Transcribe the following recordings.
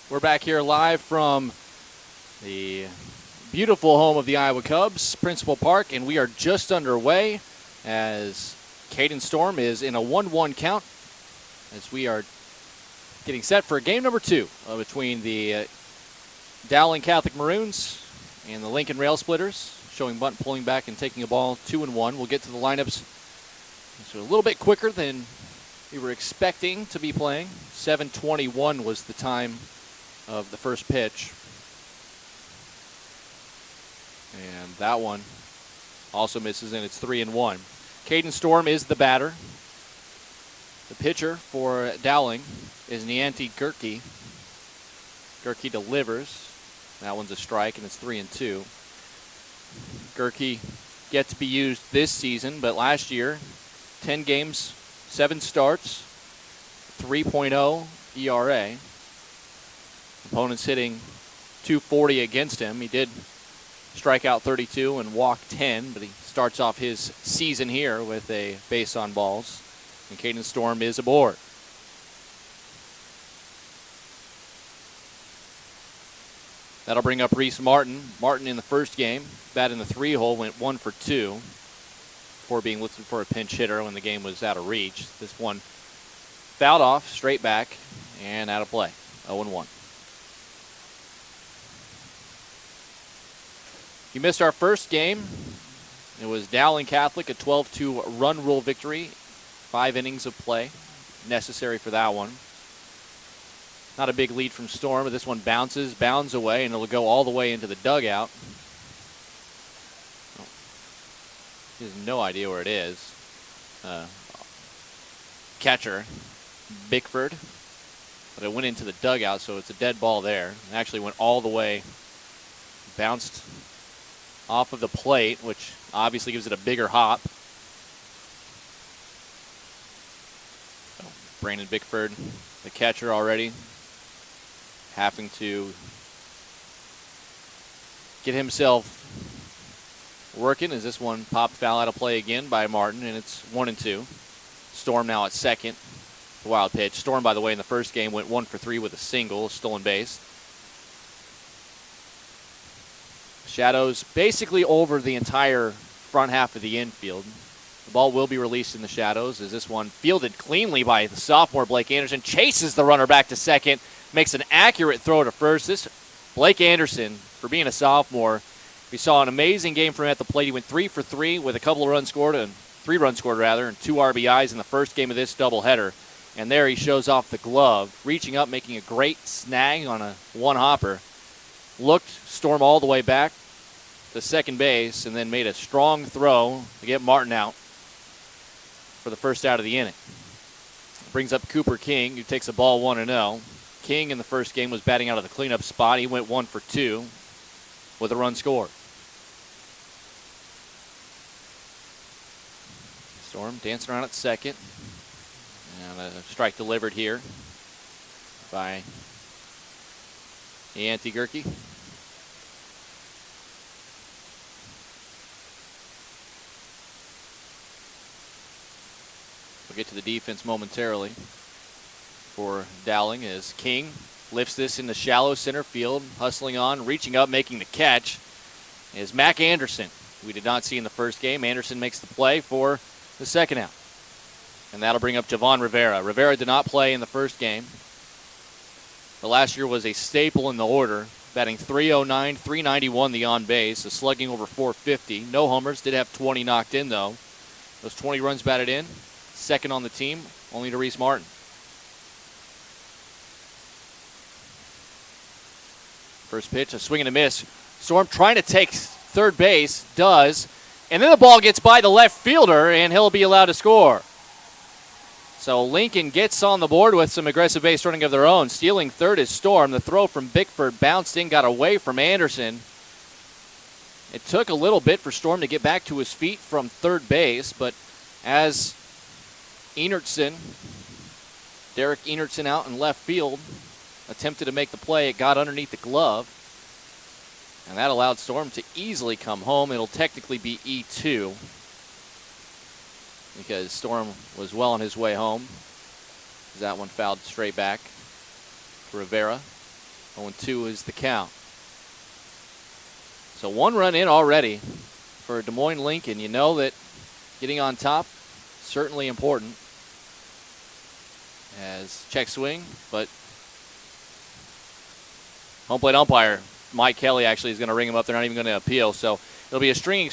We're back here live from the beautiful home of the Iowa Cubs, Principal Park, and we are just underway as Caden Storm is in a 1-1 count as we are getting set for game number 2 between the Dowling Catholic Maroons and the Lincoln Rail Splitters, showing bunt, pulling back, and taking a ball 2-1. We'll get to the lineups so a little bit quicker than we were expecting to be playing. 7:21 was the time of the first pitch. And that one also misses, and it's 3-1. Caden Storm is the batter. The pitcher for Dowling is Nianti Gerke. Gerke delivers. That one's a strike, and it's 3-2. Gerke yet to be used this season, but last year, 10 games, 7 starts, 3.0 ERA. Opponents hitting .240 against him. He did strike out 32 and walk 10, but he starts off his season here with a base on balls. And Caden Storm is aboard. That'll bring up Reese Martin. Martin in the first game, bat in the 3-hole, went 1 for 2 before being listed for a pinch hitter when the game was out of reach. This one fouled off, straight back, and out of play. 0-1. You missed our first game. It was Dowling Catholic, a 12-2 run rule victory. 5 innings of play necessary for that one. Not a big lead from Storm, but this one bounds away, and it'll go all the way into the dugout. Oh, he has no idea where it is. Catcher, Bickford. But it went into the dugout, so it's a dead ball there. It actually went all the way, bounced off of the plate, which obviously gives it a bigger hop. So Brandon Bickford, the catcher already, having to get himself working as this one popped foul out of play again by Martin, and it's 1-2. Storm now at second. The wild pitch. Storm, by the way, in the first game went 1 for 3 with a single, stolen base. Shadows basically over the entire front half of the infield. The ball will be released in the shadows as this one fielded cleanly by the sophomore Blake Anderson, chases the runner back to second, makes an accurate throw to first. This Blake Anderson, for being a sophomore, we saw an amazing game from him at the plate. He went 3 for 3 with a couple of runs scored, and 3 runs scored rather, and 2 RBIs in the first game of this doubleheader. And there he shows off the glove, reaching up, making a great snag on a one-hopper. Looked Storm all the way back to second base, and then made a strong throw to get Martin out for the first out of the inning. Brings up Cooper King, who takes a ball 1-0. King in the first game was batting out of the cleanup spot. He went 1 for 2 with a run scored. Storm dancing around at second. And a strike delivered here by Nianti Gerke. We'll get to the defense momentarily for Dowling as King lifts this in the shallow center field, hustling on, reaching up, making the catch is Mac Anderson. We did not see in the first game. Anderson makes the play for the second out. And that'll bring up Javon Rivera. Rivera did not play in the first game. But last year was a staple in the order, batting .309, .391 the on base, a slugging over .450. No homers, did have 20 knocked in though. Those 20 runs batted in, second on the team, only to Reese Martin. First pitch, a swing and a miss. Storm trying to take third base, does, and then the ball gets by the left fielder, and he'll be allowed to score. So Lincoln gets on the board with some aggressive base running of their own. Stealing third is Storm. The throw from Bickford bounced in, got away from Anderson. It took a little bit for Storm to get back to his feet from third base, but as Derek Enertson out in left field, attempted to make the play, it got underneath the glove, and that allowed Storm to easily come home. It'll technically be E2 because Storm was well on his way home. That one fouled straight back to Rivera. 0-2 is the count. So 1 run in already for Des Moines Lincoln. You know that getting on top, certainly important. As check swing, but home plate umpire Mike Kelly actually is going to ring him up. They're not even going to appeal. So it'll be a swinging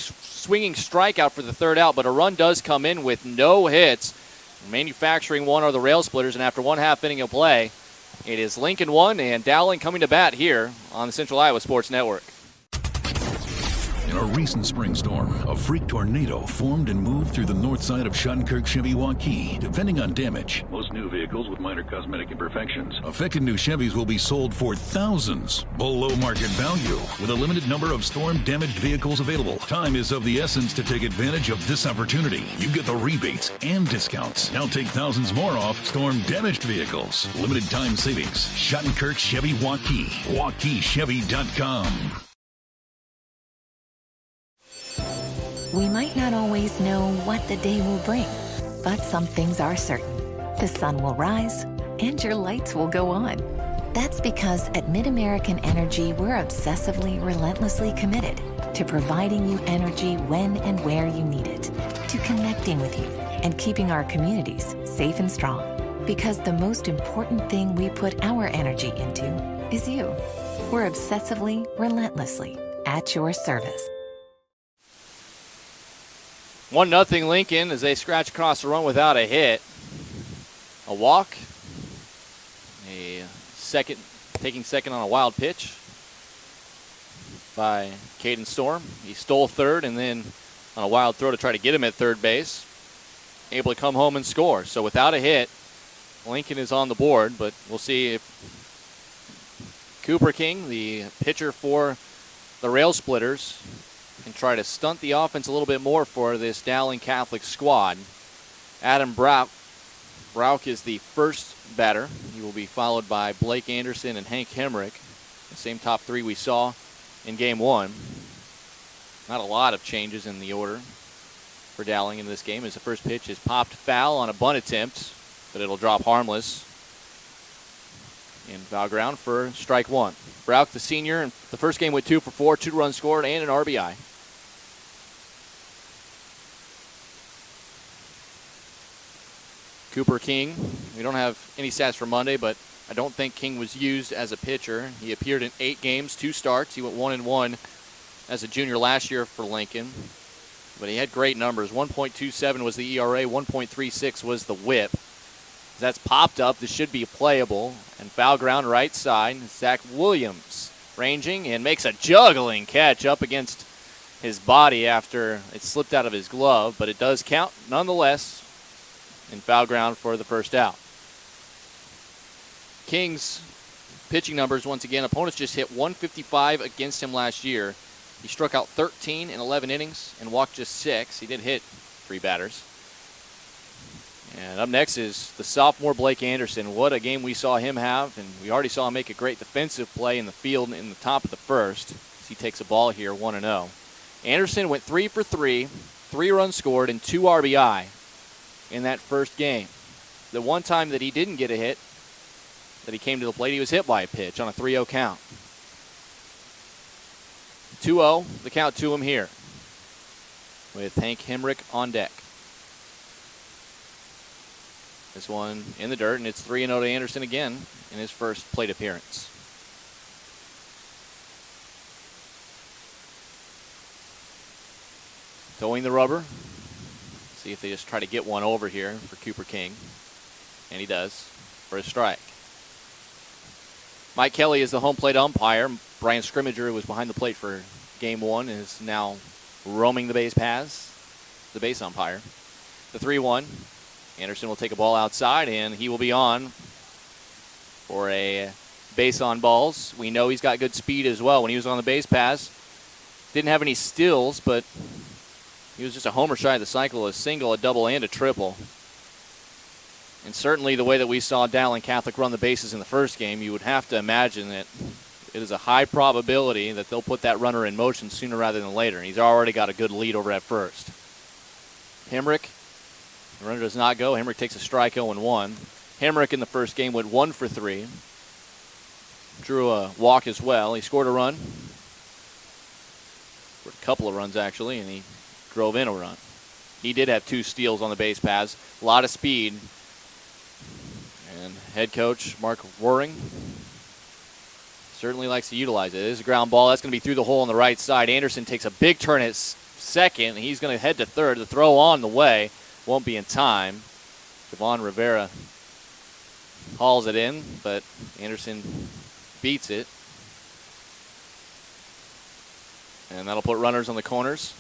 strikeout for the third out, but a run does come in with no hits. Manufacturing one are the Rail Splitters, and after 1/2 inning of play, it is Lincoln 1 and Dowling coming to bat here on the Central Iowa Sports Network. In a recent spring storm, a freak tornado formed and moved through the north side of Shattenkirk Chevy Waukee. Depending on damage, most new vehicles with minor cosmetic imperfections. Affected new Chevys will be sold for thousands below market value, with a limited number of storm-damaged vehicles available. Time is of the essence to take advantage of this opportunity. You get the rebates and discounts. Now take thousands more off storm-damaged vehicles. Limited time savings. Shattenkirk Chevy Waukee. WaukeeChevy.com. We might not always know what the day will bring, but some things are certain. The sun will rise and your lights will go on. That's because at MidAmerican Energy, we're obsessively, relentlessly committed to providing you energy when and where you need it, to connecting with you and keeping our communities safe and strong. Because the most important thing we put our energy into is you. We're obsessively, relentlessly at your service. 1-0 Lincoln as they scratch across the run without a hit. A walk. Taking second on a wild pitch by Caden Storm. He stole third and then on a wild throw to try to get him at third base. Able to come home and score. So without a hit, Lincoln is on the board, but we'll see if Cooper King, the pitcher for the Rail Splitters, and try to stunt the offense a little bit more for this Dowling Catholic squad. Adam Brauk is the first batter. He will be followed by Blake Anderson and Hank Hemrick, the same top 3 we saw in Game 1. Not a lot of changes in the order for Dowling in this game, as the first pitch is popped foul on a bunt attempt, but it'll drop harmless in foul ground for strike 1. Brauk, the senior, in the first game went 2 for 4, 2 runs scored, and an RBI. Cooper King, we don't have any stats for Monday, but I don't think King was used as a pitcher. He appeared in 8 games, 2 starts. He went 1-1 as a junior last year for Lincoln, but he had great numbers. 1.27 was the ERA, 1.36 was the WHIP. That's popped up. This should be playable. And foul ground right side. Zach Williams ranging and makes a juggling catch up against his body after it slipped out of his glove, but it does count nonetheless in foul ground for the first out. King's pitching numbers, once again, opponents just hit 155 against him last year. He struck out 13 in 11 innings and walked just 6. He did hit 3 batters. And up next is the sophomore Blake Anderson. What a game we saw him have, and we already saw him make a great defensive play in the field in the top of the first as he takes a ball here 1-0. Anderson went 3 for 3, 3 runs scored, and 2 RBI in that first game. The one time that he didn't get a hit, that he came to the plate, he was hit by a pitch on a 3-0 count. 2-0, the count to him here with Hank Hemrick on deck. This one in the dirt, and it's 3-0 to Anderson again in his first plate appearance. Towing the rubber. See if they just try to get one over here for Cooper King. And he does for a strike. Mike Kelly is the home plate umpire. Brian Scrimmager, who was behind the plate for Game 1, is now roaming the base paths, the base umpire. The 3-1. Anderson will take a ball outside, and he will be on for a base on balls. We know he's got good speed as well. When he was on the base paths, didn't have any steals, but he was just a homer shy of the cycle, a single, a double, and a triple. And certainly the way that we saw Dowling Catholic run the bases in the first game, you would have to imagine that it is a high probability that they'll put that runner in motion sooner rather than later. And he's already got a good lead over at first. Hemrick, the runner does not go. Hemrick takes a strike 0-1. Hemrick in the first game went 1 for 3. drew a walk as well. He scored a run. Scored a couple of runs, actually, and he drove in a run. He did have 2 steals on the base paths. A lot of speed. And head coach Mark Waring certainly likes to utilize it. It is a ground ball. That's going to be through the hole on the right side. Anderson takes a big turn at second. He's going to head to third. The throw on the way. Won't be in time. Javon Rivera hauls it in, but Anderson beats it. And that'll put runners on the corners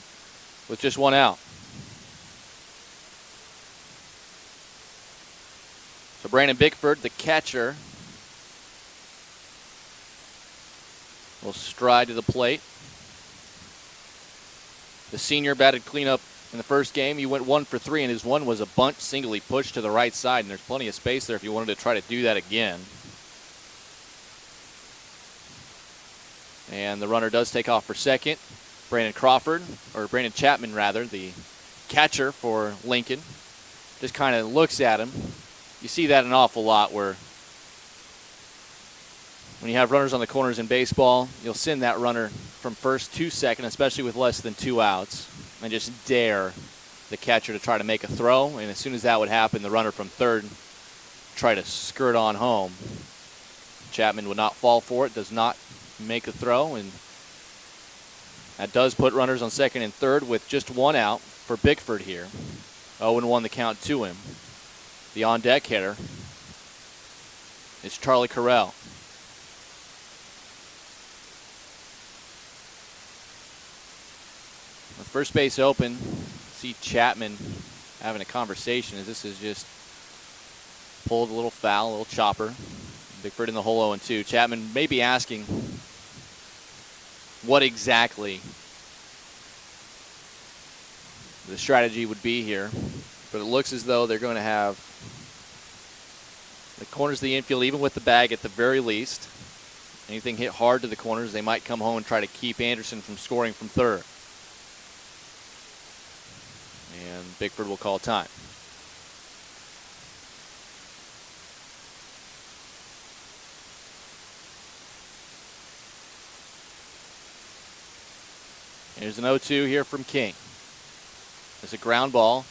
with just 1 out. So Brandon Bickford, the catcher, will stride to the plate. The senior batted cleanup in the first game. He went 1 for 3, and his one was a bunt single he pushed to the right side, and there's plenty of space there if you wanted to try to do that again. And the runner does take off for second. Brandon Chapman, the catcher for Lincoln, just kind of looks at him. You see that an awful lot where when you have runners on the corners in baseball, you'll send that runner from first to second, especially with less than 2 outs, and just dare the catcher to try to make a throw. And as soon as that would happen, the runner from third try to skirt on home. Chapman would not fall for it, does not make a throw, and that does put runners on second and third with just 1 out for Bickford here. 0-1 the count to him. The on-deck hitter is Charlie Carell. With first base open, see Chapman having a conversation as this is just pulled a little foul, a little chopper. Bickford in the hole 0-2. Chapman may be asking what exactly the strategy would be here, but it looks as though they're going to have the corners of the infield, even with the bag at the very least. Anything hit hard to the corners, they might come home and try to keep Anderson from scoring from third. And Bickford will call time. Here's an 0-2 here from King. It's a ground ball.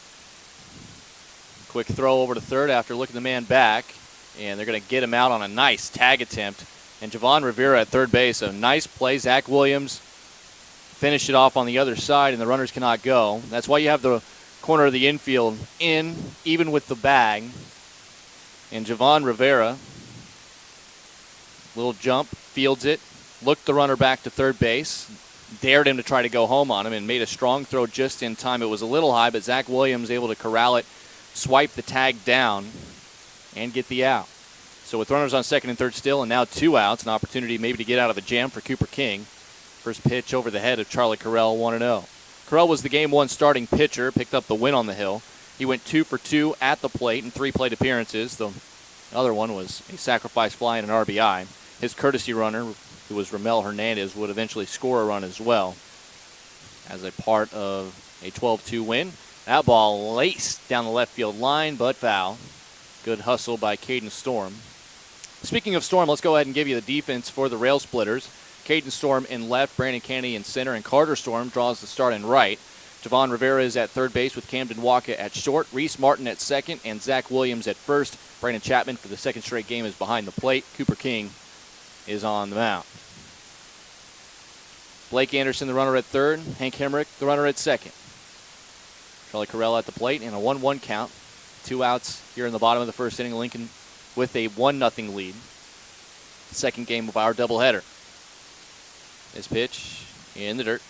Quick throw over to third after looking the man back. And they're going to get him out on a nice tag attempt. And Javon Rivera at third base. A nice play. Zach Williams finished it off on the other side, and the runners cannot go. That's why you have the corner of the infield in, even with the bag. And Javon Rivera, little jump, fields it, looked the runner back to third base, dared him to try to go home on him, and made a strong throw just in time. It was a little high, but Zach Williams able to corral it, swipe the tag down, and get the out. So with runners on second and third still, and now 2 outs, an opportunity maybe to get out of a jam for Cooper King. First pitch over the head of Charlie Carell, 1-0. Carell was the Game 1 starting pitcher, picked up the win on the hill. He went 2 for 2 at the plate in 3 plate appearances. The other one was a sacrifice fly and an RBI. His courtesy runner, who was Ramel Hernandez, would eventually score a run as well as a part of a 12-2 win. That ball laced down the left field line, but foul. Good hustle by Caden Storm. Speaking of Storm, let's go ahead and give you the defense for the Rail Splitters. Caden Storm in left, Brandon Kennedy in center, and Carter Storm draws the start in right. Javon Rivera is at third base with Camden Walker at short, Reese Martin at second, and Zach Williams at first. Brandon Chapman for the second straight game is behind the plate. Cooper King is on the mound. Blake Anderson, the runner at third. Hank Hemrick, the runner at second. Charlie Carell at the plate and a 1-1 count. 2 outs here in the bottom of the first inning. Lincoln with a 1-0 lead. Second game of our doubleheader. This pitch in the dirt.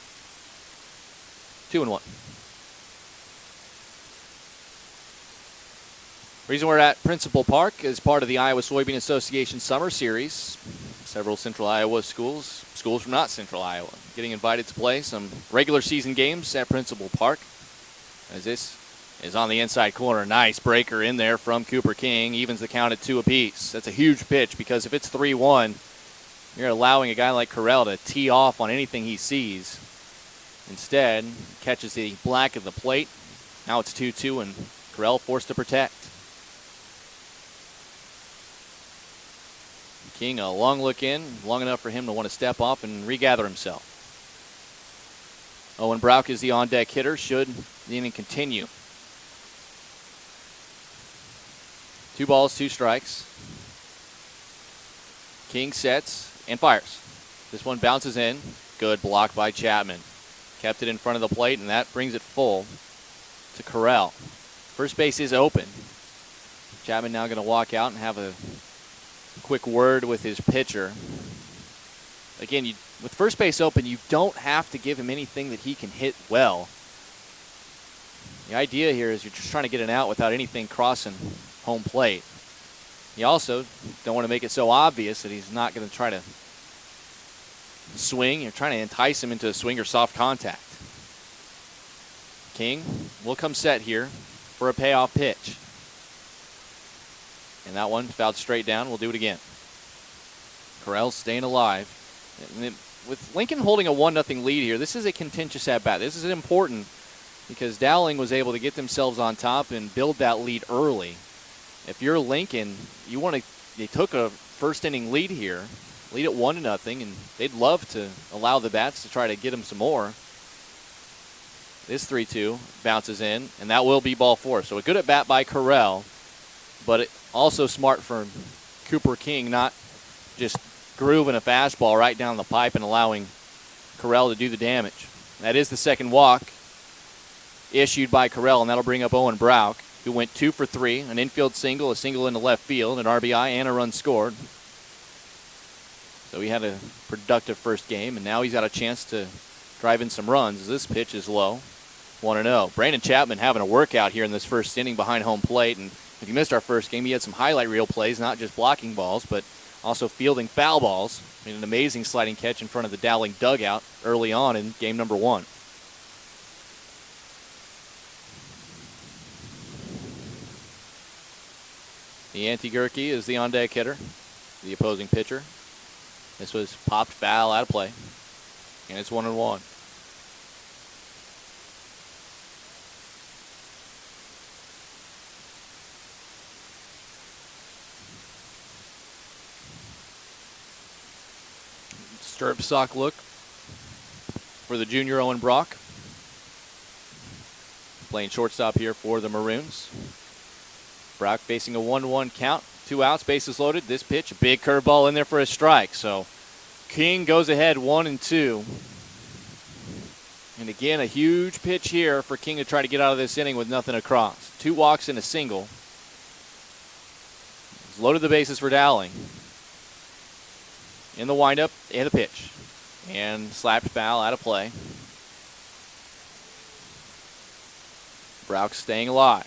2-1. Reason we're at Principal Park is part of the Iowa Soybean Association Summer Series. Several Central Iowa schools from not Central Iowa, getting invited to play some regular season games at Principal Park. As this is on the inside corner. Nice breaker in there from Cooper King. Evens the count at 2 apiece. That's a huge pitch because if it's 3-1, you're allowing a guy like Carell to tee off on anything he sees. Instead, catches the black of the plate. Now it's 2-2 and Carell forced to protect. King, a long look in, long enough for him to want to step off and regather himself. Owen Brown is the on-deck hitter, should the inning continue. 2 balls, 2 strikes. King sets and fires. This one bounces in. Good block by Chapman. Kept it in front of the plate, and that brings it full to Correll. First base is open. Chapman now going to walk out and have a quick word with his pitcher. Again, with first base open, you don't have to give him anything that he can hit well. The idea here is you're just trying to get an out without anything crossing home plate. You also don't want to make it so obvious that he's not going to try to swing. You're trying to entice him into a swing or soft contact. King will come set here for a payoff pitch. And that one fouled straight down. We'll do it again. Correll's staying alive. And with Lincoln holding a 1-0 lead here, this is a contentious at-bat. This is important because Dowling was able to get themselves on top and build that lead early. If you're Lincoln, they took a first-inning lead here, lead at 1-0, and they'd love to allow the bats to try to get them some more. This 3-2 bounces in, and that will be ball 4. So a good at-bat by Correll, but also smart for Cooper King, not just grooving a fastball right down the pipe and allowing Correll to do the damage. That is the second walk issued by Correll, and that'll bring up Owen Brown, who went 2 for 3, an infield single, a single into left field, an RBI, and a run scored. So he had a productive first game, and now he's got a chance to drive in some runs as this pitch is low. 1-0. Brandon Chapman having a workout here in this first inning behind home plate, and if you missed our first game, he had some highlight reel plays, not just blocking balls, but also fielding foul balls. Made an amazing sliding catch in front of the Dowling dugout early on in game number 1. The Anti-Gurkey is the on-deck hitter, the opposing pitcher. This was popped foul out of play, and it's 1-1. Stirrup sock look for the junior Owen Brown. Playing shortstop here for the Maroons. Brock facing a 1-1 count. 2 outs, bases loaded. This pitch, a big curveball in there for a strike. So King goes ahead 1-2. And again, a huge pitch here for King to try to get out of this inning with nothing across. 2 walks and a single. He's loaded the bases for Dowling. In the windup, and the pitch. And slapped foul out of play. Brown staying alive.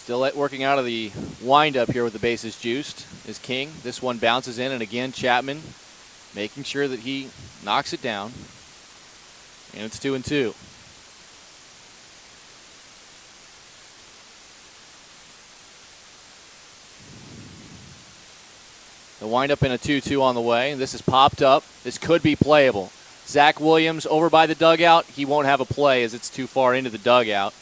Still working out of the windup here with the bases juiced is King. This one bounces in, and again, Chapman making sure that he knocks it down. And it's 2-2. The windup in a 2-2 on the way. This is popped up. This could be playable. Zach Williams over by the dugout. He won't have a play as it's too far into the dugout.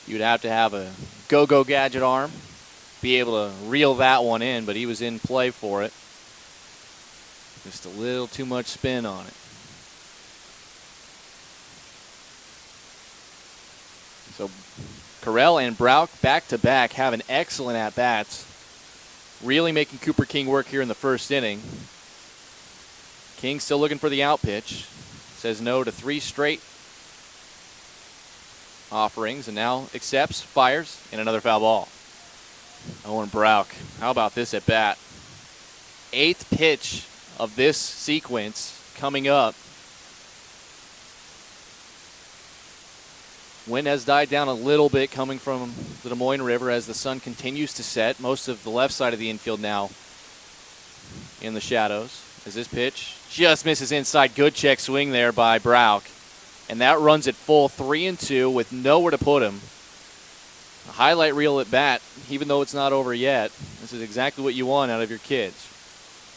You'd have to have a go-go gadget arm, be able to reel that one in, but he was in play for it. Just a little too much spin on it. So Correll and Brown back-to-back have an excellent at-bats, really making Cooper King work here in the first inning. King still looking for the out pitch. Says no to 3 straight offerings and now accepts, fires, and another foul ball. Owen Brown, how about this at bat? 8th pitch of this sequence coming up. Wind has died down a little bit coming from the Des Moines River as the sun continues to set. Most of the left side of the infield now in the shadows. As this pitch just misses inside. Good check swing there by Brown. And that runs it full 3-2 with nowhere to put him. A highlight reel at bat, even though it's not over yet. This is exactly what you want out of your kids.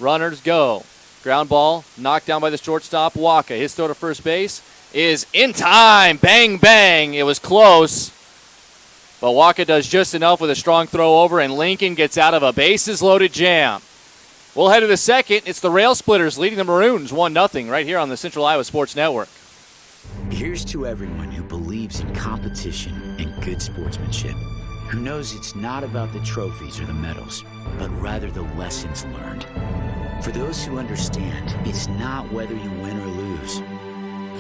Runners go. Ground ball knocked down by the shortstop, Waka. His throw to first base is in time. Bang, bang. It was close. But Waka does just enough with a strong throw over, and Lincoln gets out of a bases-loaded jam. We'll head to the second. It's the Rail Splitters leading the Maroons 1-0 right here on the Central Iowa Sports Network. Here's to everyone who believes in competition and good sportsmanship, who knows it's not about the trophies or the medals, but rather the lessons learned. For those who understand, it's not whether you win or lose,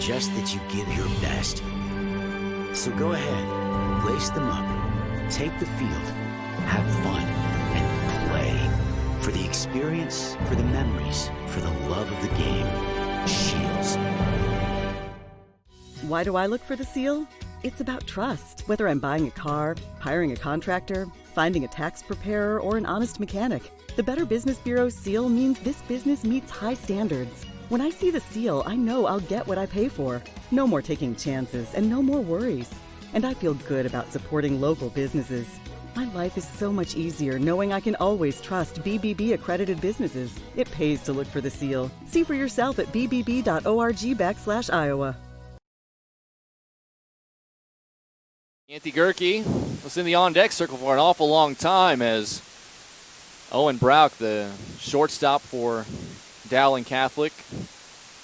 just that you give your best. So go ahead, lace them up, take the field, have fun, and play. For the experience, for the memories, for the love of the game. Shields. Why do I look for the seal? It's about trust. Whether I'm buying a car, hiring a contractor, finding a tax preparer, or an honest mechanic, the Better Business Bureau's seal means this business meets high standards. When I see the seal, I know I'll get what I pay for. No more taking chances and no more worries. And I feel good about supporting local businesses. My life is so much easier knowing I can always trust BBB accredited businesses. It pays to look for the seal. See for yourself at bbb.org/Iowa. Yancey Gerke was in the on-deck circle for an awful long time as Owen Brown, the shortstop for Dowling Catholic,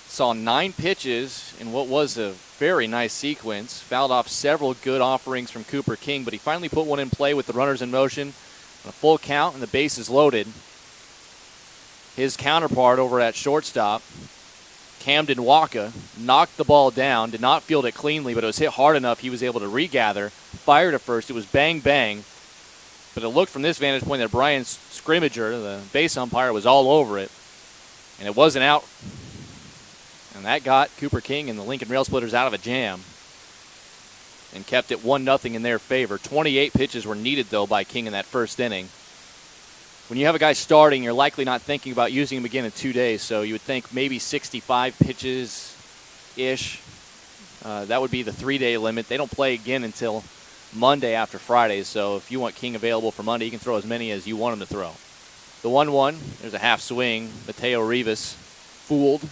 saw 9 pitches in what was a very nice sequence, fouled off several good offerings from Cooper King, but he finally put one in play with the runners in motion on a full count and the bases loaded. His counterpart over at shortstop, Camden Waka, knocked the ball down, did not field it cleanly, but it was hit hard enough he was able to regather, fired at first. It was bang, bang. But it looked from this vantage point that Brian Scrimmager, the base umpire, was all over it, and it wasn't out. And that got Cooper King and the Lincoln Rail Splitters out of a jam and kept it 1-0 in their favor. 28 pitches were needed, though, by King in that first inning. When you have a guy starting, you're likely not thinking about using him again in 2 days, so you would think maybe 65 pitches-ish. That would be the 3-day limit. They don't play again until Monday after Friday, so if you want King available for Monday, you can throw as many as you want him to throw. The 1-1, there's a half swing. Mateo Rivas fooled,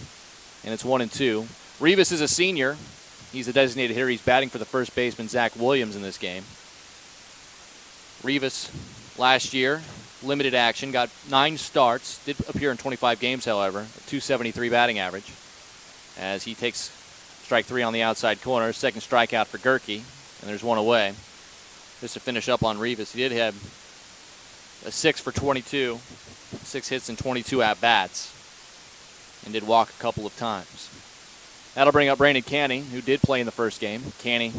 and it's 1-2. Rivas is a senior. He's a designated hitter. He's batting for the first baseman, Zach Williams, in this game. Rivas last year, limited action, got 9 starts, did appear in 25 games, however, a .273 batting average, as he takes strike 3 on the outside corner. Second strikeout for Gerke, and there's one away. Just to finish up on Rivas, he did have a 6 for 22, 6 hits and 22 at-bats, and did walk a couple of times. That'll bring up Brandon Canny, who did play in the first game. Canny,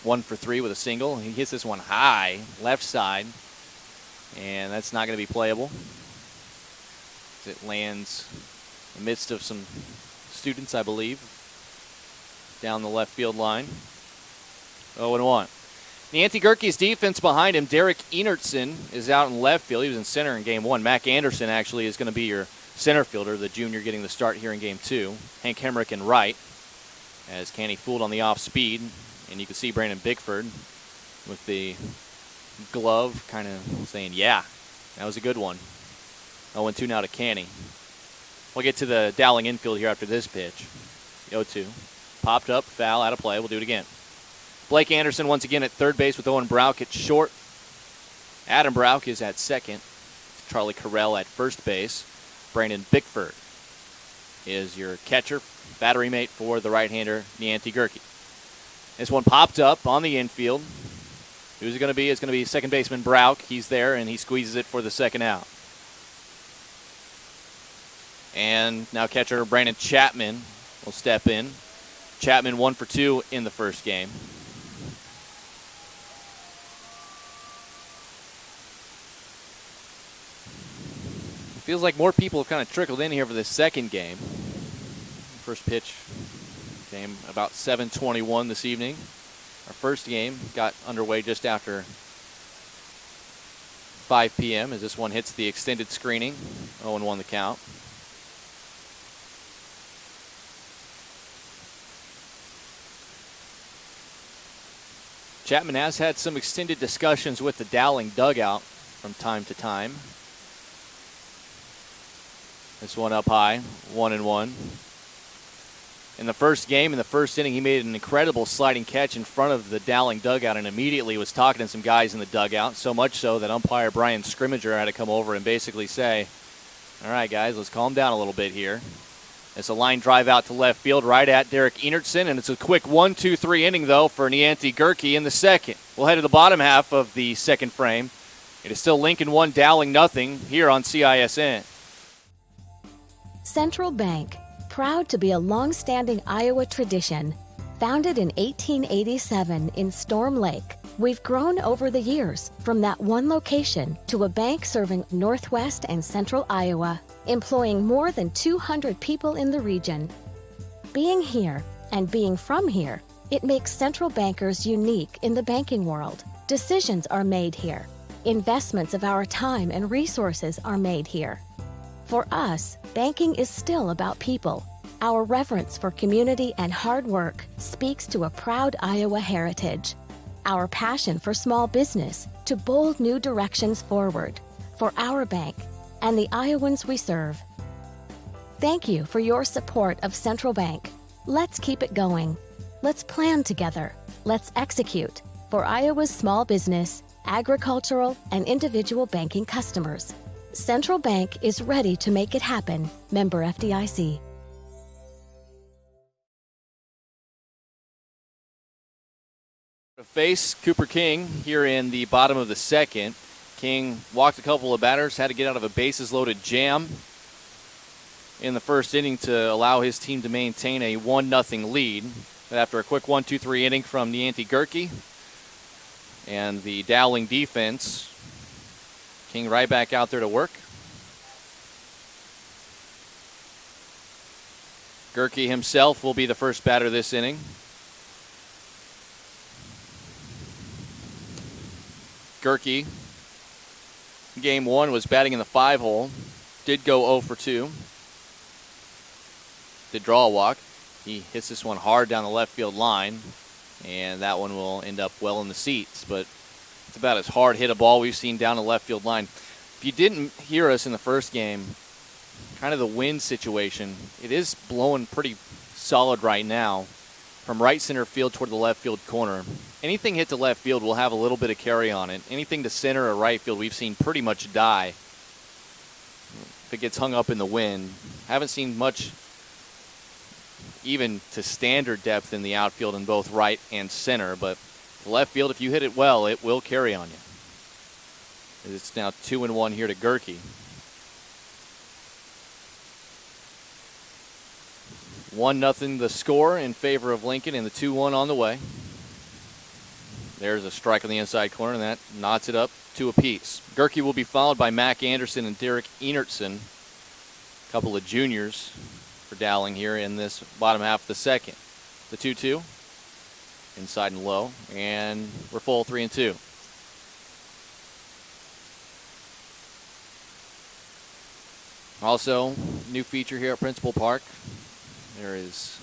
1 for 3 with a single. He hits this one high, left side, and that's not going to be playable. It lands in the midst of some students, I believe, down the left field line. 0-1. Yancey Gerke's defense behind him, Derek Enertson, is out in left field. He was in center in Game 1. Mac Anderson actually is going to be your center fielder, the junior getting the start here in Game 2. Hank Hemrick in right, as Canny fooled on the off speed. And you can see Brandon Bickford with the glove kind of saying, yeah, that was a good one. 0-2 now to Canny. We'll get to the Dowling infield here after this pitch. 0-2. Popped up, foul, out of play. We'll do it again. Blake Anderson once again at third base with Owen Brown at short. Adam Brouk is at second. Charlie Carell at first base. Brandon Bickford is your catcher, battery mate for the right-hander, Yancey Gerke. This one popped up on the infield. Who's it going to be? It's going to be second baseman Brouk. He's there, and he squeezes it for the second out. And now catcher Brandon Chapman will step in. Chapman 1 for 2 in the first game. Feels like more people have kind of trickled in here for this second game. First pitch came about 7:21 this evening. Our first game got underway just after 5 p.m. as this one hits the extended screening. 0-1 the count. Chapman has had some extended discussions with the Dowling dugout from time to time. This one up high, 1-1. In the first game, in the first inning, he made an incredible sliding catch in front of the Dowling dugout and immediately was talking to some guys in the dugout, so much so that umpire Brian Scrimmager had to come over and basically say, all right, guys, let's calm down a little bit here. It's a line drive out to left field right at Derek Enertson, and it's a quick 1-2-3 inning, though, for Nianti Gerke in the second. We'll head to the bottom half of the second frame. It is still Lincoln 1, Dowling nothing here on CISN. Central Bank, proud to be a long-standing Iowa tradition. Founded in 1887 in Storm Lake, we've grown over the years from that one location to a bank serving northwest and central Iowa, employing more than 200 people in the region. Being here and being from here, it makes Central Bankers unique in the banking world. Decisions are made here. Investments of our time and resources are made here. For us, banking is still about people. Our reverence for community and hard work speaks to a proud Iowa heritage. Our passion for small business to bold new directions forward for our bank and the Iowans we serve. Thank you for your support of Central Bank. Let's keep it going. Let's plan together. Let's execute for Iowa's small business, agricultural, and individual banking customers. Central Bank is ready to make it happen. Member FDIC. To face Cooper King here in the bottom of the second. King walked a couple of batters, had to get out of a bases-loaded jam in the first inning to allow his team to maintain a 1-0 lead. But after a quick 1-2-3 inning from Nianti Gerke and the Dowling defense, King right back out there to work. Gerke himself will be the first batter this inning. Gerke, game one, was batting in the 5-hole. Did go 0 for 2. Did draw a walk. He hits this one hard down the left field line, and that one will end up well in the seats. But it's about as hard hit a ball we've seen down the left field line. If you didn't hear us in the first game, kind of the wind situation, it is blowing pretty solid right now from right center field toward the left field corner. Anything hit to left field will have a little bit of carry on it. Anything to center or right field we've seen pretty much die if it gets hung up in the wind. Haven't seen much even to standard depth in the outfield in both right and center, but the left field, if you hit it well, it will carry on you. It's now 2-1 here to Gerke. 1-0 the score in favor of Lincoln, and the 2-1 on the way. There's a strike on the inside corner, and that knots it up 2 apiece. Gerke will be followed by Mac Anderson and Derek Enertson, a couple of juniors for Dowling here in this bottom half of the second. The 2-2, inside and low, and we're full 3-2. Also, new feature here at Principal Park. There is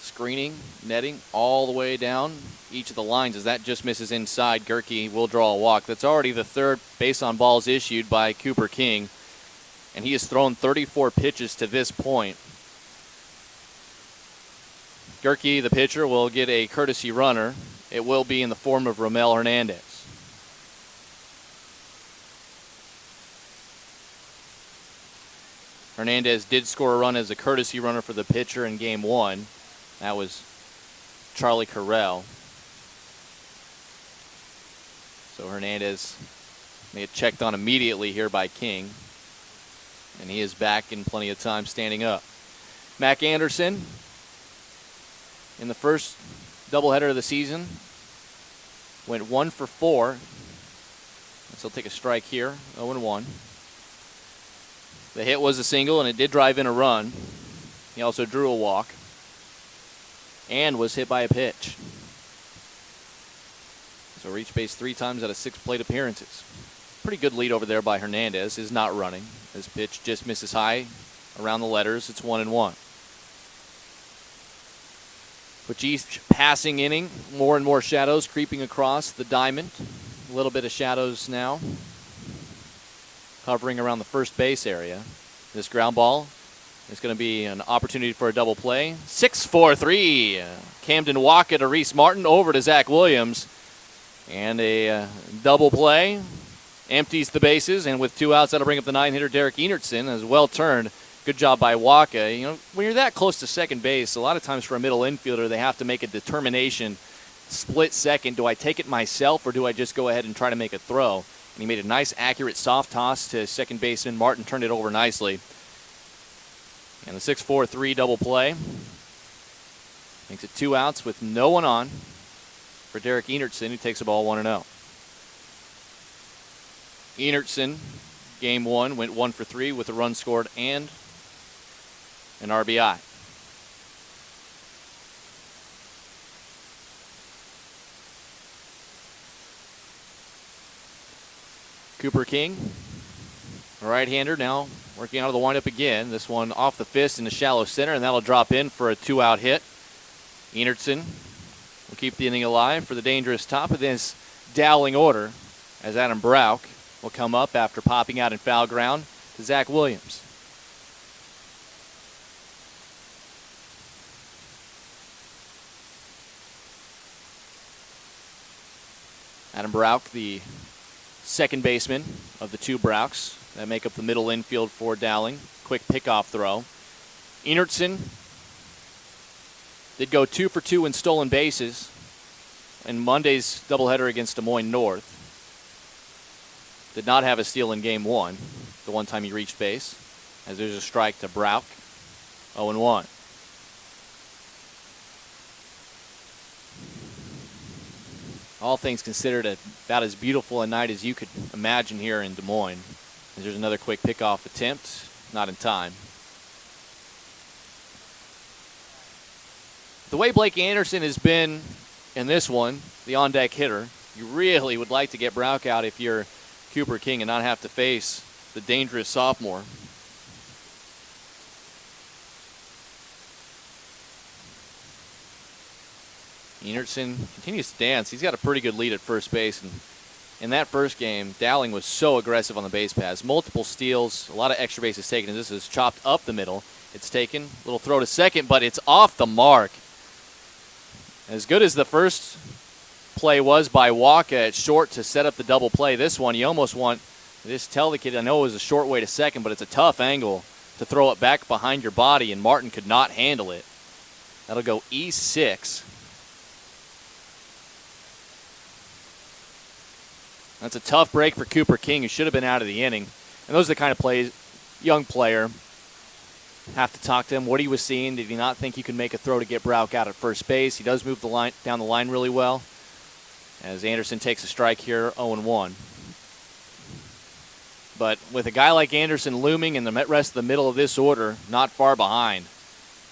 screening, netting all the way down each of the lines. As that just misses inside, Gerke will draw a walk. That's already the third base on balls issued by Cooper King, and he has thrown 34 pitches to this point. Gerke, the pitcher, will get a courtesy runner. It will be in the form of Romel Hernandez. Hernandez did score a run as a courtesy runner for the pitcher in game one. That was Charlie Carell. So Hernandez may have checked on immediately here by King. And he is back in plenty of time standing up. Mac Anderson, in the first doubleheader of the season, went 1 for 4. So he'll take a strike here, 0-1. The hit was a single, and it did drive in a run. He also drew a walk and was hit by a pitch. So reached base 3 times out of 6 plate appearances. Pretty good lead over there by Hernandez. Is not running. This pitch just misses high around the letters. It's 1-1. With each passing inning, more and more shadows creeping across the diamond. A little bit of shadows now hovering around the first base area. This ground ball is going to be an opportunity for a double play. 6-4-3. Camden Waka to Reese Martin, over to Zach Williams. And a double play. Empties the bases, and with 2 outs, that'll bring up the 9-hitter Derek Enertson. As well turned. Good job by Waka. You know, when you're that close to second base, a lot of times for a middle infielder, they have to make a determination, split second. Do I take it myself, or do I just go ahead and try to make a throw? And he made a nice, accurate, soft toss to second baseman. Martin turned it over nicely. And the 6-4-3 double play makes it 2 outs with no one on for Derek Enertson, who takes the ball 1-0. Enertson, game 1, went 1 for 3 with a run scored and an RBI. Cooper King, a right-hander, now working out of the windup again. This one off the fist in the shallow center, and that'll drop in for a 2-out hit. Enertson will keep the inning alive for the dangerous top of this Dowling order, as Adam Brauch will come up after popping out in foul ground to Zach Williams. Adam Brauch, the second baseman of the 2 Brauchs that make up the middle infield for Dowling. Quick pickoff throw. Enertson did go 2 for 2 in stolen bases in Monday's doubleheader against Des Moines North. Did not have a steal in game 1, the one time he reached base, as there's a strike to Brauch. 0-1. All things considered, about as beautiful a night as you could imagine here in Des Moines. As there's another quick pickoff attempt, not in time. The way Blake Anderson has been in this one, the on-deck hitter, you really would like to get Brauch out if you're Cooper King and not have to face the dangerous sophomore. Enertson continues to dance. He's got a pretty good lead at first base. And in that first game, Dowling was so aggressive on the base paths. Multiple steals, a lot of extra bases taken. This is chopped up the middle. It's taken. Little throw to second, but it's off the mark. As good as the first play was by Waka at short to set up the double play, this one you almost want to just tell the kid, I know it was a short way to second, but it's a tough angle to throw it back behind your body, and Martin could not handle it. That'll go E6. That's a tough break for Cooper King, who should have been out of the inning. And those are the kind of plays, young player, have to talk to him. What he was seeing, did he not think he could make a throw to get Brauch out at first base? He does move the line down the line really well. As Anderson takes a strike here, 0-1. But with a guy like Anderson looming in the rest of the middle of this order, not far behind,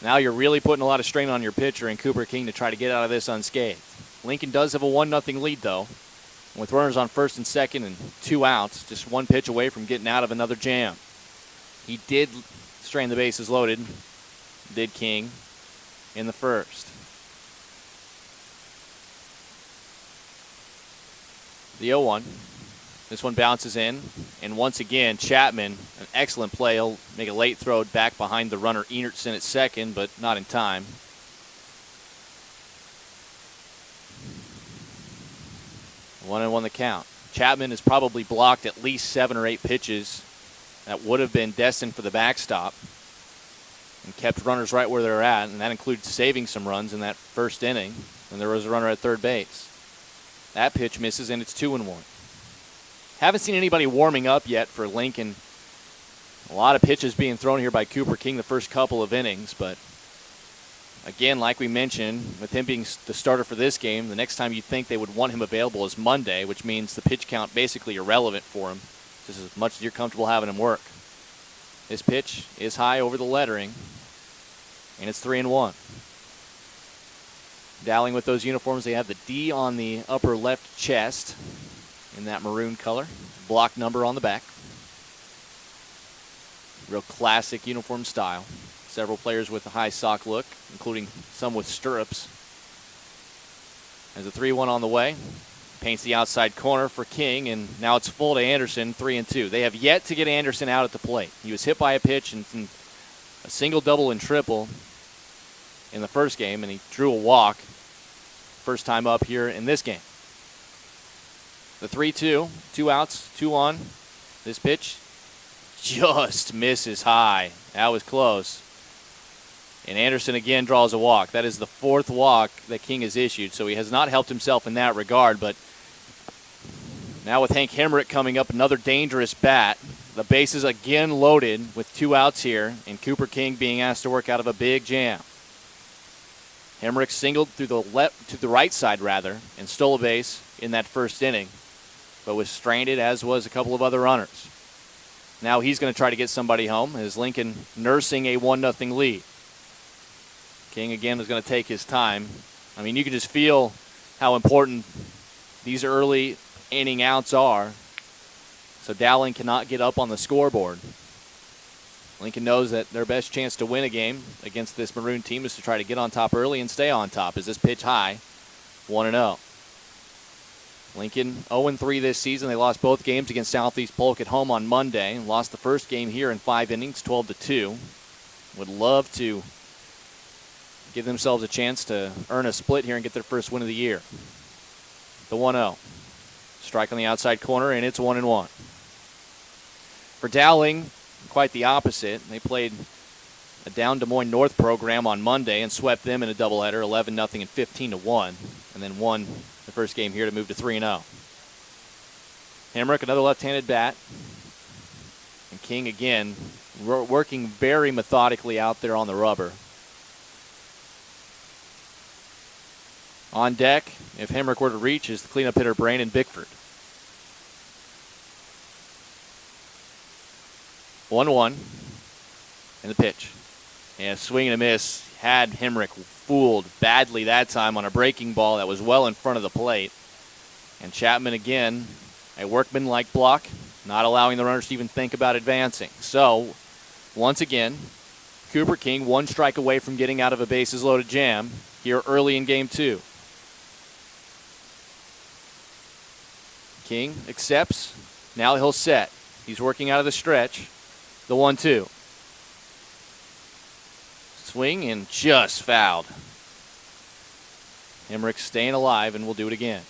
now you're really putting a lot of strain on your pitcher and Cooper King to try to get out of this unscathed. Lincoln does have a 1-0 lead, though. With runners on first and second and 2 outs, just 1 pitch away from getting out of another jam. He did strain the bases loaded, did King, in the first. The 0-1. This one bounces in, and once again, Chapman, an excellent play. He'll make a late throw back behind the runner Enertson at second, but not in time. 1-1 the count. Chapman has probably blocked at least 7 or 8 pitches that would have been destined for the backstop and kept runners right where they're at, and that includes saving some runs in that first inning when there was a runner at third base. That pitch misses, and it's 2-1. Haven't seen anybody warming up yet for Lincoln. A lot of pitches being thrown here by Cooper King the first couple of innings, but again, like we mentioned, with him being the starter for this game, the next time you think they would want him available is Monday, which means the pitch count basically irrelevant for him, just as much as you're comfortable having him work. This pitch is high over the lettering, and it's 3-1. Dowling with those uniforms, they have the D on the upper left chest in that maroon color, block number on the back. Real classic uniform style. Several players with a high sock look, including some with stirrups. As a 3-1 on the way. Paints the outside corner for King, and now it's full to Anderson, 3-2. They have yet to get Anderson out at the plate. He was hit by a pitch and a single, double, and triple in the first game, and he drew a walk first time up here in this game. The 3-2, 2 outs, 2 on. This pitch just misses high. That was close. And Anderson again draws a walk. That is the 4th walk that King has issued, so he has not helped himself in that regard. But now with Hank Hemrick coming up, another dangerous bat. The bases again loaded with 2 outs here, and Cooper King being asked to work out of a big jam. Hemrick singled through the right side and stole a base in that first inning, but was stranded, as was a couple of other runners. Now he's going to try to get somebody home as Lincoln nursing a 1-0 lead. King again is going to take his time. I mean, you can just feel how important these early inning outs are. So Dowling cannot get up on the scoreboard. Lincoln knows that their best chance to win a game against this Maroon team is to try to get on top early and stay on top. As this pitch high, 1-0. Lincoln 0-3 this season. They lost both games against Southeast Polk at home on Monday. Lost the first game here in 5 innings, 12-2. Would love to give themselves a chance to earn a split here and get their first win of the year. The 1-0. Strike on the outside corner, and it's 1-1. For Dowling, quite the opposite. They played a down Des Moines North program on Monday and swept them in a doubleheader, 11-0 and 15-1, and then won the first game here to move to 3-0. Hemrick, another left-handed bat. And King again working very methodically out there on the rubber. On deck, if Hemrick were to reach, is the cleanup hitter Brandon Bickford. 1-1 and the pitch. And a swing and a miss had Hemrick fooled badly that time on a breaking ball that was well in front of the plate. And Chapman again, a workman-like block, not allowing the runners to even think about advancing. So, once again, Cooper King 1 strike away from getting out of a bases-loaded jam here early in Game 2. King accepts. Now he'll set. He's working out of the stretch. The 1-2. Swing and just fouled. Hemrick staying alive, and we'll do it again.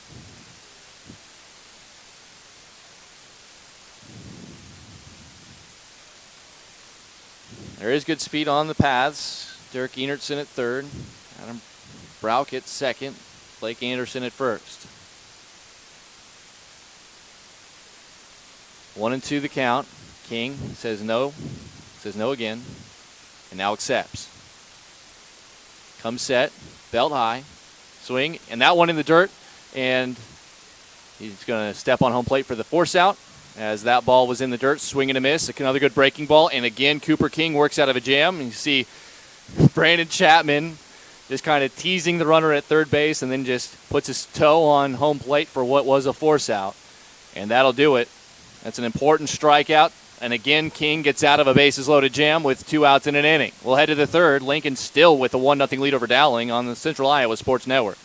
There is good speed on the paths. Derek Enertson at third. Adam Brauch at second. Blake Anderson at first. 1-2 the count. King says no again, and now accepts. Comes set, belt high, swing, and that one in the dirt, and he's going to step on home plate for the force out as that ball was in the dirt, swing and a miss. Another good breaking ball, and again Cooper King works out of a jam. And you see Brandon Chapman just kind of teasing the runner at third base and then just puts his toe on home plate for what was a force out, and that'll do it. That's an important strikeout. And again, King gets out of a bases-loaded jam with 2 outs in an inning. We'll head to the third. Lincoln still with a 1-0 lead over Dowling on the Central Iowa Sports Network.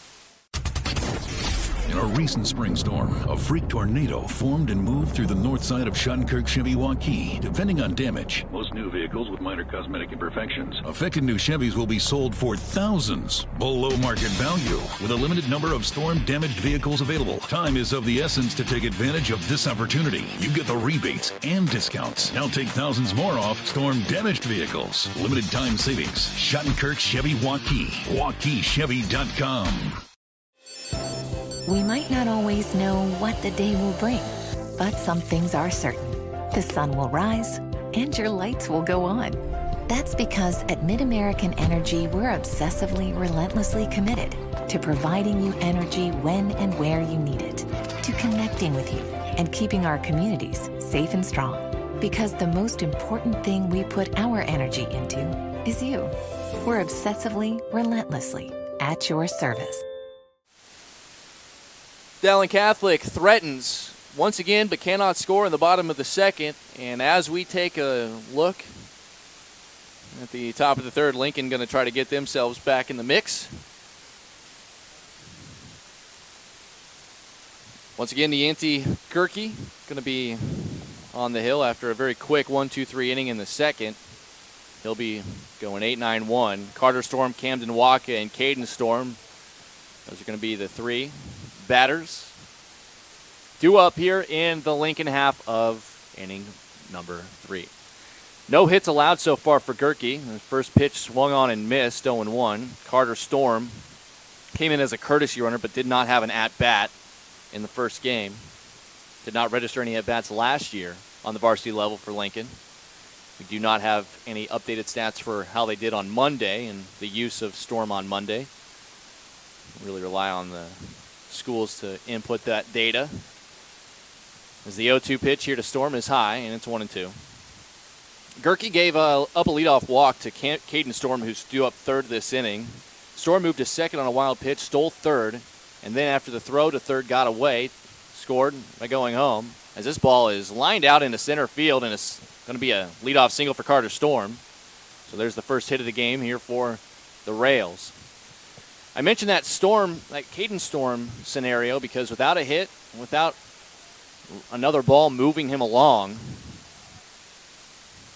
In a recent spring storm, a freak tornado formed and moved through the north side of Shunkirk Chevy Waukee. Depending on damage, most new vehicles with minor cosmetic imperfections. Affected new Chevys will be sold for thousands below market value, with a limited number of storm-damaged vehicles available. Time is of the essence to take advantage of this opportunity. You get the rebates and discounts. Now take thousands more off storm-damaged vehicles. Limited time savings. Shunkirk Chevy Waukee. WaukeeChevy.com. We might not always know what the day will bring, but some things are certain. The sun will rise and your lights will go on. That's because at MidAmerican Energy, we're obsessively, relentlessly committed to providing you energy when and where you need it, to connecting with you and keeping our communities safe and strong. Because the most important thing we put our energy into is you. We're obsessively, relentlessly at your service. Dowling Catholic threatens once again, but cannot score in the bottom of the second. And as we take a look at the top of the third, Lincoln going to try to get themselves back in the mix. Once again, the Gerke going to be on the hill after a very quick 1-2-3 inning in the second. He'll be going 8-9-1. Carter Storm, Camden Waka, and Caden Storm. Those are going to be the three batters. Due up here in the Lincoln half of inning number 3. No hits allowed so far for Gerke. The first pitch swung on and missed, 0-1. Carter Storm came in as a courtesy runner but did not have an at-bat in the first game. Did not register any at-bats last year on the varsity level for Lincoln. We do not have any updated stats for how they did on Monday and the use of Storm on Monday. We really rely on the schools to input that data. As the 0-2 pitch here to Storm is high, and it's 1-2. Gerke gave up a leadoff walk to Caden Storm, who's due up third this inning. Storm moved to second on a wild pitch, stole third, and then after the throw to third got away, scored by going home. As this ball is lined out into center field, and it's going to be a leadoff single for Carter Storm. So there's the first hit of the game here for the Rails. I mentioned that Caden Storm scenario because without a hit, without another ball moving him along,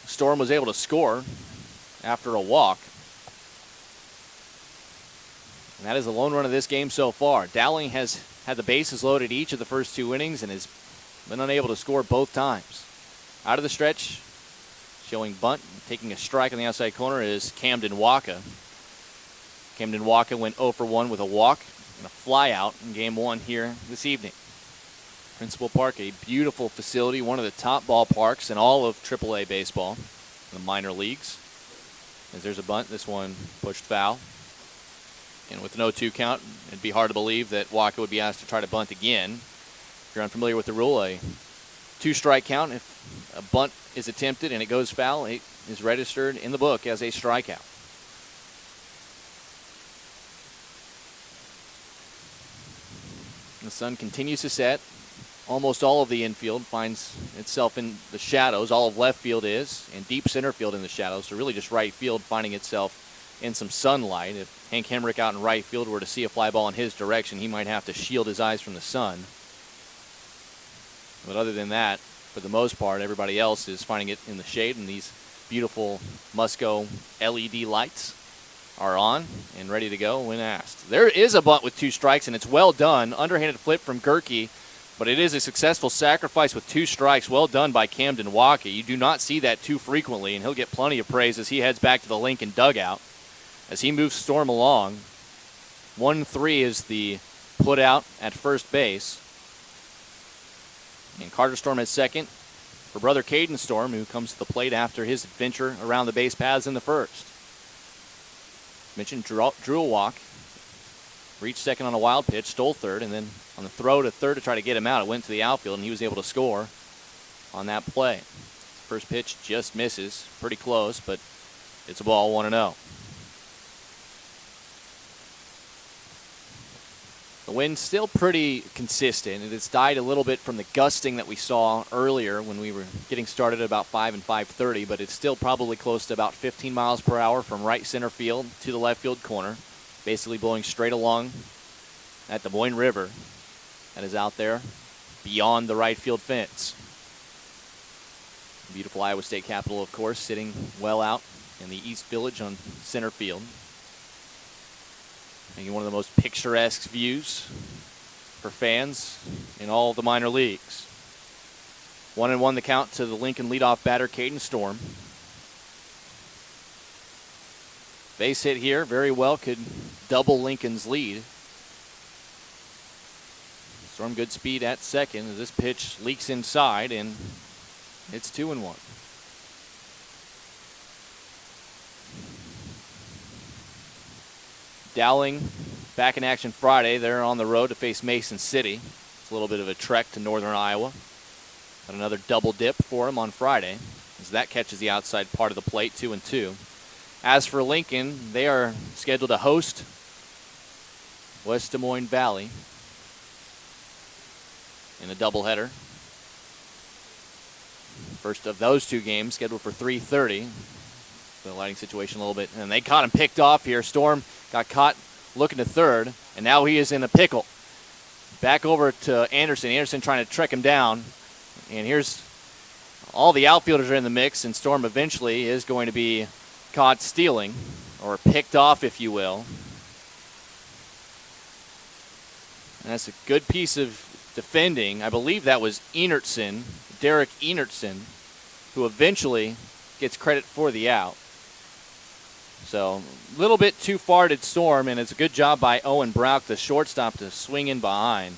Storm was able to score after a walk. And that is the lone run of this game so far. Dowling has had the bases loaded each of the first 2 innings and has been unable to score both times. Out of the stretch, showing bunt, taking a strike on the outside corner is Camden Waka. Camden Waka went 0 for 1 with a walk and a fly out in game 1 here this evening. Principal Park, a beautiful facility, one of the top ballparks in all of AAA baseball, in the minor leagues. As there's a bunt, this one pushed foul. And with an 0-2 count, it'd be hard to believe that Waka would be asked to try to bunt again. If you're unfamiliar with the rule, a 2-strike count, if a bunt is attempted and it goes foul, it is registered in the book as a strikeout. The sun continues to set. Almost all of the infield finds itself in the shadows. All of left field is, and deep center field in the shadows. So really just right field finding itself in some sunlight. If Hank Hemrick out in right field were to see a fly ball in his direction, he might have to shield his eyes from the sun. But other than that, for the most part, everybody else is finding it in the shade, and these beautiful Musco LED lights are on and ready to go when asked. There is a bunt with 2 strikes, and it's well done. Underhanded flip from Gerke, but it is a successful sacrifice with 2 strikes. Well done by Camden Waka. You do not see that too frequently, and he'll get plenty of praise as he heads back to the Lincoln dugout. As he moves Storm along, 1-3 is the put out at first base. And Carter Storm at second for brother Caden Storm, who comes to the plate after his adventure around the base paths in the first. Mentioned drew a walk, reached second on a wild pitch, stole third, and then on the throw to third to try to get him out, it went to the outfield, and he was able to score on that play. First pitch just misses, pretty close, but it's a ball, 1-0. The wind's still pretty consistent. It has died a little bit from the gusting that we saw earlier when we were getting started at about 5 and 5:30, but it's still probably close to about 15 miles per hour from right center field to the left field corner, basically blowing straight along at the Boyne River that is out there beyond the right field fence. Beautiful Iowa State Capitol, of course, sitting well out in the East Village on center field. Making one of the most picturesque views for fans in all of the minor leagues. 1-1 the count to the Lincoln leadoff batter, Caden Storm. Base hit here, very well could double Lincoln's lead. Storm good speed at second as this pitch leaks inside, and it's 2-1. Dowling back in action Friday. They're on the road to face Mason City. It's a little bit of a trek to northern Iowa. But another double dip for them on Friday as that catches the outside part of the plate, 2-2. As for Lincoln, they are scheduled to host West Des Moines Valley in a doubleheader. First of those 2 games scheduled for 3:30. The lighting situation a little bit, and they caught him picked off here. Storm got caught looking to third, and now he is in a pickle. back over to Anderson. Anderson trying to track him down. And here's all the outfielders are in the mix, and Storm eventually is going to be caught stealing, or picked off, if you will. And that's a good piece of defending. I believe that was Enertson, Derek Enertson, who eventually gets credit for the out. So a little bit too far to Storm, and it's a good job by Owen Brown, the shortstop, to swing in behind.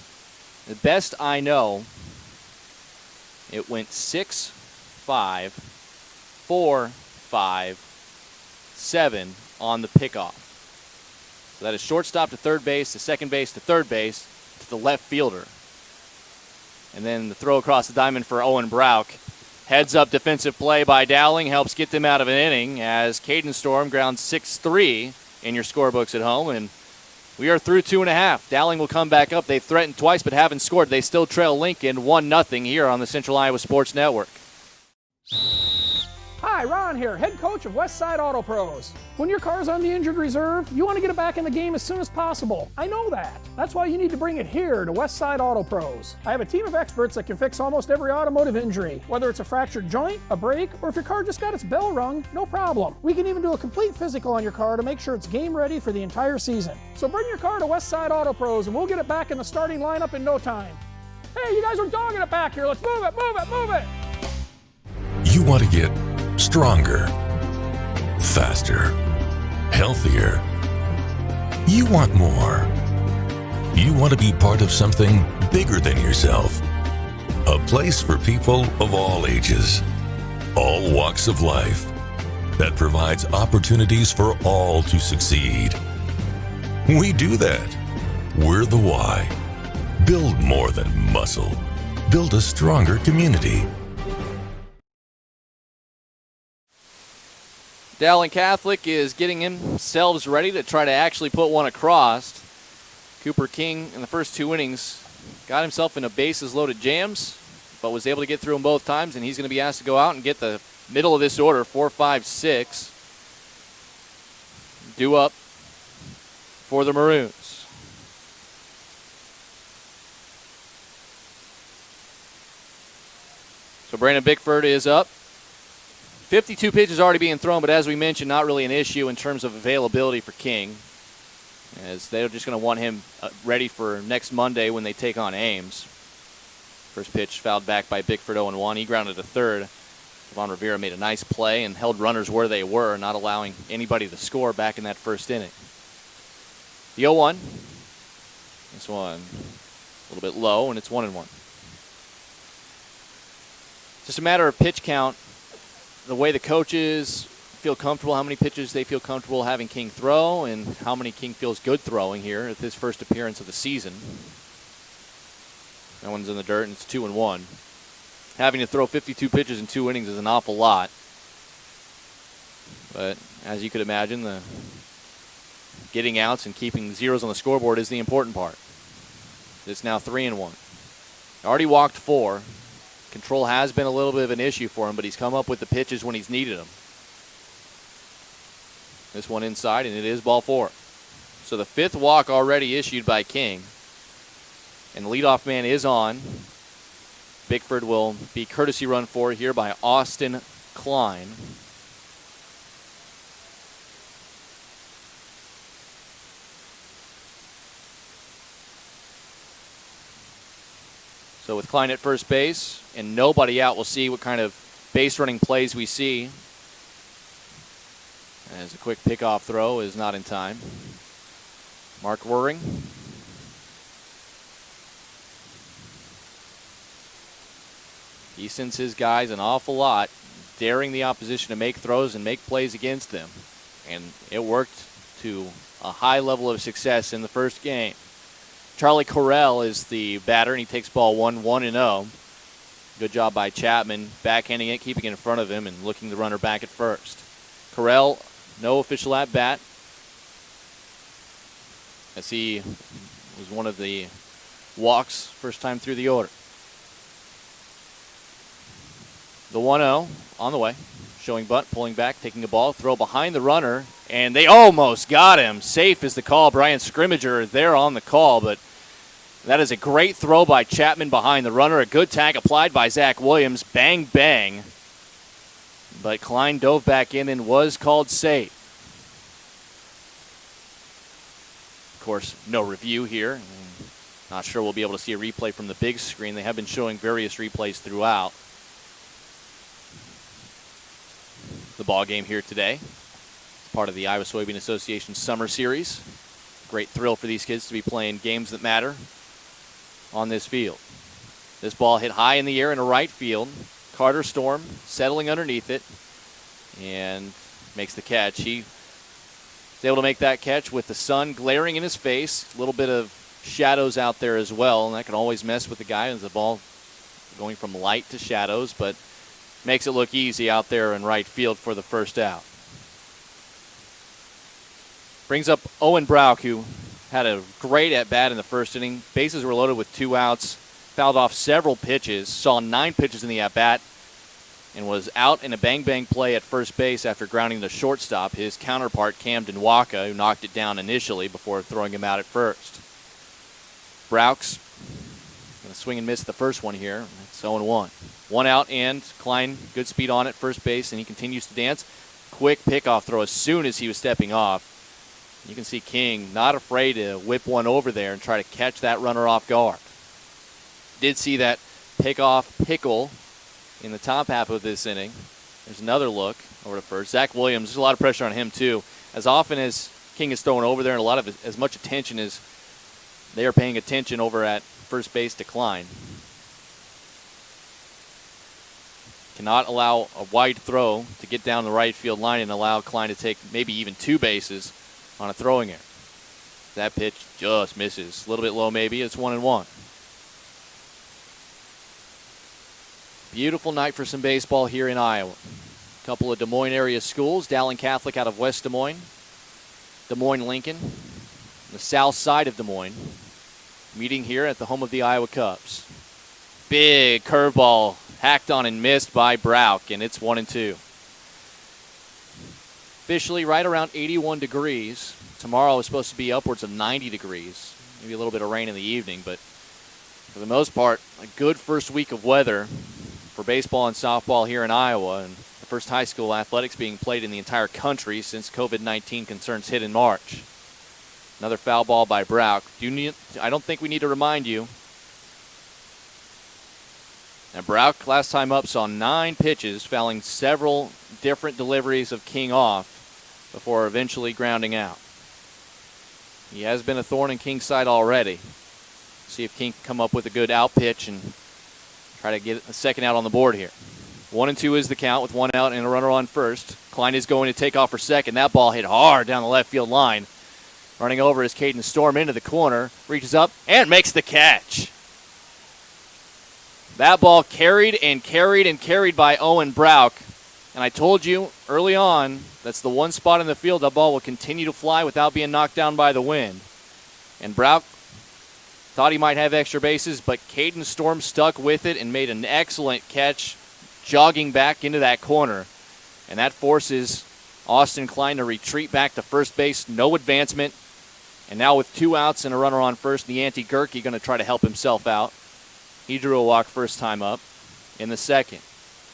The best I know, it went 6-5, 4-5, 7 on the pickoff. So that is shortstop to third base, to second base, to third base, to the left fielder. And then the throw across the diamond for Owen Brown. Heads up defensive play by Dowling helps get them out of an inning as Caden Storm grounds 6-3 in your scorebooks at home. And we are through 2.5. Dowling will come back up. They've threatened twice but haven't scored. They still trail Lincoln 1-0 here on the Central Iowa Sports Network. Hi, Ron here, head coach of Westside Auto Pros. When your car's on the injured reserve, you want to get it back in the game as soon as possible. I know that. That's why you need to bring it here to Westside Auto Pros. I have a team of experts that can fix almost every automotive injury. Whether it's a fractured joint, a brake, or if your car just got its bell rung, no problem. We can even do a complete physical on your car to make sure it's game ready for the entire season. So bring your car to Westside Auto Pros and we'll get it back in the starting lineup in no time. Hey, you guys are dogging it back here. Let's move it, move it, move it. You want to get stronger, faster, healthier. You want more. You want to be part of something bigger than yourself. A place for people of all ages, all walks of life, that provides opportunities for all to succeed. We do that. We're the why. Build more than muscle. Build a stronger community. Dowling Catholic is getting themselves ready to try to actually put one across. Cooper King in the first 2 innings got himself into bases loaded jams, but was able to get through them both times, and he's going to be asked to go out and get the middle of this order, 4, 5, 6. Due up for the Maroons. So Brandon Bickford is up. 52 pitches already being thrown, but as we mentioned, not really an issue in terms of availability for King, as they're just going to want him ready for next Monday when they take on Ames. First pitch fouled back by Bickford, 0-1. He grounded to third. Devon Rivera made a nice play and held runners where they were, not allowing anybody to score back in that first inning. The 0-1. This one a little bit low, and it's 1-1. Just a matter of pitch count. The way the coaches feel comfortable, how many pitches they feel comfortable having King throw, and how many King feels good throwing here at his first appearance of the season. That one's in the dirt, and it's 2-1. Having to throw 52 pitches in 2 innings is an awful lot. But as you could imagine, the getting outs and keeping zeros on the scoreboard is the important part. It's now 3-1. Already walked 4. Control has been a little bit of an issue for him, but he's come up with the pitches when he's needed them. This one inside, and it is ball 4. So the 5th walk already issued by King. And the leadoff man is on. Bickford will be courtesy run for here by Austin Klein. So with Klein at first base and nobody out, we'll see what kind of base running plays we see. As a quick pickoff throw is not in time. Mark Wuring. He sends his guys an awful lot, daring the opposition to make throws and make plays against them. And it worked to a high level of success in the first game. Charlie Correll is the batter, and he takes ball 1-0. Good job by Chapman, backhanding it, keeping it in front of him, and looking the runner back at first. Correll, no official at-bat, as he was one of the walks first time through the order. The 1-0 on the way, showing bunt, pulling back, taking a ball, throw behind the runner, and they almost got him. Safe is the call. Brian Scrimmager there on the call, but That is a great throw by Chapman behind the runner. A good tag applied by Zach Williams. Bang, bang. But Klein dove back in and was called safe. Of course, no review here. Not sure we'll be able to see a replay from the big screen. They have been showing various replays throughout the ball game here today. It's part of the Iowa Soybean Association Summer Series. Great thrill for these kids to be playing games that matter on this field. This ball hit high in the air into right field. Carter Storm settling underneath it and makes the catch. He was able to make that catch with the sun glaring in his face. A little bit of shadows out there as well, and that can always mess with the guy as the ball going from light to shadows, but makes it look easy out there in right field for the first out. Brings up Owen Brown, who had a great at-bat in the first inning. Bases were loaded with 2 outs, fouled off several pitches, saw 9 pitches in the at-bat, and was out in a bang-bang play at first base after grounding the shortstop, his counterpart Camden Waka, who knocked it down initially before throwing him out at first. Brauch's going to swing and miss the first one here. It's 0-1. 1 out, and Klein, good speed on at first base, and he continues to dance. Quick pickoff throw as soon as he was stepping off. You can see King not afraid to whip one over there and try to catch that runner off guard. Did see that pickoff pickle in the top half of this inning. There's another look over to first. Zach Williams, there's a lot of pressure on him too. As often as King is throwing over there, and a lot of as much attention as they are paying attention over at first base to Klein. Cannot allow a wide throw to get down the right field line and allow Klein to take maybe even 2 bases on a throwing error. That pitch just misses. A little bit low maybe. It's 1-1. Beautiful night for some baseball here in Iowa. A couple of Des Moines area schools. Dowling Catholic out of West Des Moines. Des Moines Lincoln, the south side of Des Moines, meeting here at the home of the Iowa Cubs. Big curveball hacked on and missed by Brauch, and it's 1-2. Officially right around 81 degrees. Tomorrow is supposed to be upwards of 90 degrees. Maybe a little bit of rain in the evening, but for the most part, a good first week of weather for baseball and softball here in Iowa, and the first high school athletics being played in the entire country since COVID-19 concerns hit in March. Another foul ball by Brauch. I don't think we need to remind you. And Brauch, last time up, saw 9 pitches, fouling several different deliveries of King off before eventually grounding out. He has been a thorn in King's side already. See if King can come up with a good out pitch and try to get a second out on the board here. 1-2 is the count with 1 out and a runner on first. Klein is going to take off for second. That ball hit hard down the left field line. Running over is Caden Storm into the corner, reaches up and makes the catch. That ball carried and carried and carried by Owen Brown. And I told you early on, that's the one spot in the field that ball will continue to fly without being knocked down by the wind. And Brown thought he might have extra bases, but Caden Storm stuck with it and made an excellent catch, jogging back into that corner. And that forces Austin Klein to retreat back to first base, no advancement. And now with 2 outs and a runner on first, Nianti Gerke going to try to help himself out. He drew a walk first time up in the second.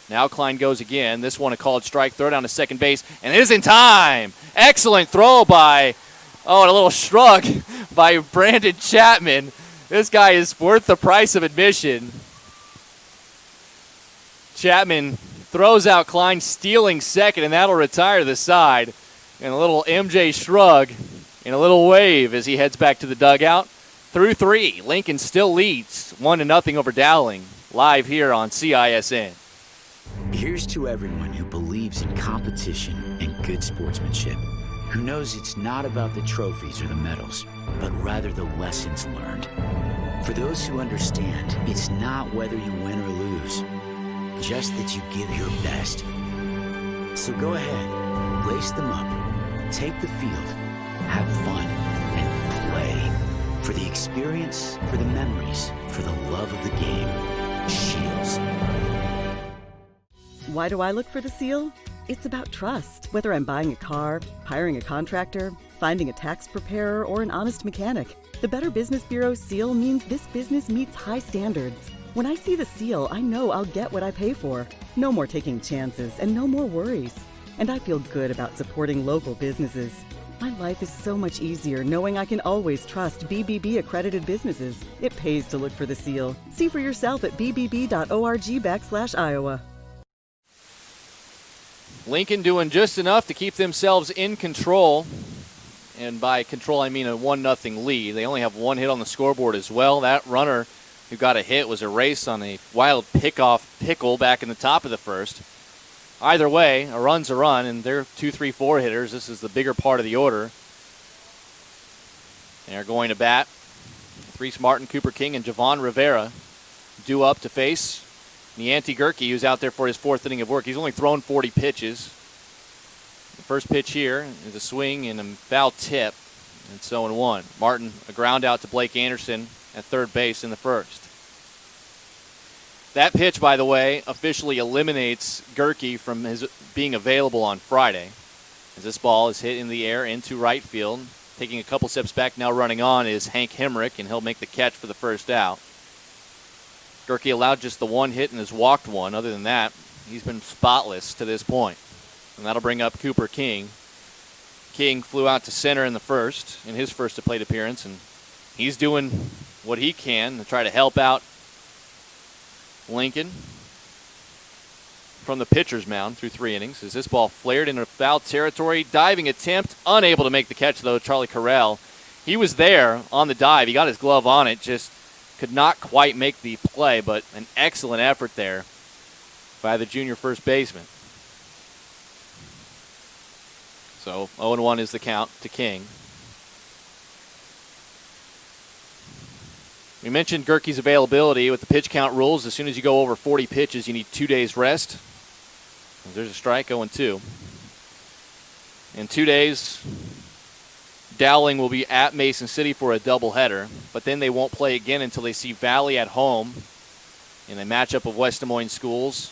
Now Klein goes again. This one a called strike, throw down to second base, and it is in time. Excellent throw by, and a little shrug by Brandon Chapman. This guy is worth the price of admission. Chapman throws out Klein, stealing second, and that'll retire the side. And a little MJ shrug and a little wave as he heads back to the dugout. Through 3, Lincoln still leads 1-0 over Dowling, live here on CISN. Here's to everyone who believes in competition and good sportsmanship, who knows it's not about the trophies or the medals, but rather the lessons learned. For those who understand, it's not whether you win or lose, just that you give your best. So go ahead, lace them up, take the field, have fun, and play. For the experience, for the memories, for the love of the game. Shields. Why do I look for the seal? It's about trust. Whether I'm buying a car, hiring a contractor, finding a tax preparer, or an honest mechanic, The Better Business Bureau seal means this business meets high standards. When I see the seal, I know I'll get what I pay for. No more taking chances and no more worries. And I feel good about supporting local businesses. My life is so much easier knowing I can always trust BBB accredited businesses. It pays to look for the seal. See for yourself at bbb.org/Iowa. Lincoln doing just enough to keep themselves in control. And by control, I mean a 1-0 lead. They only have one hit on the scoreboard as well. That runner who got a hit was erased on a wild pick-off pickle back in the top of the first. Either way, a run's a run, and they're 2-3-4 hitters. This is the bigger part of the order. They're going to bat. Reese Martin, Cooper King, and Javon Rivera due up to face Nianti Gerke, who's out there for his fourth inning of work. He's only thrown 40 pitches. The first pitch here is a swing and a foul tip, and so 1. Martin, a ground out to Blake Anderson at third base in the first. That pitch, by the way, officially eliminates Gerke from his being available on Friday, as this ball is hit in the air into right field. Taking a couple steps back, now running on, is Hank Hemrick, and he'll make the catch for the first out. Gerke allowed just the one hit and has walked one. Other than that, he's been spotless to this point. And that'll bring up Cooper King. King flew out to center in the first, in his first plate appearance, and he's doing what he can to try to help out Lincoln from the pitcher's mound through 3 innings. As this ball flared into foul territory, diving attempt, unable to make the catch though, Charlie Carrell. He was there on the dive. He got his glove on it, just could not quite make the play, but an excellent effort there by the junior first baseman. So 0-1 is the count to King. We mentioned Gerke's availability with the pitch count rules. As soon as you go over 40 pitches, you need 2 days rest. There's a strike, 0-2. In 2 days, Dowling will be at Mason City for a doubleheader, but then they won't play again until they see Valley at home in a matchup of West Des Moines schools.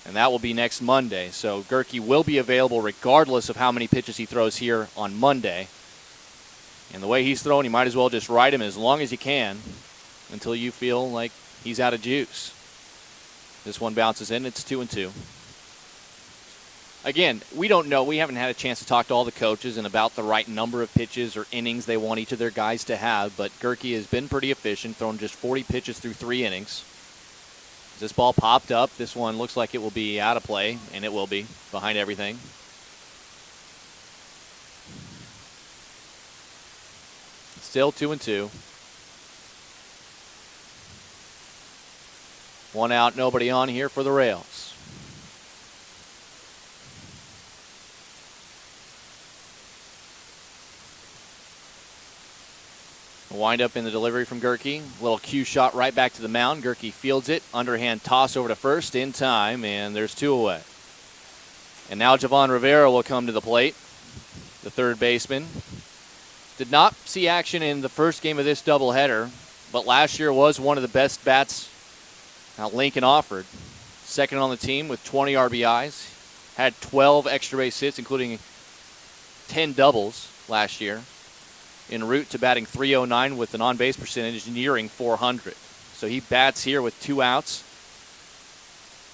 And that will be next Monday. So Gerke will be available regardless of how many pitches he throws here on Monday. And the way he's throwing, you might as well just ride him as long as you can until you feel like he's out of juice. This one bounces in. It's 2-2. Again, we don't know. We haven't had a chance to talk to all the coaches and about the right number of pitches or innings they want each of their guys to have, but Gerke has been pretty efficient, thrown just 40 pitches through 3 innings. This ball popped up. This one looks like it will be out of play, and it will be behind everything. Still 2-2. 1 out, nobody on here for the Rails. Wind up in the delivery from Gerke. Little cue shot right back to the mound. Gerke fields it. Underhand toss over to first in time, and there's 2 away. And now Javon Rivera will come to the plate, the third baseman. Did not see action in the first game of this doubleheader, but last year was one of the best bats Lincoln offered. Second on the team with 20 RBIs. Had 12 extra base hits, including 10 doubles last year. En route to batting .309 with an on-base percentage nearing 400. So he bats here with 2 outs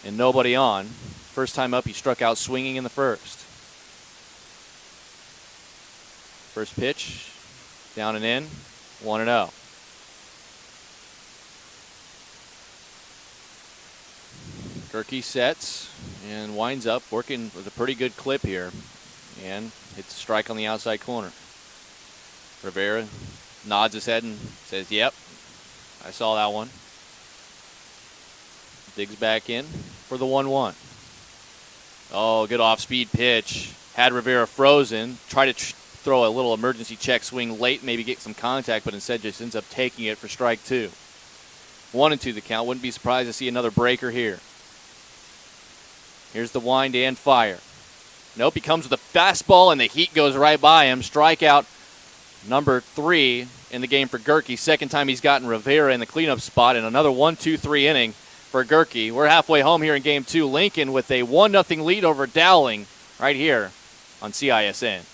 and nobody on. First time up, he struck out swinging in the first. First pitch, down and in, 1-0. Gerke sets and winds up working with a pretty good clip here and hits a strike on the outside corner. Rivera nods his head and says, yep, I saw that one. Digs back in for the 1-1. Oh, good off-speed pitch. Had Rivera frozen. Tried to throw a little emergency check swing late, maybe get some contact, but instead just ends up taking it for strike 2. 1-2 the count. Wouldn't be surprised to see another breaker here. Here's the wind and fire. Nope, he comes with a fastball, and the heat goes right by him. Strikeout number 3 in the game for Gerke. Second time he's gotten Rivera in the cleanup spot, and another 1-2-3 inning for Gerke. We're halfway home here in Game 2. Lincoln with a 1-0 lead over Dowling right here on CISN.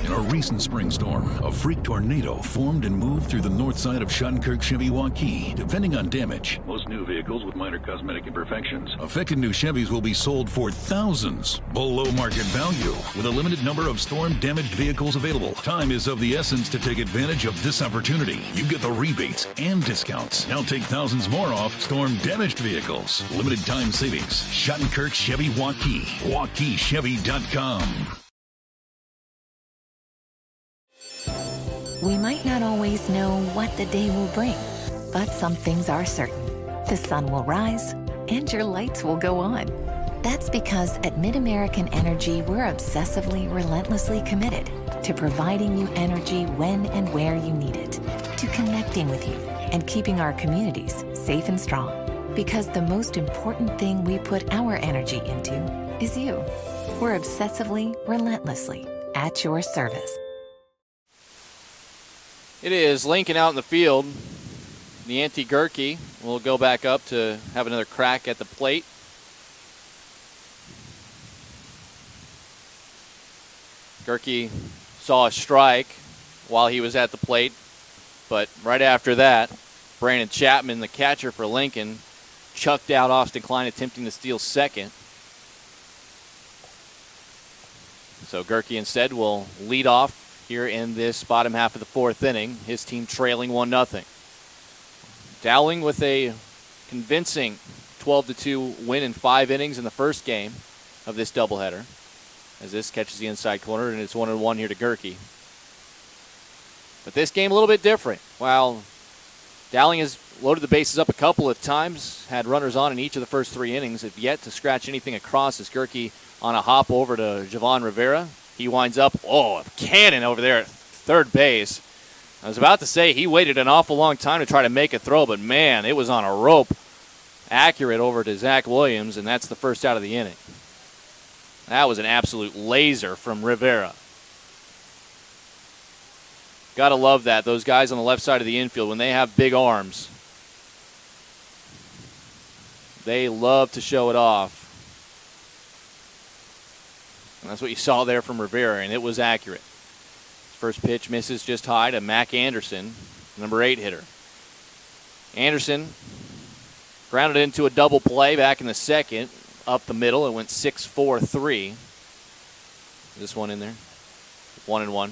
In In a recent spring storm, a freak tornado formed and moved through the north side of Shunkirk-Chevy-Waukee. Depending on damage, most new vehicles with minor cosmetic imperfections. Affected new Chevys will be sold for thousands below market value, with a limited number of storm-damaged vehicles available. Time is of the essence to take advantage of this opportunity. You get the rebates and discounts. Now take thousands more off storm-damaged vehicles. Limited time savings. Shunkirk-Chevy-Waukee. WaukeeChevy.com. We might not always know what the day will bring, but some things are certain. The sun will rise, and your lights will go on. That's because at MidAmerican Energy, we're obsessively, relentlessly committed to providing you energy when and where you need it, to connecting with you and keeping our communities safe and strong. Because the most important thing we put our energy into is you. We're obsessively, relentlessly at your service. It is Lincoln out in the field. The Gerke will go back up to have another crack at the plate. Gerke saw a strike while he was at the plate, but right after that, Brandon Chapman, the catcher for Lincoln, chucked out Austin Klein, attempting to steal second. So Gerke instead will lead off here in this bottom half of the fourth inning, his team trailing 1-0. Dowling with a convincing 12-2 win in 5 innings in the first game of this doubleheader, as this catches the inside corner, and it's 1-1 here to Gerke. But this game a little bit different. While Dowling has loaded the bases up a couple of times, had runners on in each of the first 3 innings, have yet to scratch anything across as Gerke on a hop over to Javon Rivera. He winds up, a cannon over there at third base. I was about to say he waited an awful long time to try to make a throw, but man, it was on a rope. Accurate over to Zach Williams, and that's the first out of the inning. That was an absolute laser from Rivera. Gotta love that. Those guys on the left side of the infield, when they have big arms, they love to show it off. And that's what you saw there from Rivera, and it was accurate. First pitch misses just high to Mac Anderson, number 8 hitter. Anderson grounded into a double play back in the second, up the middle. It went 6-4-3. This one in there, 1-1.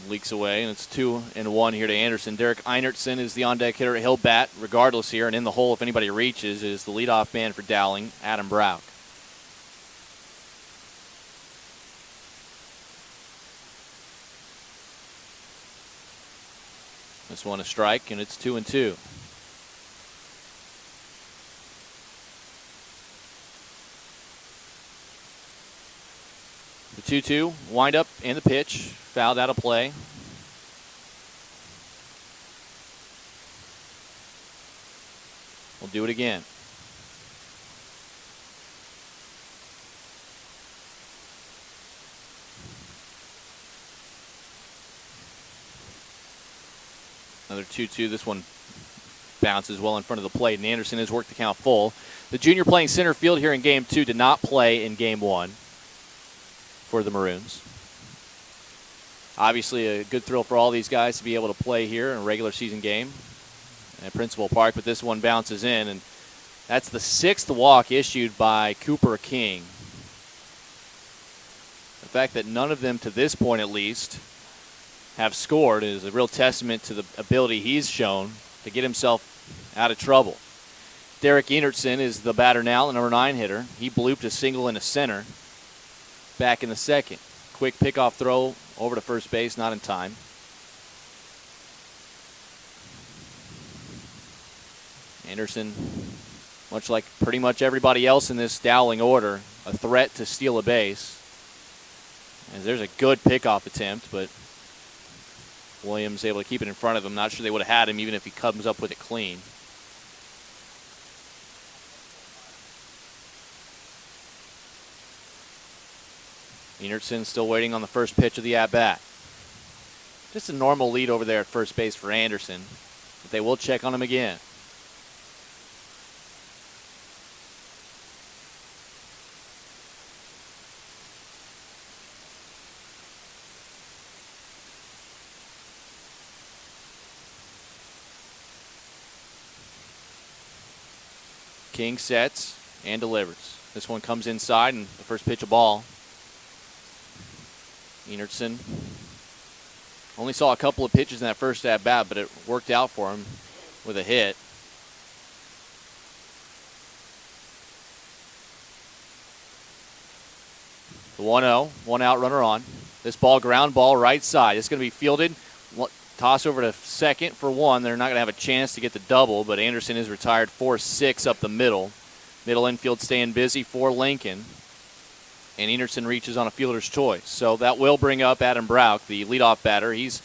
Leaks away, and it's 2-1 here to Anderson. Derek Einertson is the on-deck hitter. He'll bat regardless here, and in the hole, if anybody reaches, is the leadoff man for Dowling, Adam Brown. This one a strike, and it's 2-2. The 2-2 wind up and the pitch. Fouled out of play. We'll do it again. Another 2-2. This one bounces well in front of the plate, and Anderson has worked the count full. The junior playing center field here in Game 2 did not play in Game 1 for the Maroons. Obviously a good thrill for all these guys to be able to play here in a regular season game at Principal Park, but this one bounces in, and that's the 6th walk issued by Cooper King. The fact that none of them, to this point at least, have scored is a real testament to the ability he's shown to get himself out of trouble. Derek Einertson is the batter now, the number 9 hitter. He blooped a single into center back in the second. Quick pickoff throw over to first base, not in time. Anderson, much like pretty much everybody else in this Dowling order, a threat to steal a base. As there's a good pickoff attempt, but Williams able to keep it in front of him. Not sure they would have had him even if he comes up with it clean. Einertson still waiting on the first pitch of the at-bat. Just a normal lead over there at first base for Anderson. But they will check on him again. King sets and delivers. This one comes inside, and the first pitch a ball. Enertson only saw a couple of pitches in that first at-bat, but it worked out for him with a hit. The 1-0, one out, runner on. This ball, ground ball, right side. It's going to be fielded. Toss over to second for one. They're not going to have a chance to get the double, but Anderson is retired 4-6 up the middle. Middle infield staying busy for Lincoln. And Enertson reaches on a fielder's choice. So that will bring up Adam Brauch, the leadoff batter. He's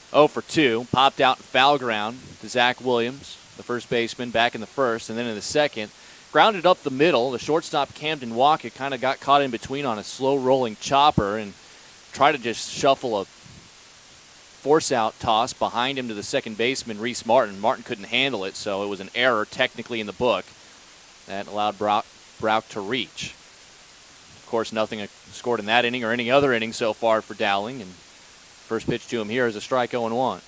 0 for 2. Popped out in foul ground to Zach Williams, the first baseman, back in the first. And then in the second, grounded up the middle. The shortstop, Camden Walker, kind of got caught in between on a slow-rolling chopper and tried to just shuffle a force-out toss behind him to the second baseman, Reese Martin. Martin couldn't handle it, so it was an error technically in the book that allowed Brauch to reach. Of course, nothing scored in that inning or any other inning so far for Dowling, and first pitch to him here is a strike 0-1.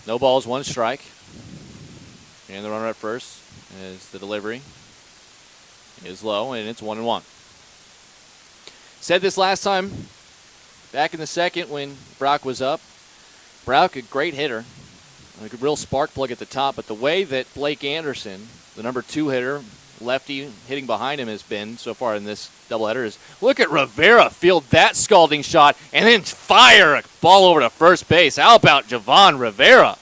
No balls, one strike. And the runner at first is the delivery. Is low, and it's 1-1. Said this last time, back in the second when Brauch was up. Brauch, a great hitter, like a real spark plug at the top, but the way that Blake Anderson, the number 2 hitter, lefty hitting behind him has been so far in this doubleheader is, look at Rivera field that scalding shot and then fire a ball over to first base. How about Javon Rivera?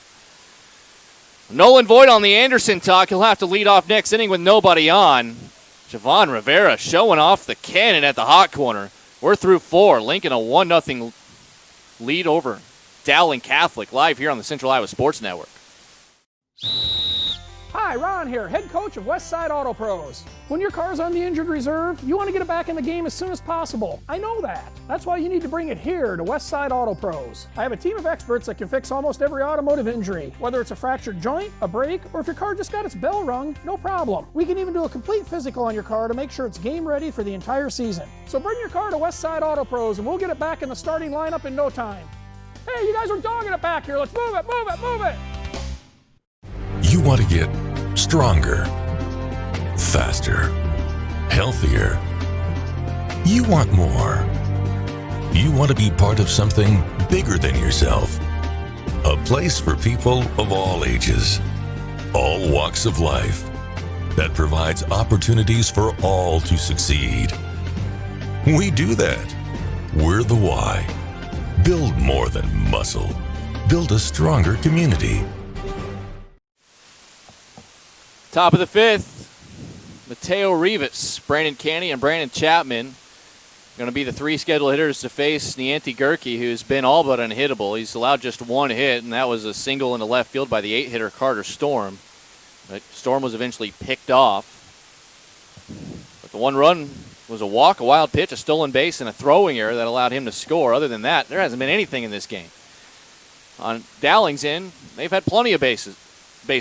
Nolan Voigt on the Anderson talk. He'll have to lead off next inning with nobody on. Javon Rivera showing off the cannon at the hot corner. We're through 4. Lincoln a 1-0 lead over Dowling Catholic, live here on the Central Iowa Sports Network. Hi, Ron here, head coach of Westside Auto Pros. When your car's on the injured reserve, you want to get it back in the game as soon as possible. I know that. That's why you need to bring it here to Westside Auto Pros. I have a team of experts that can fix almost every automotive injury. Whether it's a fractured joint, a brake, or if your car just got its bell rung, no problem. We can even do a complete physical on your car to make sure it's game ready for the entire season. So bring your car to Westside Auto Pros and we'll get it back in the starting lineup in no time. Hey, you guys are dogging it back here. Let's move it, move it, move it. You want to get stronger, faster, healthier. You want more. You want to be part of something bigger than yourself. A place for people of all ages, all walks of life, that provides opportunities for all to succeed. We do that. We're the why. Build more than muscle. Build a stronger community. Top of the 5th, Mateo Rivas, Brandon Canny, and Brandon Chapman going to be the 3 scheduled hitters to face Nianti Gerke, who's been all but unhittable. He's allowed just 1 hit, and that was a single into left field by the 8-hitter Carter Storm. But Storm was eventually picked off. But the 1 run was a walk, a wild pitch, a stolen base, and a throwing error that allowed him to score. Other than that, there hasn't been anything in this game. On Dowling's end, they've had plenty of base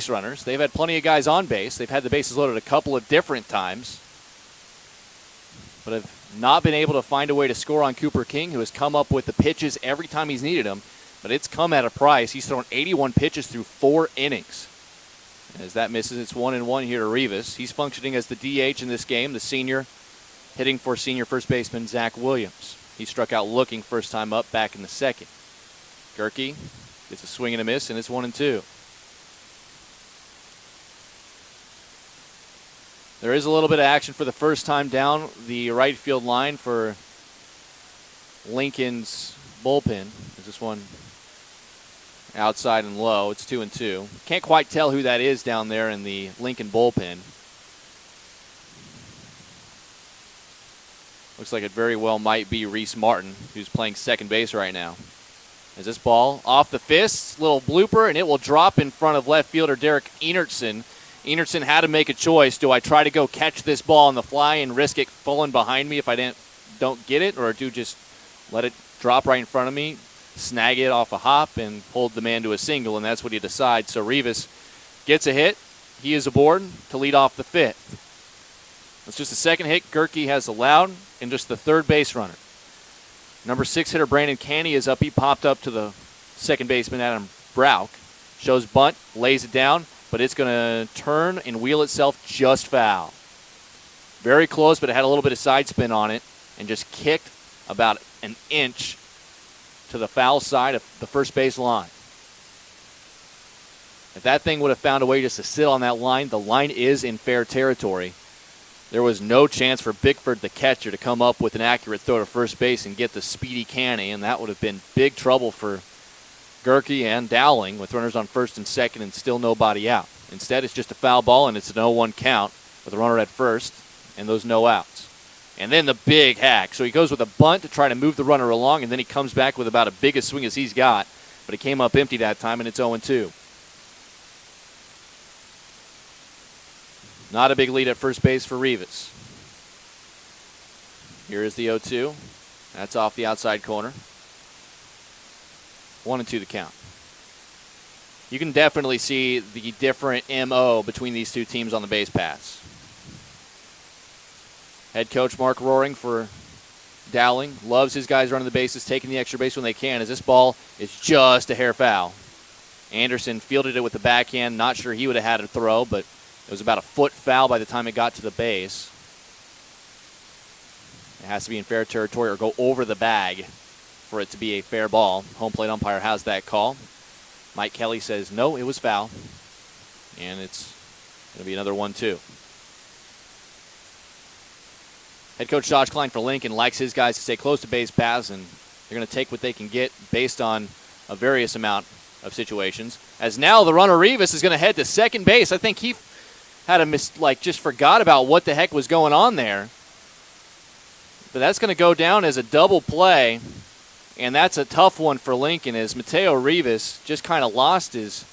runners. They've had plenty of guys on base. They've had the bases loaded a couple of different times, but have not been able to find a way to score on Cooper King, who has come up with the pitches every time he's needed them, but it's come at a price. He's thrown 81 pitches through 4 innings. As that misses, it's 1-1 here to Rivas. He's functioning as the DH in this game, the senior, hitting for senior first baseman Zach Williams. He struck out looking first time up back in the second. Gerke gets a swing and a miss, and it's 1-2. There is a little bit of action for the first time down the right field line for Lincoln's bullpen. There's this one outside and low. It's 2-2. Can't quite tell who that is down there in the Lincoln bullpen. Looks like it very well might be Reese Martin, who's playing second base right now. As this ball off the fist, little blooper, and it will drop in front of left fielder Derek Enertson. Enertson had to make a choice. Do I try to go catch this ball on the fly and risk it falling behind me if I don't get it, or do just let it drop right in front of me, snag it off a hop, and hold the man to a single, and that's what he decides. So Rivas gets a hit. He is aboard to lead off the fifth. It's just the second hit Gerke has allowed, and just the third base runner. Number 6 hitter Brandon Canny is up. He popped up to the second baseman Adam Brauch. Shows bunt, lays it down, but it's going to turn and wheel itself just foul. Very close, but it had a little bit of side spin on it and just kicked about an inch to the foul side of the first base line. If that thing would have found a way just to sit on that line, the line is in fair territory. There was no chance for Bickford, the catcher, to come up with an accurate throw to first base and get the speedy Canny, and that would have been big trouble for Gerke and Dowling with runners on first and second and still nobody out. Instead, it's just a foul ball, and it's an 0-1 count with a runner at first and those no outs. And then the big hack. So he goes with a bunt to try to move the runner along, and then he comes back with about a biggest swing as he's got, but it came up empty that time, and it's 0-2. Not a big lead at first base for Rivas. Here is the 0-2. That's off the outside corner. 1-2 the count. You can definitely see the different MO between these two teams on the base paths. Head coach Mark Roaring for Dowling loves his guys running the bases, taking the extra base when they can, as this ball is just a hair foul. Anderson fielded it with the backhand. Not sure he would have had a throw, but it was about a foot foul by the time it got to the base. It has to be in fair territory or go over the bag for it to be a fair ball. Home plate umpire has that call. Mike Kelly says, no, it was foul. And it's going to be another 1-2. Head coach Josh Klein for Lincoln likes his guys to stay close to base paths, and they're going to take what they can get based on a various amount of situations. As now the runner Rivas is going to head to second base. I think he had just forgot about what the heck was going on there. But that's going to go down as a double play, and that's a tough one for Lincoln, as Mateo Rivas just kind of lost his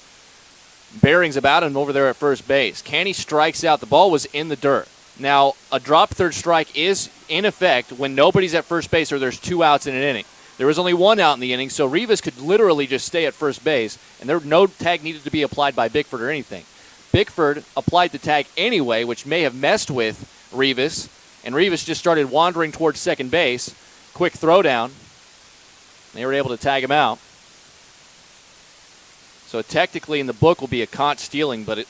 bearings about him over there at first base. Canny strikes out. The ball was in the dirt. Now, a drop third strike is in effect when nobody's at first base or there's 2 outs in an inning. There was only 1 out in the inning, so Rivas could literally just stay at first base, and no tag needed to be applied by Bickford or anything. Bickford applied the tag anyway, which may have messed with Rivas, and Rivas just started wandering towards second base. Quick throwdown. They were able to tag him out. So technically in the book will be a caught stealing, but I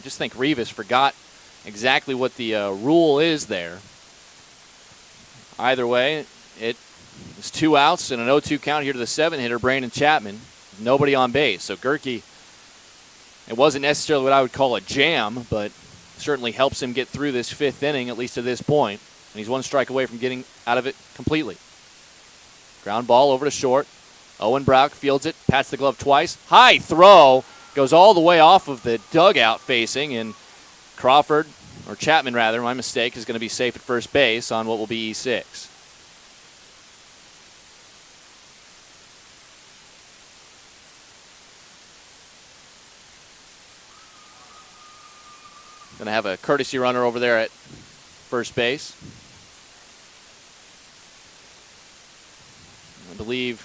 just think Rivas forgot exactly what the rule is there. Either way, it is 2 outs and an 0-2 count here to the 7-hitter, Brandon Chapman. Nobody on base. So Gerke, it wasn't necessarily what I would call a jam, but certainly helps him get through this 5th inning, at least to this point. And he's 1 strike away from getting out of it completely. Ground ball over to short. Owen Brown fields it, pats the glove twice. High throw, goes all the way off of the dugout facing, and Crawford, or Chapman rather, my mistake, is going to be safe at first base on what will be E6. Going to have a courtesy runner over there at first base. I believe,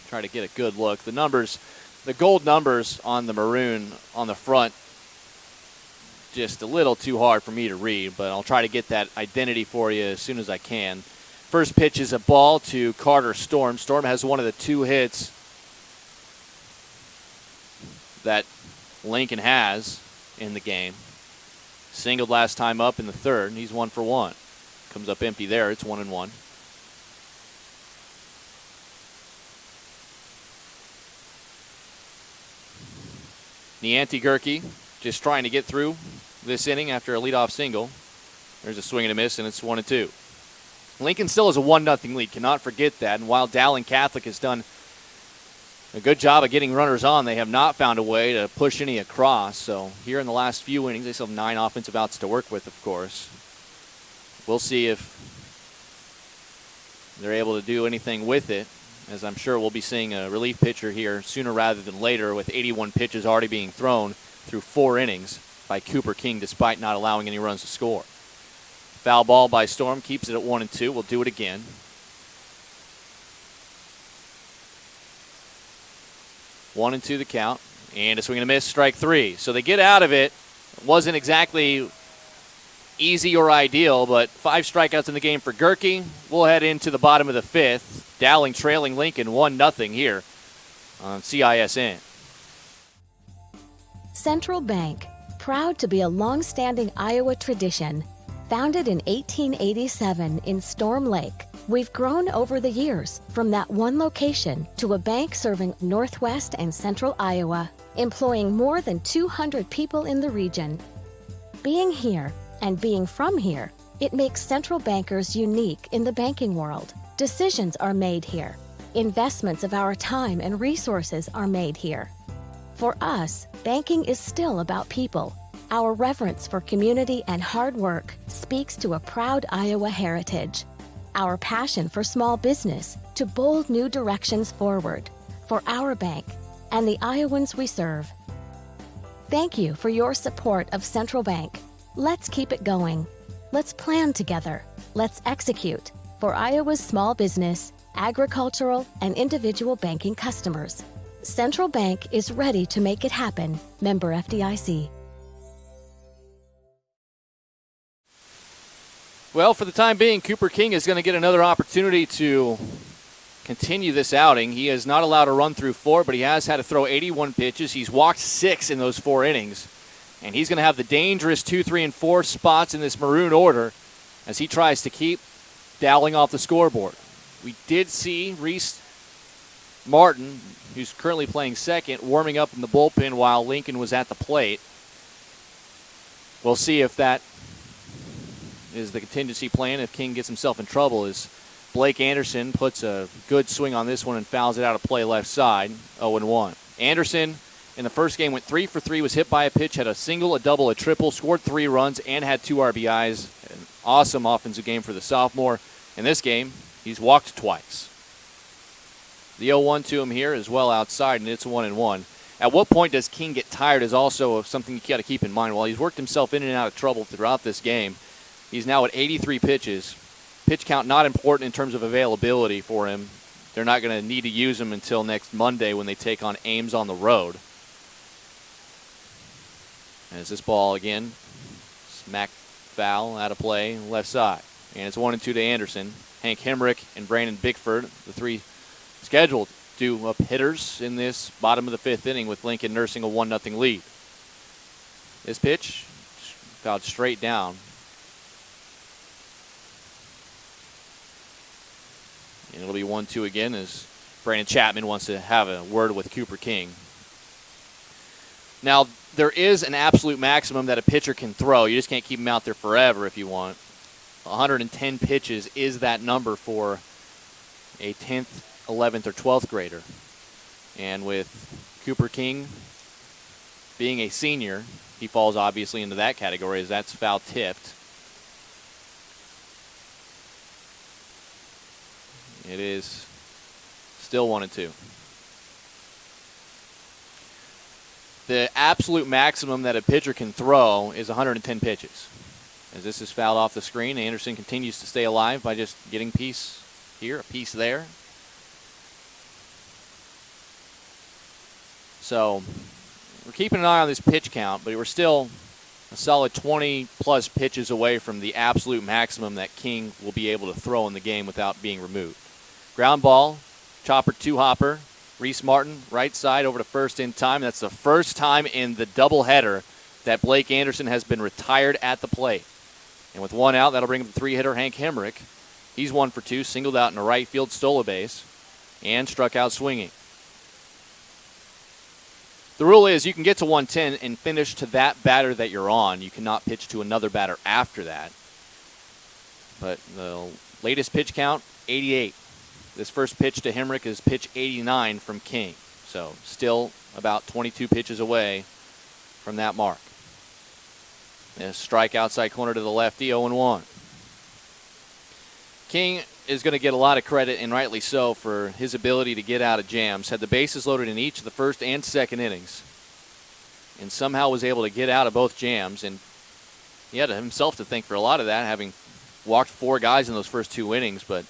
try to get a good look. The numbers, the gold numbers on the maroon on the front, just a little too hard for me to read, but I'll try to get that identity for you as soon as I can. First pitch is a ball to Carter Storm. Storm has one of the 2 hits that Lincoln has in the game. Singled last time up in the 3rd, and he's 1 for 1. Comes up empty there. It's 1-1. Nianti Gerke just trying to get through this inning after a leadoff single. There's a swing and a miss, and it's 1-2. Lincoln still has a 1-0 lead. Cannot forget that. And while Dowling Catholic has done a good job of getting runners on, they have not found a way to push any across. So here in the last few innings, they still have 9 offensive outs to work with, of course. We'll see if they're able to do anything with it, as I'm sure we'll be seeing a relief pitcher here sooner rather than later, with 81 pitches already being thrown through 4 innings by Cooper King, despite not allowing any runs to score. Foul ball by Storm, keeps it at 1-2. We'll do it again. One and two the count. And a swing and a miss, strike three. So they get out of it. It wasn't exactly easy or ideal, but 5 strikeouts in the game for Gerke. We'll head into the bottom of the 5th. Dowling trailing Lincoln 1-0 here on CISN. Central Bank, proud to be a long-standing Iowa tradition. Founded in 1887 in Storm Lake, we've grown over the years from that one location to a bank serving northwest and central Iowa, employing more than 200 people in the region. Being here and being from here, it makes Central Bankers unique in the banking world. Decisions are made here. Investments of our time and resources are made here. For us, banking is still about people. Our reverence for community and hard work speaks to a proud Iowa heritage. Our passion for small business to bold new directions forward for our bank and the Iowans we serve. Thank you for your support of Central Bank. Let's keep it going. Let's plan together. Let's execute for Iowa's small business, agricultural, and individual banking customers. Central Bank is ready to make it happen. Member FDIC. Well, for the time being, Cooper King is going to get another opportunity to continue this outing. He is not allowed to run through 4, but he has had to throw 81 pitches. He's walked 6 in those 4 innings. And he's going to have the dangerous 2, 3, and 4 spots in this maroon order as he tries to keep Dowling off the scoreboard. We did see Reese Martin, who's currently playing second, warming up in the bullpen while Lincoln was at the plate. We'll see if that is the contingency plan if King gets himself in trouble, as Blake Anderson puts a good swing on this one and fouls it out of play left side, 0-1. Anderson in the first game went 3 for 3, was hit by a pitch, had a single, a double, a triple, scored 3 runs, and had 2 RBIs. An awesome offensive game for the sophomore. In this game, he's walked twice. The 0-1 to him here is well outside, and it's 1-1. At what point does King get tired is also something you got to keep in mind. While he's worked himself in and out of trouble throughout this game, he's now at 83 pitches. Pitch count not important in terms of availability for him. They're not going to need to use him until next Monday when they take on Ames on the road. As this ball again, smack foul out of play, left side. And it's 1-2 to Anderson. Hank Hemrick and Brandon Bickford, the 3 scheduled due-up hitters in this bottom of the 5th inning with Lincoln nursing a 1-0 lead. This pitch fouled straight down. And it'll be 1-2 again as Brandon Chapman wants to have a word with Cooper King. Now, there is an absolute maximum that a pitcher can throw. You just can't keep him out there forever if you want. 110 pitches is that number for a 10th, 11th, or 12th grader. And with Cooper King being a senior, he falls obviously into that category as that's foul tipped. It is still 1-2. The absolute maximum that a pitcher can throw is 110 pitches. As this is fouled off the screen, Anderson continues to stay alive by just getting a piece here, a piece there. So we're keeping an eye on this pitch count, but we're still a solid 20-plus pitches away from the absolute maximum that King will be able to throw in the game without being removed. Ground ball, chopper 2-hopper. Reese Martin, right side over to first in time. That's the first time in the doubleheader that Blake Anderson has been retired at the plate. And with 1 out, that'll bring up the 3-hitter Hank Hemrick. He's 1 for 2, singled out in the right field, stole a base, and struck out swinging. The rule is you can get to 110 and finish to that batter that you're on. You cannot pitch to another batter after that. But the latest pitch count, 88. This first pitch to Hemrick is pitch 89 from King. So still about 22 pitches away from that mark. And a strike outside corner to the lefty, 0-1. King is going to get a lot of credit, and rightly so, for his ability to get out of jams. Had the bases loaded in each of the first and second innings. And somehow was able to get out of both jams. And he had himself to thank for a lot of that, having walked 4 guys in those first 2 innings, but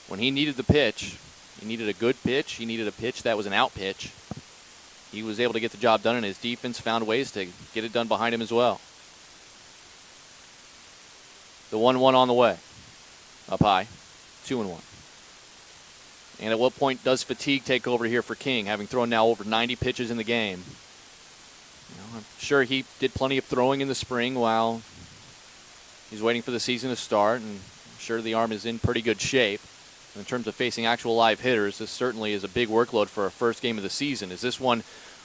when he needed the pitch, he needed a good pitch, he needed a pitch that was an out pitch, he was able to get the job done, and his defense found ways to get it done behind him as well. The 1-1 on the way. Up high. 2-1. And at what point does fatigue take over here for King, having thrown now over 90 pitches in the game? I'm sure he did plenty of throwing in the spring while he's waiting for the season to start, and I'm sure the arm is in pretty good shape. In terms of facing actual live hitters, this certainly is a big workload for a first game of the season. As this one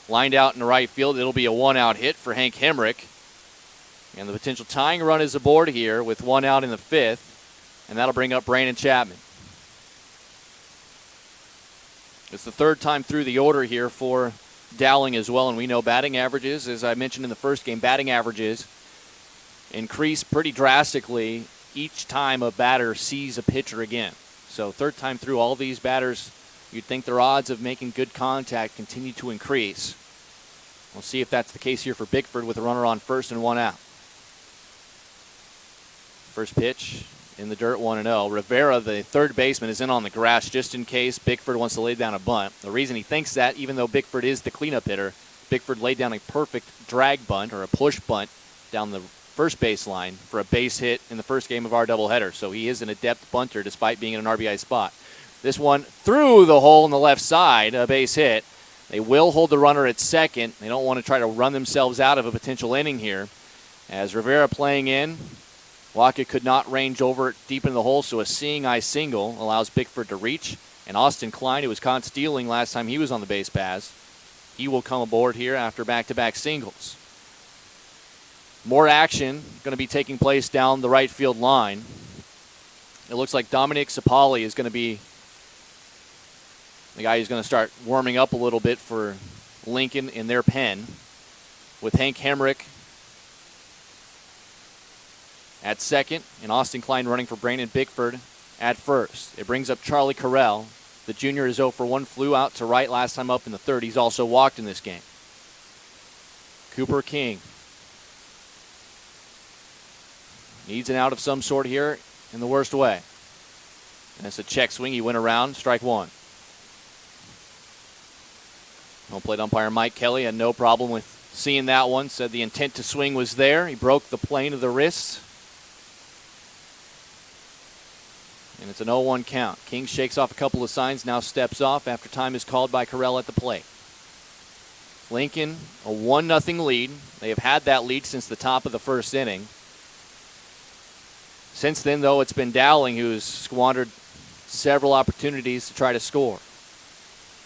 lined out in the right field, it'll be a 1-out hit for Hank Hemrick. And the potential tying run is aboard here with 1 out in the 5th, and that'll bring up Brandon Chapman. It's the 3rd time through the order here for Dowling as well, and we know batting averages, as I mentioned in the first game, batting averages increase pretty drastically each time a batter sees a pitcher again. So 3rd time through, all these batters, you'd think their odds of making good contact continue to increase. We'll see if that's the case here for Bickford with a runner on first and 1 out. First pitch in the dirt, 1-0. Rivera, the third baseman, is in on the grass just in case Bickford wants to lay down a bunt. The reason he thinks that, even though Bickford is the cleanup hitter, Bickford laid down a perfect drag bunt or a push bunt down the first baseline for a base hit in the first game of our doubleheader. So he is an adept bunter despite being in an RBI spot. This one through the hole in the left side, a base hit. They will hold the runner at second. They don't want to try to run themselves out of a potential inning here. As Rivera playing in, Waka could not range over deep into the hole, so a seeing eye single allows Bickford to reach. And Austin Klein, who was caught stealing last time he was on the base paths, he will come aboard here after back-to-back singles. More action going to be taking place down the right field line. It looks like Dominic Sapali is going to be the guy who's going to start warming up a little bit for Lincoln in their pen, with Hank Hemrick at second and Austin Klein running for Brandon Bickford at first. It brings up Charlie Carell. The junior is 0 for 1, flew out to right last time up in the 3rd. He's also walked in this game. Cooper King needs an out of some sort here in the worst way. And it's a check swing. He went around, strike 1. Home plate umpire Mike Kelly had no problem with seeing that one. Said the intent to swing was there. He broke the plane of the wrist. And it's an 0-1 count. King shakes off a couple of signs, now steps off after time is called by Carell at the plate. Lincoln, a 1-0 lead. They have had that lead since the top of the first inning. Since then, though, it's been Dowling who's squandered several opportunities to try to score.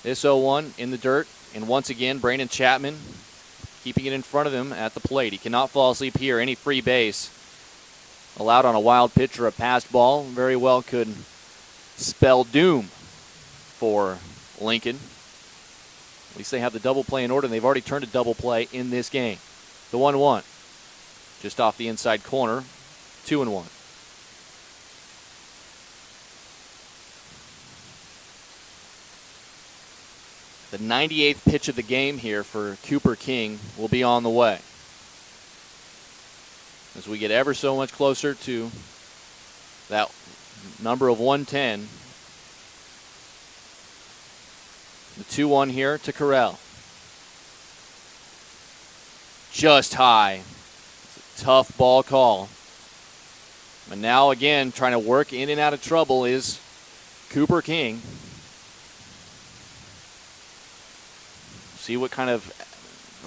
This 0-1 in the dirt, and once again, Brandon Chapman keeping it in front of him at the plate. He cannot fall asleep here. Any free base allowed on a wild pitch or a passed ball very well could spell doom for Lincoln. At least they have the double play in order, and they've already turned a double play in this game. The 1-1, just off the inside corner, 2-1. The 98th pitch of the game here for Cooper King will be on the way. As we get ever so much closer to that number of 110. The 2-1 here to Carell. Just high. It's a tough ball call. But now again, trying to work in and out of trouble is Cooper King. See what kind of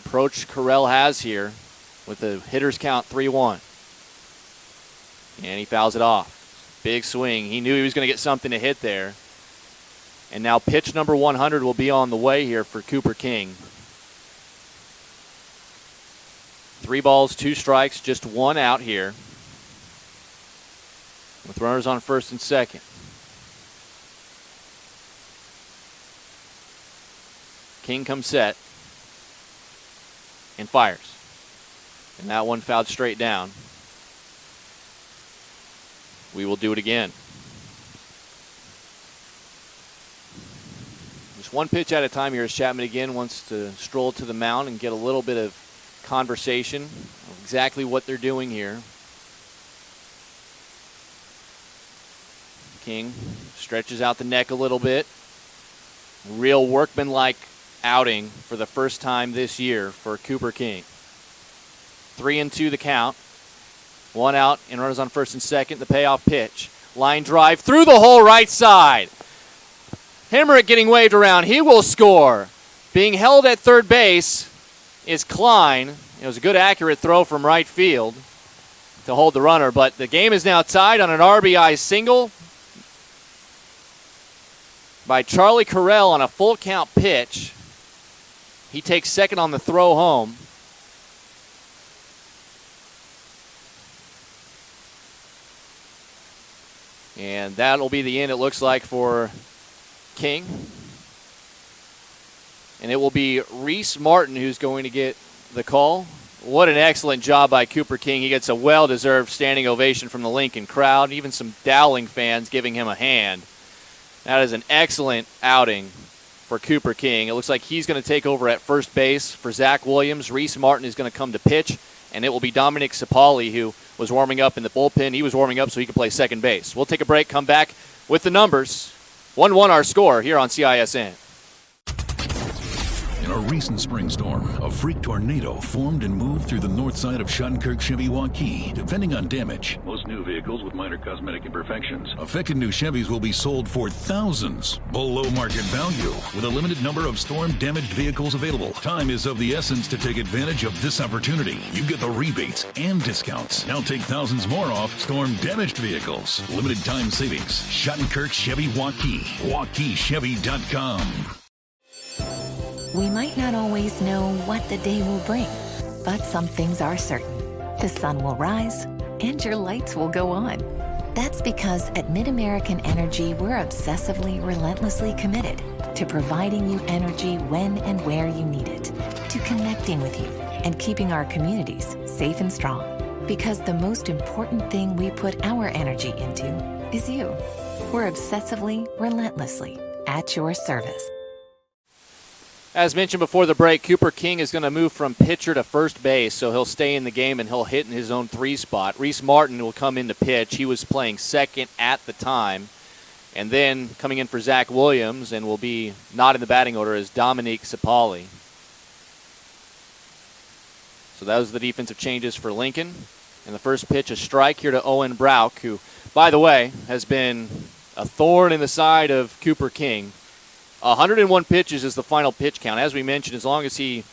approach Carell has here with the hitter's count 3-1. And he fouls it off. Big swing. He knew he was going to get something to hit there. And now pitch number 100 will be on the way here for Cooper King. 3 balls, 2 strikes, just 1 out here, with runners on first and second. King comes set and fires. And that one fouled straight down. We will do it again. Just one pitch at a time here as Chapman again wants to stroll to the mound and get a little bit of conversation of exactly what they're doing here. King stretches out the neck a little bit. Real workmanlike outing for the first time this year for Cooper King. 3-2 the count. One out and runners on first and second. The payoff pitch. Line drive through the hole right side. Hemrick getting waved around. He will score. Being held at third base is Klein. It was a good accurate throw from right field to hold the runner, but the game is now tied on an RBI single by Charlie Carell on a full count pitch. He takes second on the throw home. And that'll be the end, it looks like, for King. And it will be Reese Martin who's going to get the call. What an excellent job by Cooper King. He gets a well-deserved standing ovation from the Lincoln crowd, even some Dowling fans giving him a hand. That is an excellent outing for Cooper King. It looks like he's going to take over at first base for Zach Williams. Reese Martin is going to come to pitch, and it will be Dominic Sapali who was warming up in the bullpen. He was warming up so he could play second base. We'll take a break, come back with the numbers. 1-1 our score here on CISN. In a recent spring storm, a freak tornado formed and moved through the north side of Shuttlenkirk Chevy Waukee. Depending on damage, most new vehicles with minor cosmetic imperfections. Affected new Chevys will be sold for thousands below market value with a limited number of storm-damaged vehicles available. Time is of the essence to take advantage of this opportunity. You get the rebates and discounts. Now take thousands more off storm-damaged vehicles. Limited time savings. Shuttlenkirk Chevy Waukee. WaukeeChevy.com. We might not always know what the day will bring, but some things are certain. The sun will rise and your lights will go on. That's because at MidAmerican Energy, we're obsessively, relentlessly committed to providing you energy when and where you need it, to connecting with you and keeping our communities safe and strong. Because the most important thing we put our energy into is you. We're obsessively, relentlessly at your service. As mentioned before the break, Cooper King is going to move from pitcher to first base, so he'll stay in the game and he'll hit in his own 3 spot. Reese Martin will come in to pitch. He was playing second at the time. And then coming in for Zach Williams and will be not in the batting order is Dominique Sapali. So those are the defensive changes for Lincoln. And the first pitch, a strike here to Owen Brown, who, by the way, has been a thorn in the side of Cooper King. 101 pitches is the final pitch count. As we mentioned, as long as he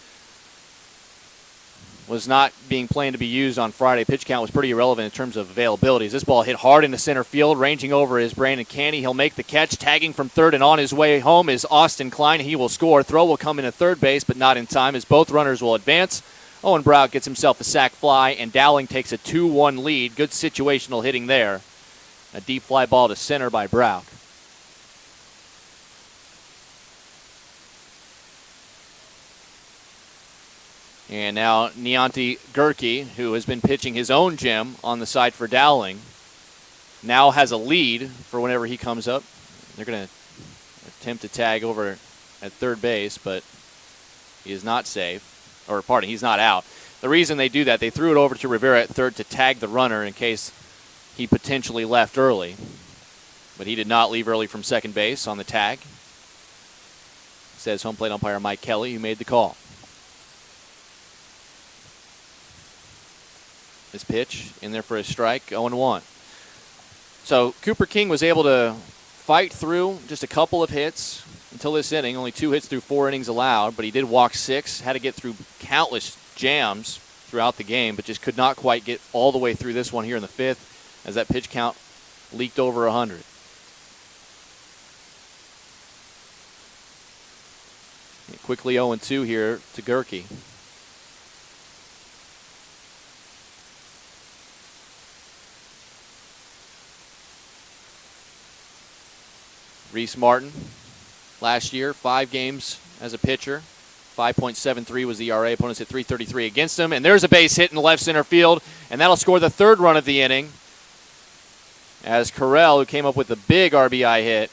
was not being planned to be used on Friday, pitch count was pretty irrelevant in terms of availability. As this ball hit hard into center field, ranging over is Brandon Canny. He'll make the catch, tagging from third, and on his way home is Austin Klein. He will score. Throw will come in at third base, but not in time, as both runners will advance. Owen Brown gets himself a sac fly, and Dowling takes a 2-1 lead. Good situational hitting there. A deep fly ball to center by Brown. And now Nianti Gerke, who has been pitching his own gem on the side for Dowling, now has a lead for whenever he comes up. They're going to attempt to tag over at third base, but he is not safe. Or, pardon, he's not out. The reason they do that, they threw it over to Rivera at third to tag the runner in case he potentially left early. But he did not leave early from second base on the tag. Says home plate umpire Mike Kelly, who made the call. This pitch in there for a strike, 0-1. So Cooper King was able to fight through just a couple of hits until this inning. Only 2 hits through 4 innings allowed, but he did walk 6, had to get through countless jams throughout the game, but just could not quite get all the way through this one here in the 5th as that pitch count leaked over 100. And quickly 0-2 here to Gerke. Reese Martin, last year, 5 games as a pitcher. 5.73 was the ERA. Opponents hit .333 against him. And there's a base hit in the left center field, and that'll score the 3rd run of the inning. As Carell, who came up with a big RBI hit,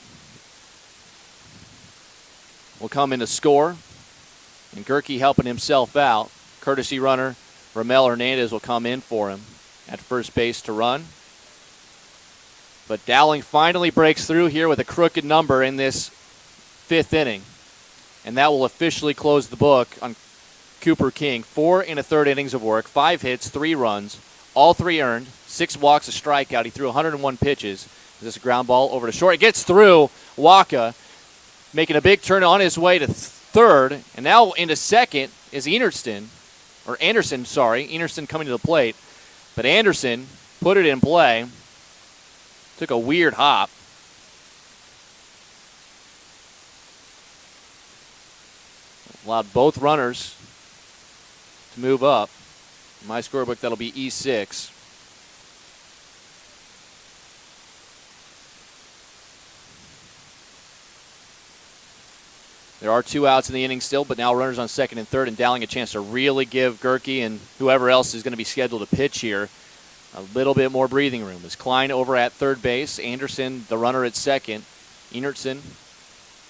will come in to score. And Gerke helping himself out. Courtesy runner Ramel Hernandez will come in for him at first base to run. But Dowling finally breaks through here with a crooked number in this 5th inning. And that will officially close the book on Cooper King. 4 1/3 innings of work, 5 hits, 3 runs, all 3 earned, 6 walks, a strikeout. He threw 101 pitches. Is this a ground ball over to short? It gets through. Waka making a big turn on his way to third. And now into second is Anderson coming to the plate. But Anderson put it in play. Took a weird hop. Allowed both runners to move up. In my scorebook, that'll be E6. There are 2 outs in the inning still, but now runners on second and third, and Dowling a chance to really give Gerke and whoever else is going to be scheduled to pitch here a little bit more breathing room. As Klein over at third base, Anderson, the runner at second, Enertson,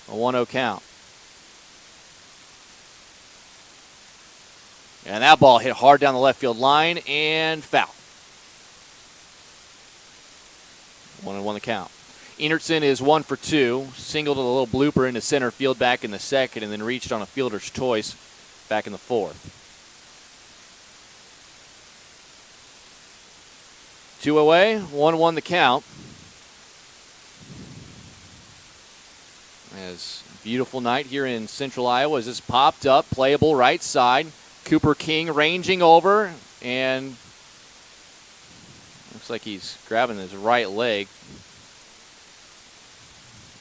a 1-0 count. And that ball hit hard down the left field line and foul. 1-1 the count. Enertson is 1 for 2. Singled a little blooper into center field back in the second and then reached on a fielder's choice back in the 4th. 2 away, 1-1 the count. As beautiful night here in central Iowa as this popped up, playable right side. Cooper King ranging over, and looks like he's grabbing his right leg.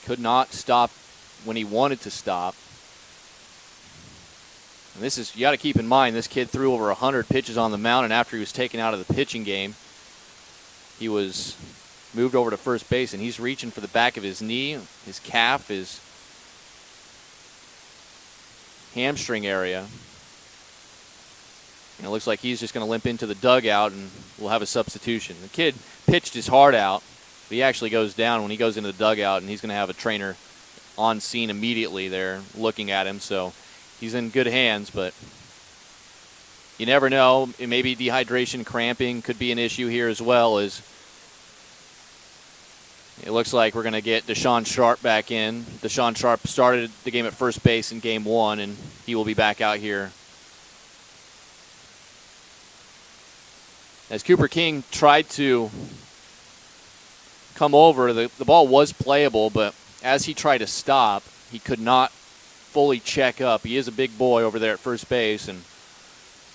Could not stop when he wanted to stop. And this is, you got to keep in mind, this kid threw over 100 pitches on the mound, and after he was taken out of the pitching game, he was moved over to first base, and he's reaching for the back of his knee, his calf, his hamstring area. And it looks like he's just going to limp into the dugout, and we'll have a substitution. The kid pitched his heart out, but he actually goes down when he goes into the dugout, and he's going to have a trainer on scene immediately there looking at him. So he's in good hands, but you never know. Maybe dehydration, cramping could be an issue here as well. As it looks like we're going to get Deshaun Sharp back in. Deshaun Sharp started the game at first base in game 1, and he will be back out here. As Cooper King tried to come over, the ball was playable, but as he tried to stop, he could not fully check up. He is a big boy over there at first base, and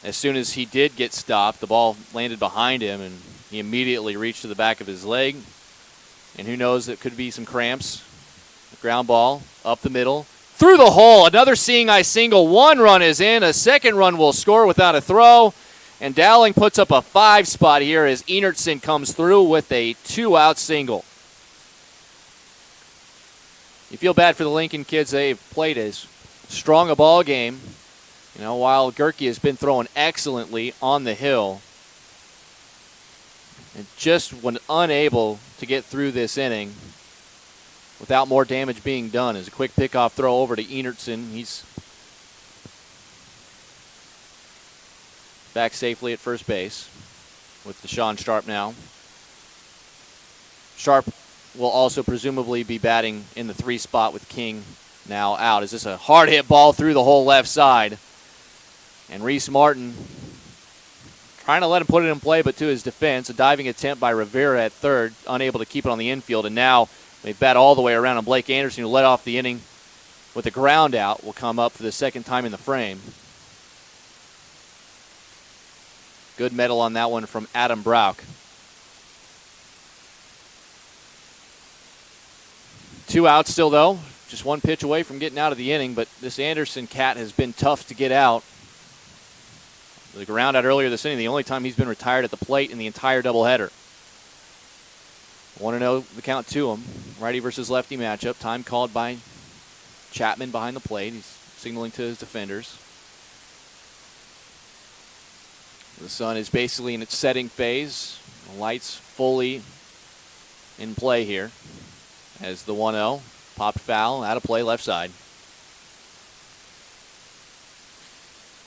as soon as he did get stopped, the ball landed behind him, and he immediately reached to the back of his leg. And who knows, it could be some cramps. A ground ball up the middle, through the hole. Another seeing eye single. 1 run is in. A second run will score without a throw. And Dowling puts up a 5 spot here as Enertson comes through with a 2-out single. You feel bad for the Lincoln kids. They've played as strong a ball game. You know, while Gerke has been throwing excellently on the hill, and just when unable to get through this inning without more damage being done. As a quick pickoff throw over to Enertson. He's back safely at first base with Deshaun Sharp now. Sharp will also presumably be batting in the 3 spot with King now out. Is this a hard hit ball through the whole left side? And Reese Martin trying to let him put it in play, but to his defense, a diving attempt by Rivera at third, unable to keep it on the infield, and now they bat all the way around, and Blake Anderson, who led off the inning with a ground out, will come up for the second time in the frame. Good metal on that one from Adam Brauch. 2 outs still, though. Just 1 pitch away from getting out of the inning, but this Anderson cat has been tough to get out. The ground out earlier this inning, the only time he's been retired at the plate in the entire doubleheader. 1-0 the count to him. Righty versus lefty matchup. Time called by Chapman behind the plate. He's signaling to his defenders. The sun is basically in its setting phase. The lights fully in play here as the 1-0 popped foul, out of play left side.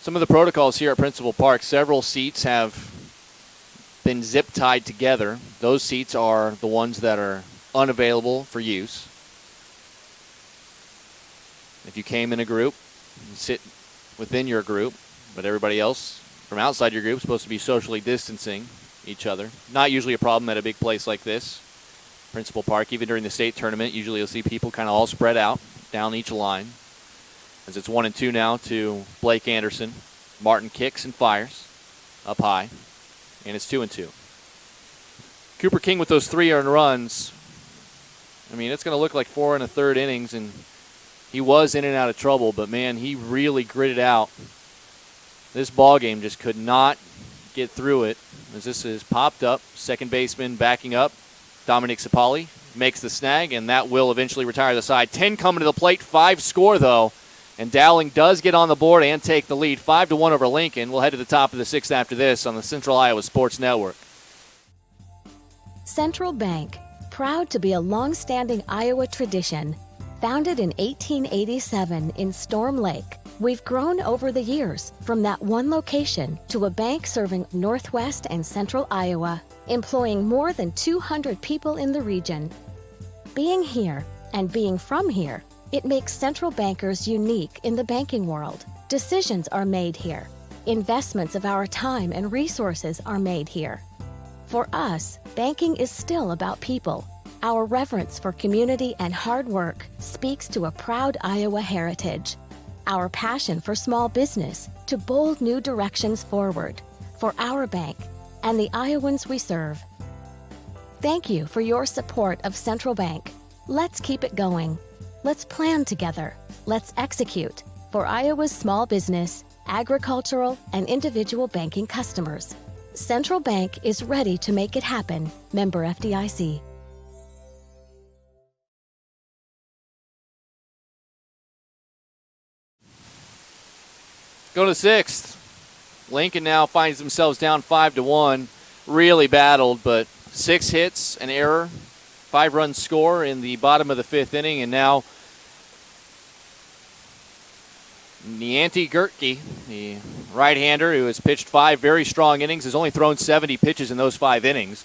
Some of the protocols here at Principal Park, several seats have been zip tied together. Those seats are the ones that are unavailable for use. If you came in a group, you sit within your group, but everybody else from outside your group is supposed to be socially distancing each other. Not usually a problem at a big place like this. Principal Park, even during the state tournament, usually you'll see people kind of all spread out down each line. As it's 1-2 now to Blake Anderson. Martin kicks and fires up high, and it's 2-2. Cooper King with those 3 earned runs. I mean, it's going to look like 4 1/3 innings, and he was in and out of trouble, but man, he really gritted out. This ball game just could not get through it. As this is popped up, second baseman backing up. Dominic Sapali makes the snag, and that will eventually retire the side. 10 coming to the plate, 5 score though, and Dowling does get on the board and take the lead, 5-1 over Lincoln. We'll head to the top of the 6th after this on the Central Iowa Sports Network. Central Bank, proud to be a long-standing Iowa tradition. Founded in 1887 in Storm Lake, we've grown over the years from that one location to a bank serving Northwest and Central Iowa, employing more than 200 people in the region. Being here and being from here, it makes Central Bankers unique in the banking world. Decisions are made here. Investments of our time and resources are made here. For us, banking is still about people. Our reverence for community and hard work speaks to a proud Iowa heritage. Our passion for small business to bold new directions forward for our bank and the Iowans we serve. Thank you for your support of Central Bank. Let's keep it going. Let's plan together. Let's execute for Iowa's small business, agricultural, and individual banking customers. Central Bank is ready to make it happen. Member FDIC. Go to 6th. Lincoln now finds themselves down 5-1. Really battled, but 6 hits, an error, 5-run score in the bottom of the 5th inning, and now Nianti Gertke, the right-hander who has pitched 5 very strong innings, has only thrown 70 pitches in those 5 innings.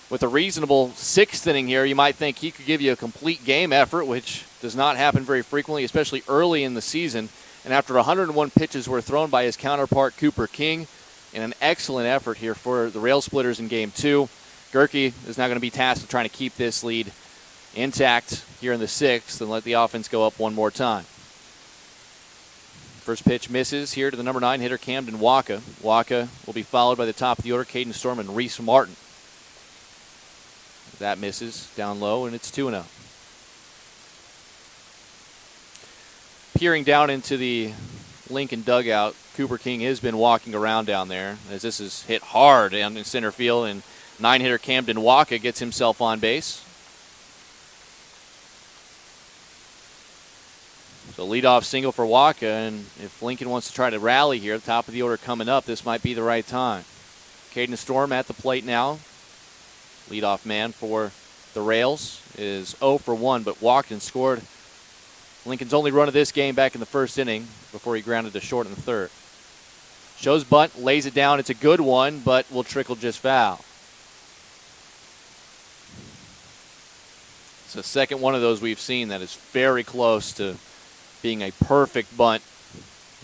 With a reasonable 6th inning here, you might think he could give you a complete game effort, which does not happen very frequently, especially early in the season. And after 101 pitches were thrown by his counterpart, Cooper King, in an excellent effort here for the Rail Splitters in Game 2, Gertke is now going to be tasked with trying to keep this lead intact here in the 6th and let the offense go up one more time. First pitch misses here to the number 9 hitter, Camden Waka. Waka will be followed by the top of the order, Caden Storm and Reese Martin. That misses down low, and it's 2-0. Peering down into the Lincoln dugout, Cooper King has been walking around down there as this is hit hard down in center field, and 9-hitter Camden Waka gets himself on base. So leadoff single for Waka, and if Lincoln wants to try to rally here, the top of the order coming up, this might be the right time. Caden Storm at the plate now. Leadoff man for the Rails is 0 for 1, but walked and scored Lincoln's only run of this game back in the 1st inning before he grounded to short in the 3rd. Shows bunt, lays it down. It's a good one, but will trickle just foul. It's the second one of those we've seen that is very close to being a perfect bunt.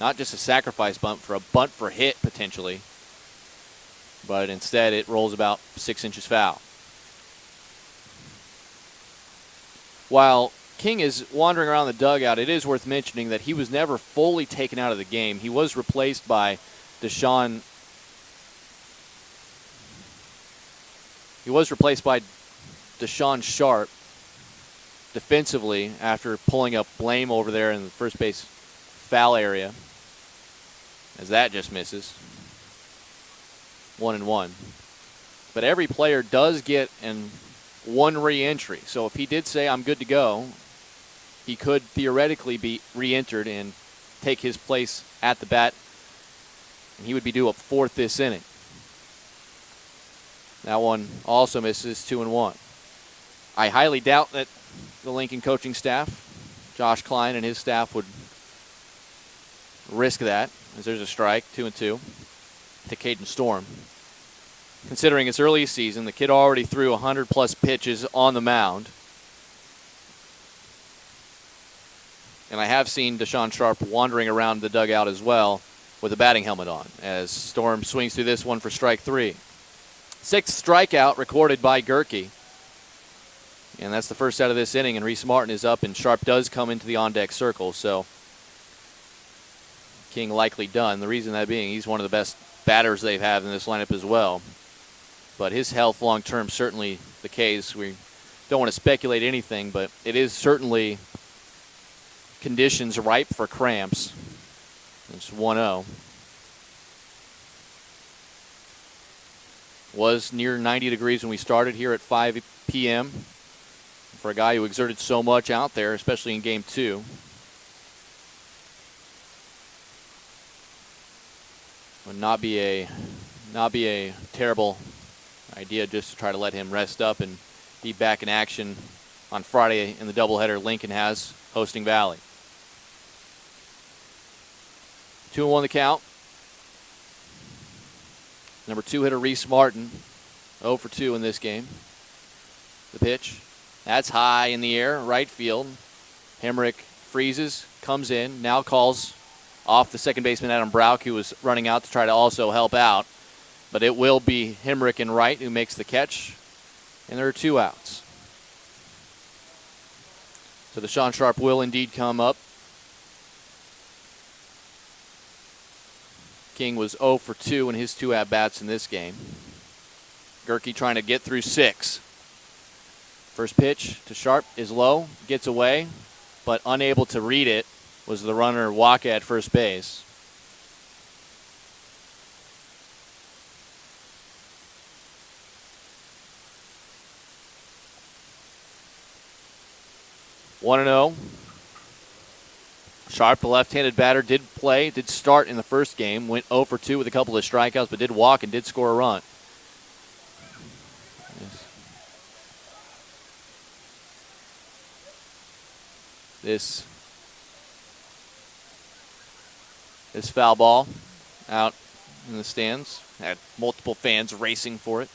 Not just a sacrifice bunt, for a bunt for hit potentially. But instead it rolls about 6 inches foul. While King is wandering around the dugout, it is worth mentioning that he was never fully taken out of the game. He was replaced by Deshaun. Deshaun Sharp defensively after pulling up blame over there in the first base foul area. As that just misses. 1-1. But every player does get one re-entry. So if he did say, I'm good to go, he could theoretically be re-entered and take his place at the bat, and he would be due up 4th this inning. That one also misses, 2-1. I highly doubt that the Lincoln coaching staff, Josh Klein and his staff, would risk that, as there's a strike, 2-2, to Caden Storm. considering it's early season. The kid already threw 100-plus pitches on the mound. And I have seen Deshaun Sharp wandering around the dugout as well with a batting helmet on as Storm swings through this one for strike 3. 6th strikeout recorded by Gerke. And that's the first out of this inning, and Reese Martin is up, and Sharp does come into the on-deck circle, so King likely done. The reason that being he's one of the best batters they've had in this lineup as well. But his health long-term certainly the case. We don't want to speculate anything, but it is certainly conditions ripe for cramps. It's 1-0. Was near 90 degrees when we started here at 5 p.m. for a guy who exerted so much out there, especially in Game 2. Would not be a terrible idea just to try to let him rest up and be back in action on Friday in the doubleheader Lincoln has hosting Valley. 2-1 the count. Number 2 hitter Reese Martin, 0 for 2 in this game. The pitch, that's high in the air, right field. Hemrick freezes, comes in, now calls off the second baseman Adam Brauk, who was running out to try to also help out. But it will be Hemrick in right who makes the catch, and there are 2 outs. So Deshaun Sharp will indeed come up. King was 0 for 2 in his 2 at-bats in this game. Gerke trying to get through 6. First pitch to Sharp is low, gets away, but unable to read it was the runner Waka at first base. One 1-0. Sharp, the left-handed batter, did start in the first game, went 0 for 2 with a couple of strikeouts, but did walk and did score a run. This foul ball out in the stands. Had multiple fans racing for it.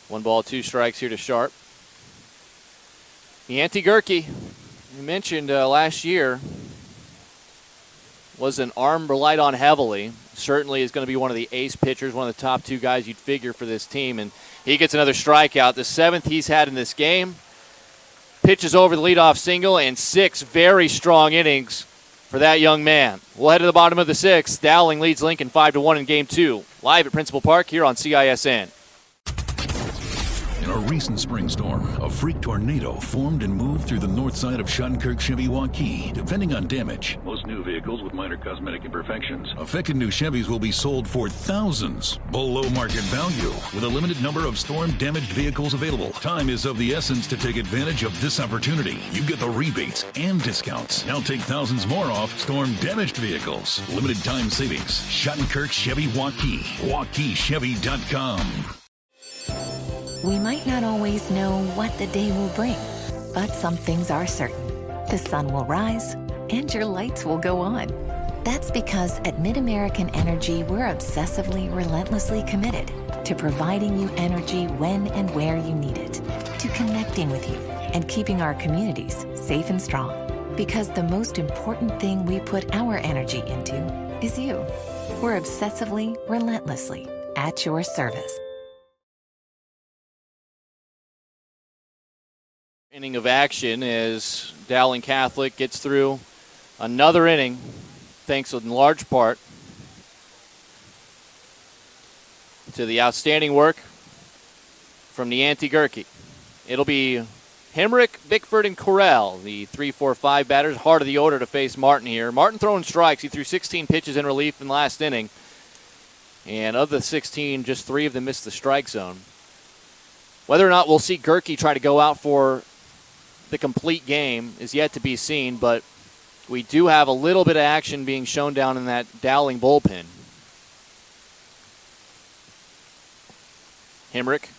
One ball, 2 strikes here to Sharp. Yanti Gerke, you mentioned last year, was an arm relied on heavily. Certainly is going to be one of the ace pitchers, one of the top 2 guys you'd figure for this team. And he gets another strikeout, the 7th he's had in this game. Pitches over the leadoff single, and 6 very strong innings for that young man. We'll head to the bottom of the 6th. Dowling leads Lincoln 5-1 in Game 2. Live at Principal Park here on CISN. In a recent spring storm, a freak tornado formed and moved through the north side of Shunkirk Chevy Waukee. Depending on damage, most new vehicles with minor cosmetic imperfections. Affected new Chevys will be sold for thousands below market value with a limited number of storm-damaged vehicles available. Time is of the essence to take advantage of this opportunity. You get the rebates and discounts. Now take thousands more off storm-damaged vehicles. Limited time savings. Shunkirk Chevy Waukee. WaukeeChevy.com. We might not always know what the day will bring, but some things are certain. The sun will rise and your lights will go on. That's because at MidAmerican Energy, we're obsessively, relentlessly committed to providing you energy when and where you need it, to connecting with you and keeping our communities safe and strong. Because the most important thing we put our energy into is you. We're obsessively, relentlessly at your service. Inning of action as Dowling Catholic gets through another inning, thanks in large part to the outstanding work from Yanti Gerke. It'll be Hemrick, Bickford, and Correll, the 3-4-5 batters. Heart of the order to face Martin here. Martin throwing strikes. He threw 16 pitches in relief in the last inning. And of the 16, just 3 of them missed the strike zone. Whether or not we'll see Gerke try to go out for the complete game is yet to be seen, but we do have a little bit of action being shown down in that Dowling bullpen. Hemrick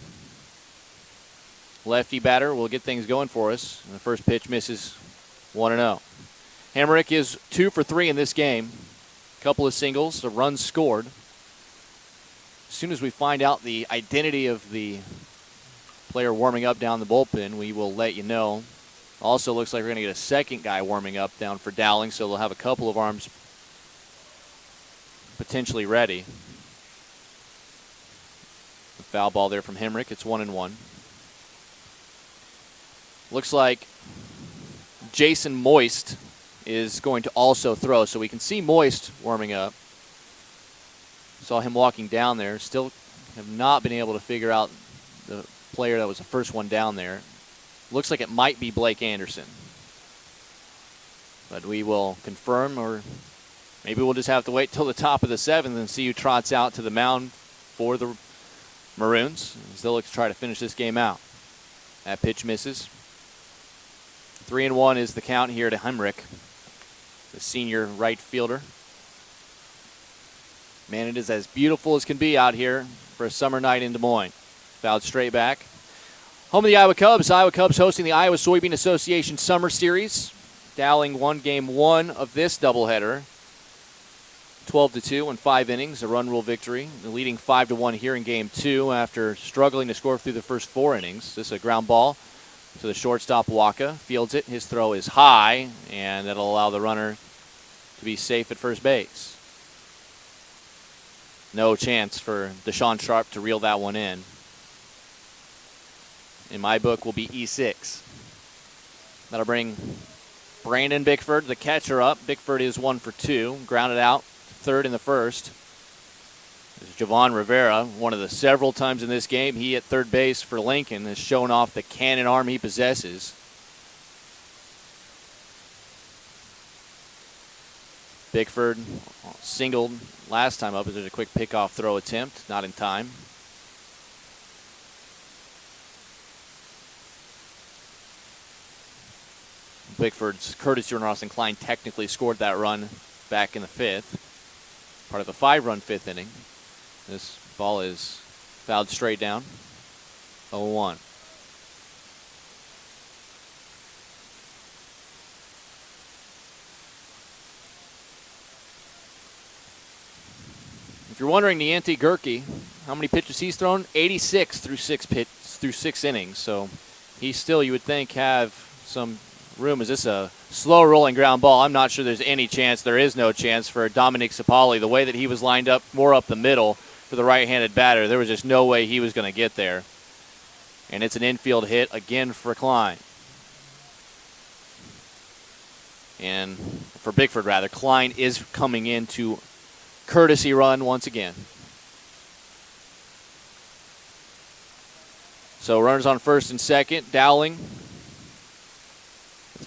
lefty batter will get things going for us. And the first pitch misses 1-0. Hemrick is 2 for 3 in this game. A couple of singles, a run scored. As soon as we find out the identity of the player warming up down the bullpen, we will let you know. Also looks like we're going to get a second guy warming up down for Dowling, so they'll have a couple of arms potentially ready. The foul ball there from Hemrick. It's 1-1. Looks like Jason Moist is going to also throw, so we can see Moist warming up. Saw him walking down there. Still have not been able to figure out the player that was the first one down there. Looks like it might be Blake Anderson. But we will confirm, or maybe we'll just have to wait till the top of the 7th and see who trots out to the mound for the Maroons as they'll look to try to finish this game out. That pitch misses. 3-1 is the count here to Hemrick, the senior right fielder. Man, it is as beautiful as can be out here for a summer night in Des Moines. Fouled straight back. Home of the Iowa Cubs. Iowa Cubs hosting the Iowa Soybean Association Summer Series. Dowling won game 1 of this doubleheader. 12-2 in 5 innings, a run rule victory. The leading 5-1 here in game 2 after struggling to score through the first 4 innings. This is a ground ball to the shortstop, Waka. Fields it. His throw is high, and that'll allow the runner to be safe at first base. No chance for Deshaun Sharp to reel that one in. In my book, will be E6. That'll bring Brandon Bickford, the catcher, up. Bickford is 1 for 2. Grounded out, third in the first. This is Javon Rivera, one of the several times in this game he at third base for Lincoln has shown off the cannon arm he possesses. Bickford singled last time up as there's a quick pickoff throw attempt, not in time. Bickford's Curtis Jordan Klein technically scored that run back in the 5th, part of the 5-run 5th inning. This ball is fouled straight down, 0-1. If you're wondering, Nianti Gerke, how many pitches he's thrown? 86 through 6 innings. So he still, you would think, have some room. Is this a slow rolling ground ball? I'm not sure there's any chance. There is no chance for Dominic Sapali. The way that he was lined up more up the middle for the right-handed batter, there was just no way he was going to get there. And it's an infield hit again for Klein. And for Bickford, rather. Klein is coming into courtesy run once again. So runners on first and second. Dowling,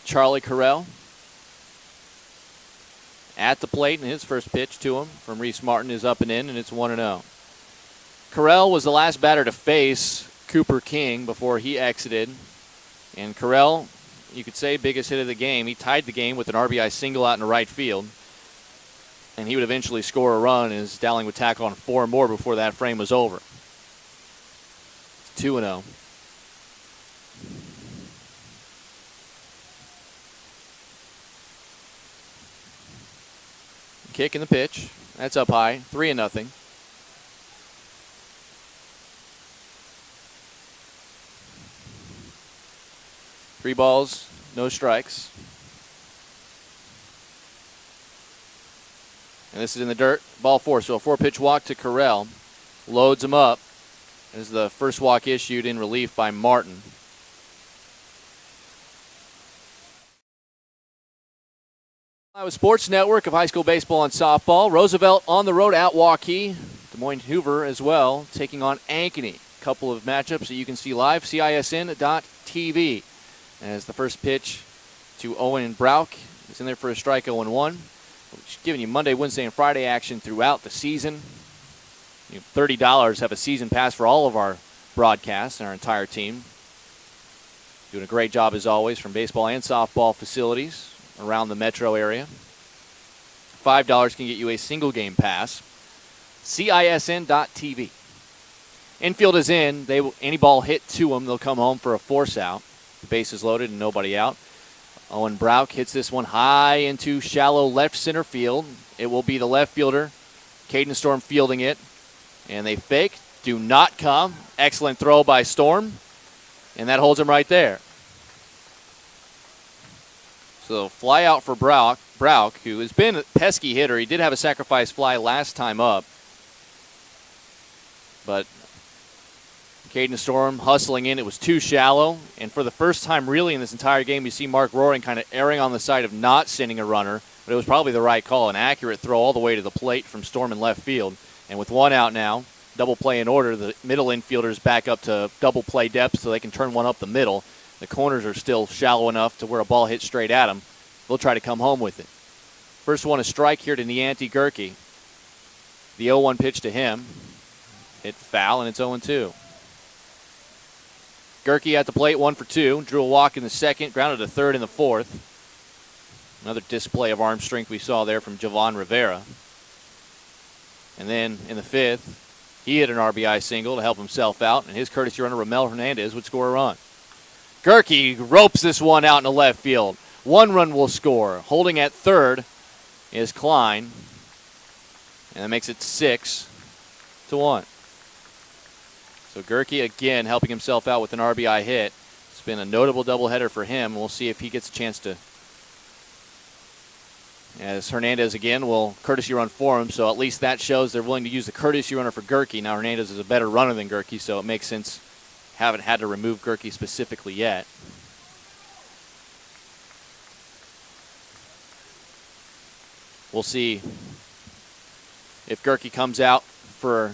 Charlie Carell at the plate, and his first pitch to him from Reese Martin is up and in, and it's 1-0. Carell was the last batter to face Cooper King before he exited. And Carell, you could say, biggest hit of the game. He tied the game with an RBI single out in the right field. And he would eventually score a run as Dowling would tackle on 4 more before that frame was over. It's 2-0. Kick in the pitch. That's up high. 3-0. Three balls, no strikes. And this is in the dirt. Ball 4. So a 4-pitch walk to Carell. Loads him up. As the first walk issued in relief by Martin. Iowa Sports Network of high school baseball and softball. Roosevelt on the road at Waukee. Des Moines Hoover as well, taking on Ankeny. A couple of matchups that you can see live, CISN.tv. As the first pitch to Owen Brown is in there for a strike, 0-1. Giving you Monday, Wednesday, and Friday action throughout the season. You have $30 have a season pass for all of our broadcasts and our entire team. Doing a great job as always from baseball and softball facilities around the metro area. $5 can get you a single game pass. CISN.tv. Infield is in. Any ball hit to them, they'll come home for a force out. The base is loaded and nobody out. Owen Brown hits this one high into shallow left center field. It will be the left fielder, Caden Storm, fielding it. And they fake. Do not come. Excellent throw by Storm. And that holds him right there. So fly out for Brock, who has been a pesky hitter. He did have a sacrifice fly last time up. But Caden Storm hustling in. It was too shallow. And for the first time really in this entire game, you see Mark Roaring kind of erring on the side of not sending a runner. But it was probably the right call. An accurate throw all the way to the plate from Storm in left field. And with one out now, double play in order, the middle infielders back up to double play depth so they can turn one up the middle. The corners are still shallow enough to where a ball hits straight at them. They'll try to come home with it. First one, a strike here to Nianti Gerke. The 0-1 pitch to him. Hit foul, and it's 0-2. Gerke at the plate, 1 for 2. Drew a walk in the second, grounded to third in the fourth. Another display of arm strength we saw there from Javon Rivera. And then in the fifth, he hit an RBI single to help himself out, and his courtesy runner, Ramel Hernandez, would score a run. Gerke ropes this one out in the left field. 1 run will score. Holding at third is Klein, and that makes it 6-1. So Gerke again helping himself out with an RBI hit. It's been a notable doubleheader for him. We'll see if he gets a chance to, as Hernandez again will courtesy run for him, so at least that shows they're willing to use the courtesy runner for Gerke. Now Hernandez is a better runner than Gerke, so it makes sense. Haven't had to remove Gerke specifically yet. We'll see if Gerke comes out for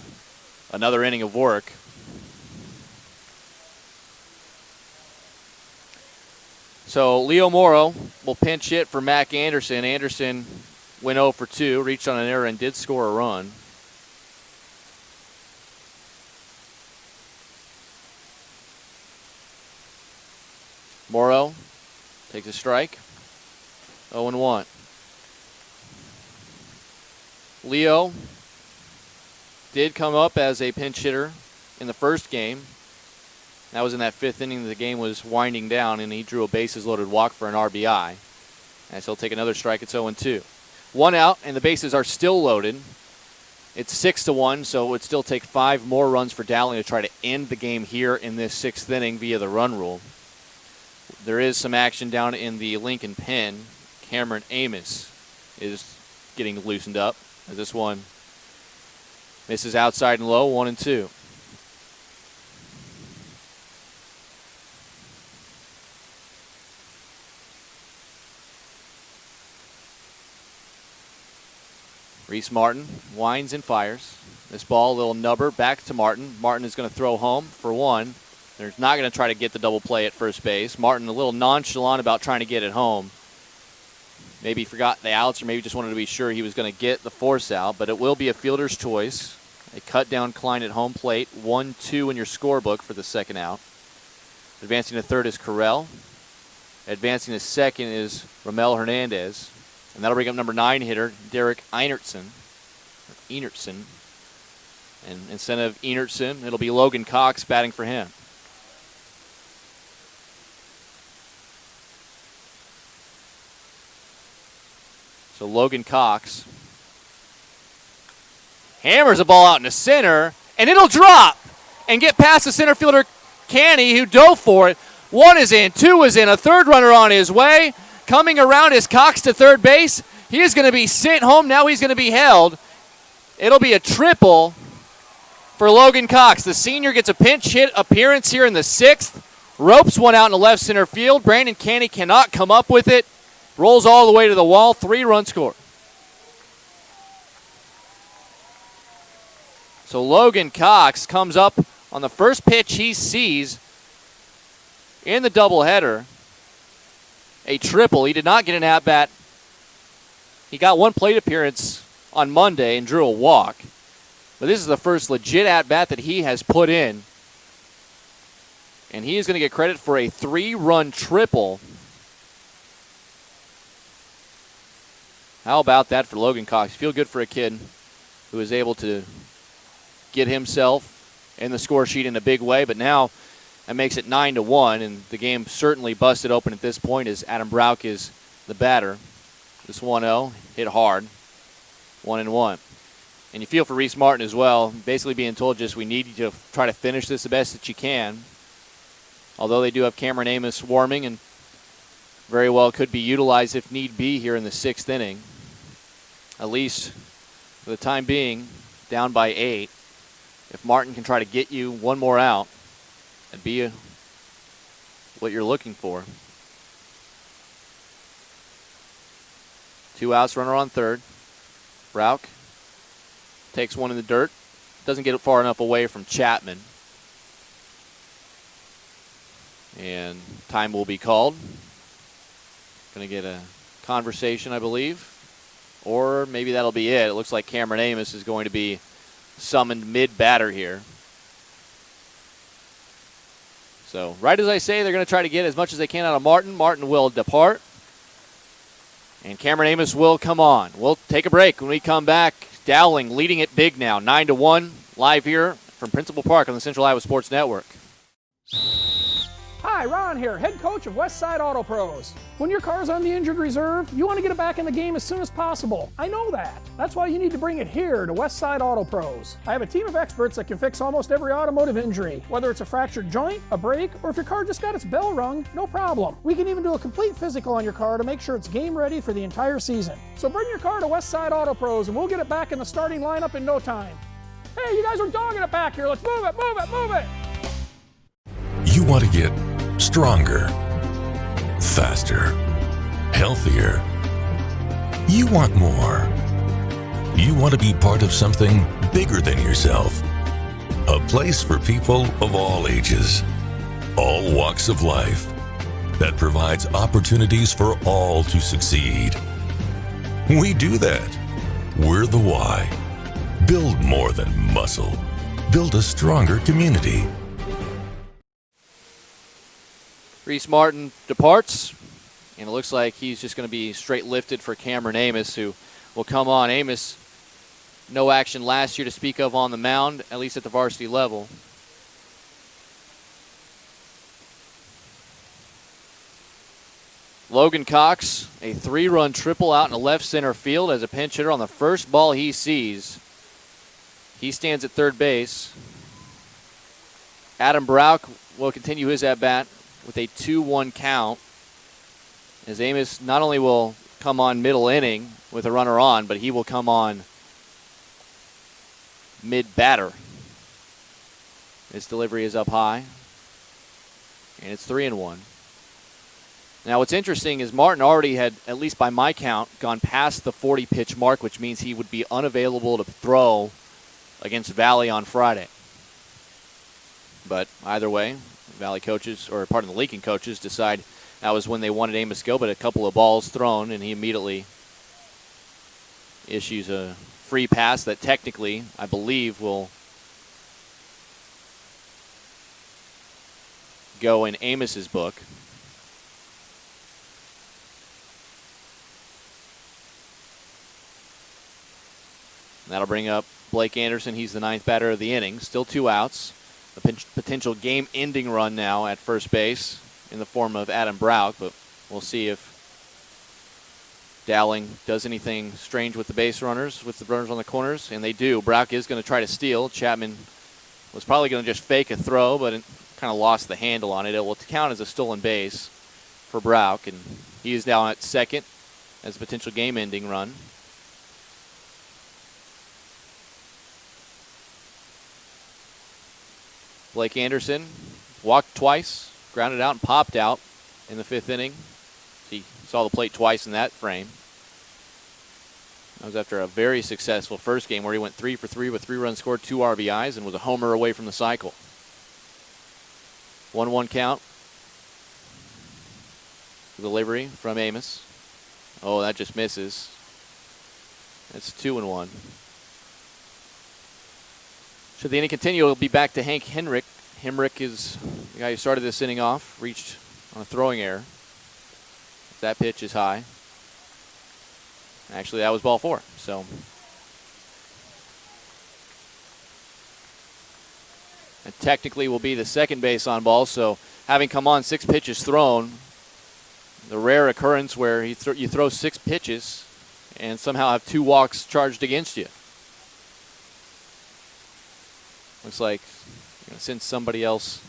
another inning of work. So Leo Morrow will pinch hit for Mac Anderson. Anderson went 0 for 2, reached on an error and did score a run. Morrow takes a strike. 0-1. Leo did come up as a pinch hitter in the first game. That was in that fifth inning. The game was winding down, and he drew a bases-loaded walk for an RBI. And so he'll take another strike. It's 0-2. 1 out, and the bases are still loaded. It's 6-1, so it would still take 5 more runs for Dowling to try to end the game here in this 6th inning via the run rule. There is some action down in the Lincoln pen. Cameron Amos is getting loosened up as this one misses outside and low, 1-2. Reese Martin winds and fires. This ball, a little nubber, back to Martin. Martin is going to throw home for 1. They're not going to try to get the double play at first base. Martin a little nonchalant about trying to get it home. Maybe forgot the outs or maybe just wanted to be sure he was going to get the force out, but it will be a fielder's choice. A cut down Klein at home plate. 1-2 in your scorebook for the second out. Advancing to third is Carell. Advancing to second is Ramel Hernandez. And that'll bring up number 9 hitter, Derek Einertson. And instead of Einertson, it'll be Logan Cox batting for him. So Logan Cox hammers a ball out in the center, and it'll drop and get past the center fielder, Canny, who dove for it. 1 is in, 2 is in, a third runner on his way. Coming around is Cox to third base. He is going to be sent home. Now he's going to be held. It'll be a triple for Logan Cox. The senior gets a pinch hit appearance here in the 6th. Ropes one out in the left center field. Brandon Canny cannot come up with it. Rolls all the way to the wall. 3-run score. So Logan Cox comes up on the first pitch he sees in the doubleheader. A triple. He did not get an at-bat. He got 1 plate appearance on Monday and drew a walk. But this is the first legit at-bat that he has put in. And he is going to get credit for a 3-run triple. How about that for Logan Cox? Feel good for a kid who is able to get himself in the score sheet in a big way, but now that makes it 9-1, and the game certainly busted open at this point as Adam Brauch is the batter. This 1-0, hit hard, 1-1. And you feel for Reese Martin as well, basically being told just we need you to try to finish this the best that you can. Although they do have Cameron Amos warming and very well could be utilized if need be here in the 6th inning. At least for the time being, down by 8. If Martin can try to get you one more out, that'd be what you're looking for. 2 outs, runner on third. Brauch takes one in the dirt. Doesn't get it far enough away from Chapman. And time will be called. Going to get a conversation, I believe. Or maybe that'll be it. It looks like Cameron Amos is going to be summoned mid-batter here. So right as I say, they're going to try to get as much as they can out of Martin. Martin will depart. And Cameron Amos will come on. We'll take a break. When we come back, Dowling leading it big now, 9-1, live here from Principal Park on the Central Iowa Sports Network. Hi, Ron here, head coach of Westside Auto Pros. When your car's on the injured reserve, you want to get it back in the game as soon as possible. I know that. That's why you need to bring it here to Westside Auto Pros. I have a team of experts that can fix almost every automotive injury. Whether it's a fractured joint, a brake, or if your car just got its bell rung, no problem. We can even do a complete physical on your car to make sure it's game ready for the entire season. So bring your car to Westside Auto Pros and we'll get it back in the starting lineup in no time. Hey, you guys are dogging it back here. Let's move it, move it, move it. You want to get stronger, faster, healthier. You want more. You want to be part of something bigger than yourself. A place for people of all ages, all walks of life, that provides opportunities for all to succeed. We do that. We're the why. Build more than muscle. Build a stronger community. Reese Martin departs, and it looks like he's just going to be straight lifted for Cameron Amos, who will come on. Amos, no action last year to speak of on the mound, at least at the varsity level. Logan Cox, a 3-run triple out in the left center field as a pinch hitter on the first ball he sees. He stands at third base. Adam Brauch will continue his at-bat with a 2-1 count, as Amos not only will come on middle inning with a runner on, but he will come on mid-batter. His delivery is up high, and it's 3-1. Now what's interesting is Martin already had, at least by my count, gone past the 40-pitch mark, which means he would be unavailable to throw against Valley on Friday. But either way, Valley coaches, or pardon the Lincoln coaches, decide that was when they wanted Amos to go, but a couple of balls thrown, and he immediately issues a free pass that technically, I believe, will go in Amos's book. That'll bring up Blake Anderson. He's the 9th batter of the inning. Still 2 outs. A potential game-ending run now at first base in the form of Adam Brauch, but we'll see if Dowling does anything strange with the base runners, with the runners on the corners, and they do. Brauch is going to try to steal. Chapman was probably going to just fake a throw, but it kind of lost the handle on it. It will count as a stolen base for Brauch, and he is down at second as a potential game-ending run. Blake Anderson walked twice, grounded out, and popped out in the 5th inning. He saw the plate twice in that frame. That was after a very successful first game where he went 3 for 3 with 3 runs scored, 2 RBIs, and was a homer away from the cycle. 1-1 count. Delivery from Amos. Oh, that just misses. That's 2-1. Should the inning continue, it'll be back to Hank Henrich. Henrich is the guy who started this inning off, reached on a throwing error. That pitch is high. Actually, that was ball 4. So And technically will be the second base on ball, so having come on 6 pitches thrown, the rare occurrence where you throw 6 pitches and somehow have 2 walks charged against you. Looks like you're going to send somebody else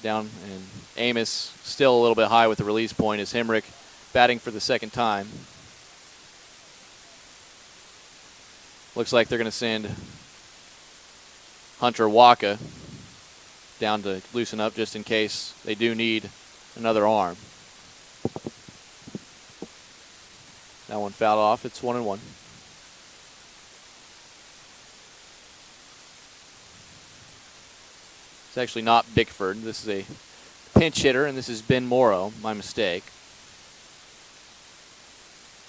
down, and Amos still a little bit high with the release point as Hemrick batting for the second time. Looks like they're going to send Hunter Waka down to loosen up just in case they do need another arm. That one fouled off. It's 1-1. It's actually not Bickford. This is a pinch hitter, and this is Ben Morrow. My mistake.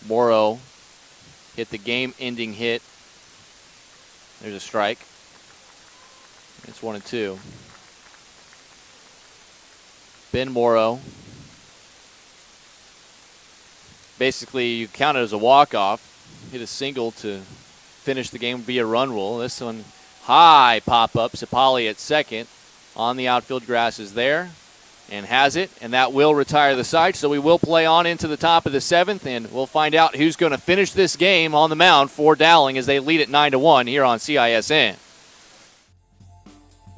Morrow hit the game-ending hit. There's a strike. It's 1-2. Ben Morrow. Basically, you count it as a walk-off. Hit a single to finish the game via run rule. This one, high pop-up. Sapali at second. On the outfield grass is there and has it, and that will retire the side. So we will play on into the top of the 7th, and we'll find out who's going to finish this game on the mound for Dowling as they lead it 9-1 here on CISN.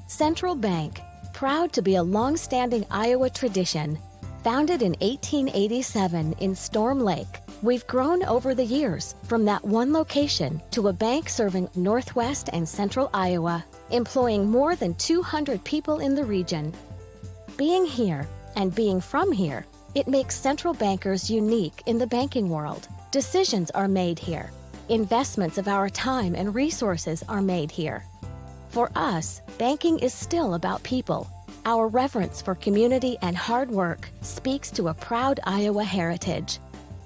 Central Bank, proud to be a long-standing Iowa tradition. Founded in 1887 in Storm Lake, we've grown over the years from that one location to a bank serving northwest and central Iowa, employing more than 200 people in the region. Being here and being from here, it makes central bankers unique in the banking world. Decisions are made here. Investments of our time and resources are made here. For us, banking is still about people. Our reverence for community and hard work speaks to a proud Iowa heritage.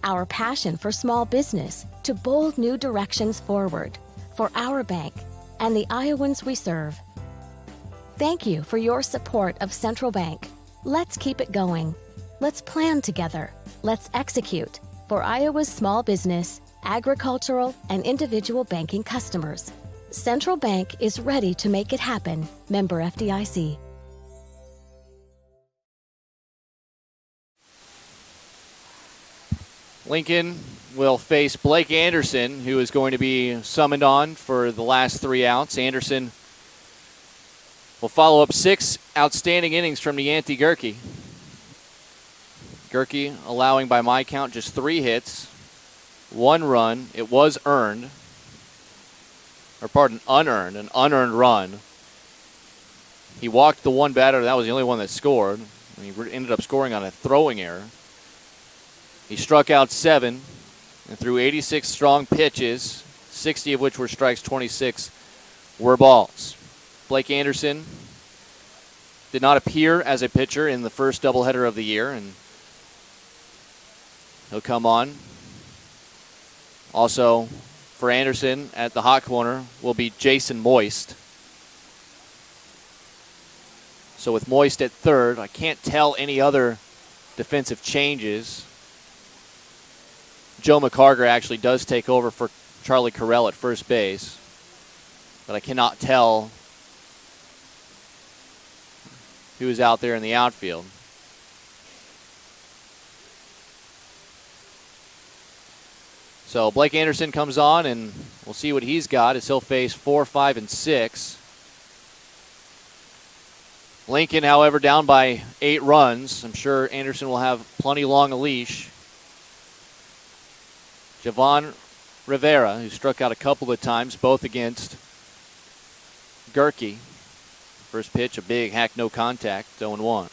Our passion for small business to bold new directions forward for our bank and the Iowans we serve. Thank you for your support of Central Bank. Let's keep it going. Let's plan together. Let's execute for Iowa's small business, agricultural, and individual banking customers. Central Bank is ready to make it happen. Member FDIC. Lincoln will face Blake Anderson, who is going to be summoned on for the last 3 outs. Anderson will follow up 6 outstanding innings from Yancey Gerke. Gerke allowing, by my count, just 3 hits, 1 run. It was earned, or pardon, unearned, an unearned run. He walked the 1 batter. That was the only one that scored. He ended up scoring on a throwing error. He struck out 7 and threw 86 strong pitches, 60 of which were strikes, 26 were balls. Blake Anderson did not appear as a pitcher in the first doubleheader of the year, and he'll come on. Also, for Anderson at the hot corner will be Jason Moist. So with Moist at third, I can't tell any other defensive changes. Joe McCarger actually does take over for Charlie Carell at first base, but I cannot tell who is out there in the outfield. So Blake Anderson comes on, and we'll see what he's got as he'll face 4, 5, and 6. Lincoln, however, down by 8 runs. I'm sure Anderson will have plenty long a leash. Javon Rivera, who struck out a couple of times, both against Gerke. First pitch, a big hack, no contact, 0-1.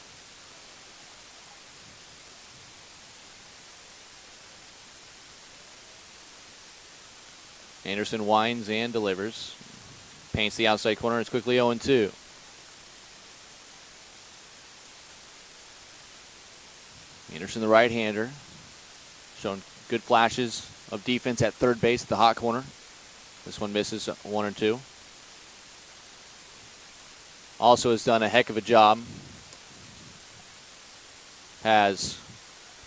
Anderson winds and delivers. Paints the outside corner. It's quickly 0-2. Anderson, the right-hander, showing good flashes of defense at third base at the hot corner. This one misses 1-2. Also has done a heck of a job. Has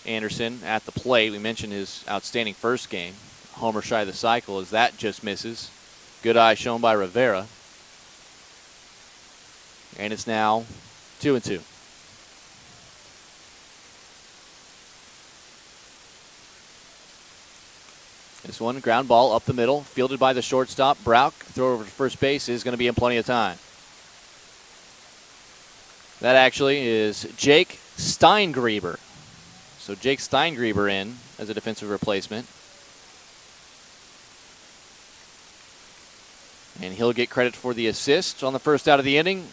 Anderson at the plate. We mentioned his outstanding first game. Homer shy of the cycle as that just misses. Good eye shown by Rivera. And it's now 2-2. This one, ground ball up the middle, fielded by the shortstop. Brauch, throw over to first base is going to be in plenty of time. That actually is Jake Steingreber. So Jake Steingreber in as a defensive replacement. And he'll get credit for the assist on the first out of the inning.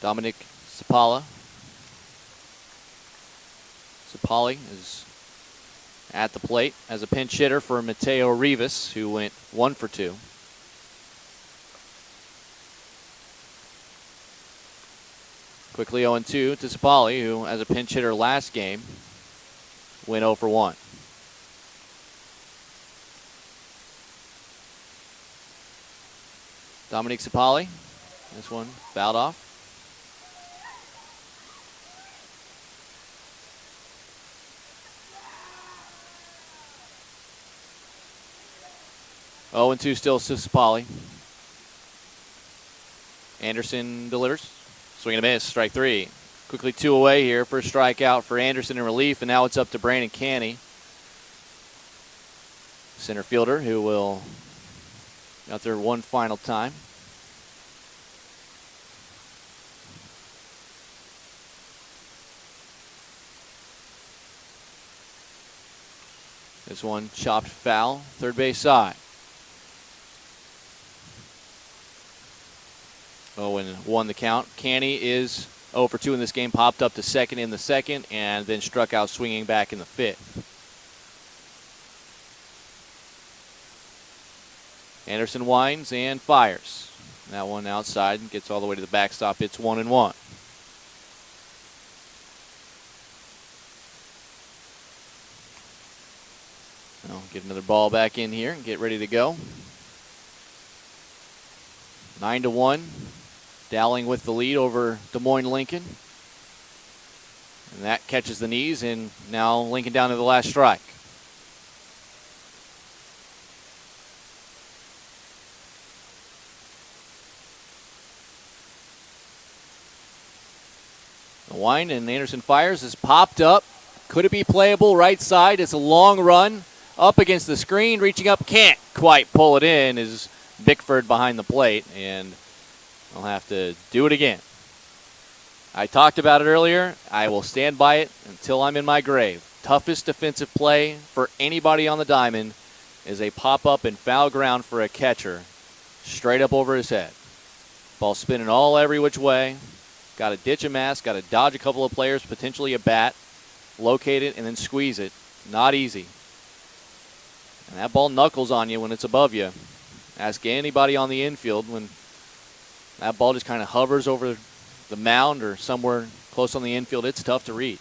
Dominic Sapali is at the plate as a pinch hitter for Mateo Rivas, who went 1 for 2. Quickly 0-2 to Sapali, who, as a pinch hitter last game, went 0 for 1. Dominic Sapali, this one fouled off. 0-2 still to Sapali. Anderson delivers. Swing and a miss, strike 3. Quickly 2 away here. First strikeout for Anderson in relief, and now it's up to Brandon Canny, center fielder, who will out there one final time. This one chopped foul, third base side. Owen won the count. Canny is 0 for 2 in this game, popped up to second in the second, and then struck out swinging back in the fifth. Anderson winds and fires. That one outside and gets all the way to the backstop. It's 1-1. I'll get another ball back in here and get ready to go. 9-1. Dowling with the lead over Des Moines Lincoln. And that catches the knees, and now Lincoln down to the last strike. The wind, and Anderson fires, is popped up. Could it be playable? Right side. It's a long run up against the screen, reaching up, can't quite pull it in, is Bickford behind the plate, and I'll have to do it again. I talked about it earlier. I will stand by it until I'm in my grave. Toughest defensive play for anybody on the diamond is a pop-up and foul ground for a catcher, straight up over his head. Ball spinning all every which way. Got to ditch a mask, got to dodge a couple of players, potentially a bat, locate it, and then squeeze it. Not easy. And that ball knuckles on you when it's above you. Ask anybody on the infield when that ball just kind of hovers over the mound or somewhere close on the infield. It's tough to read.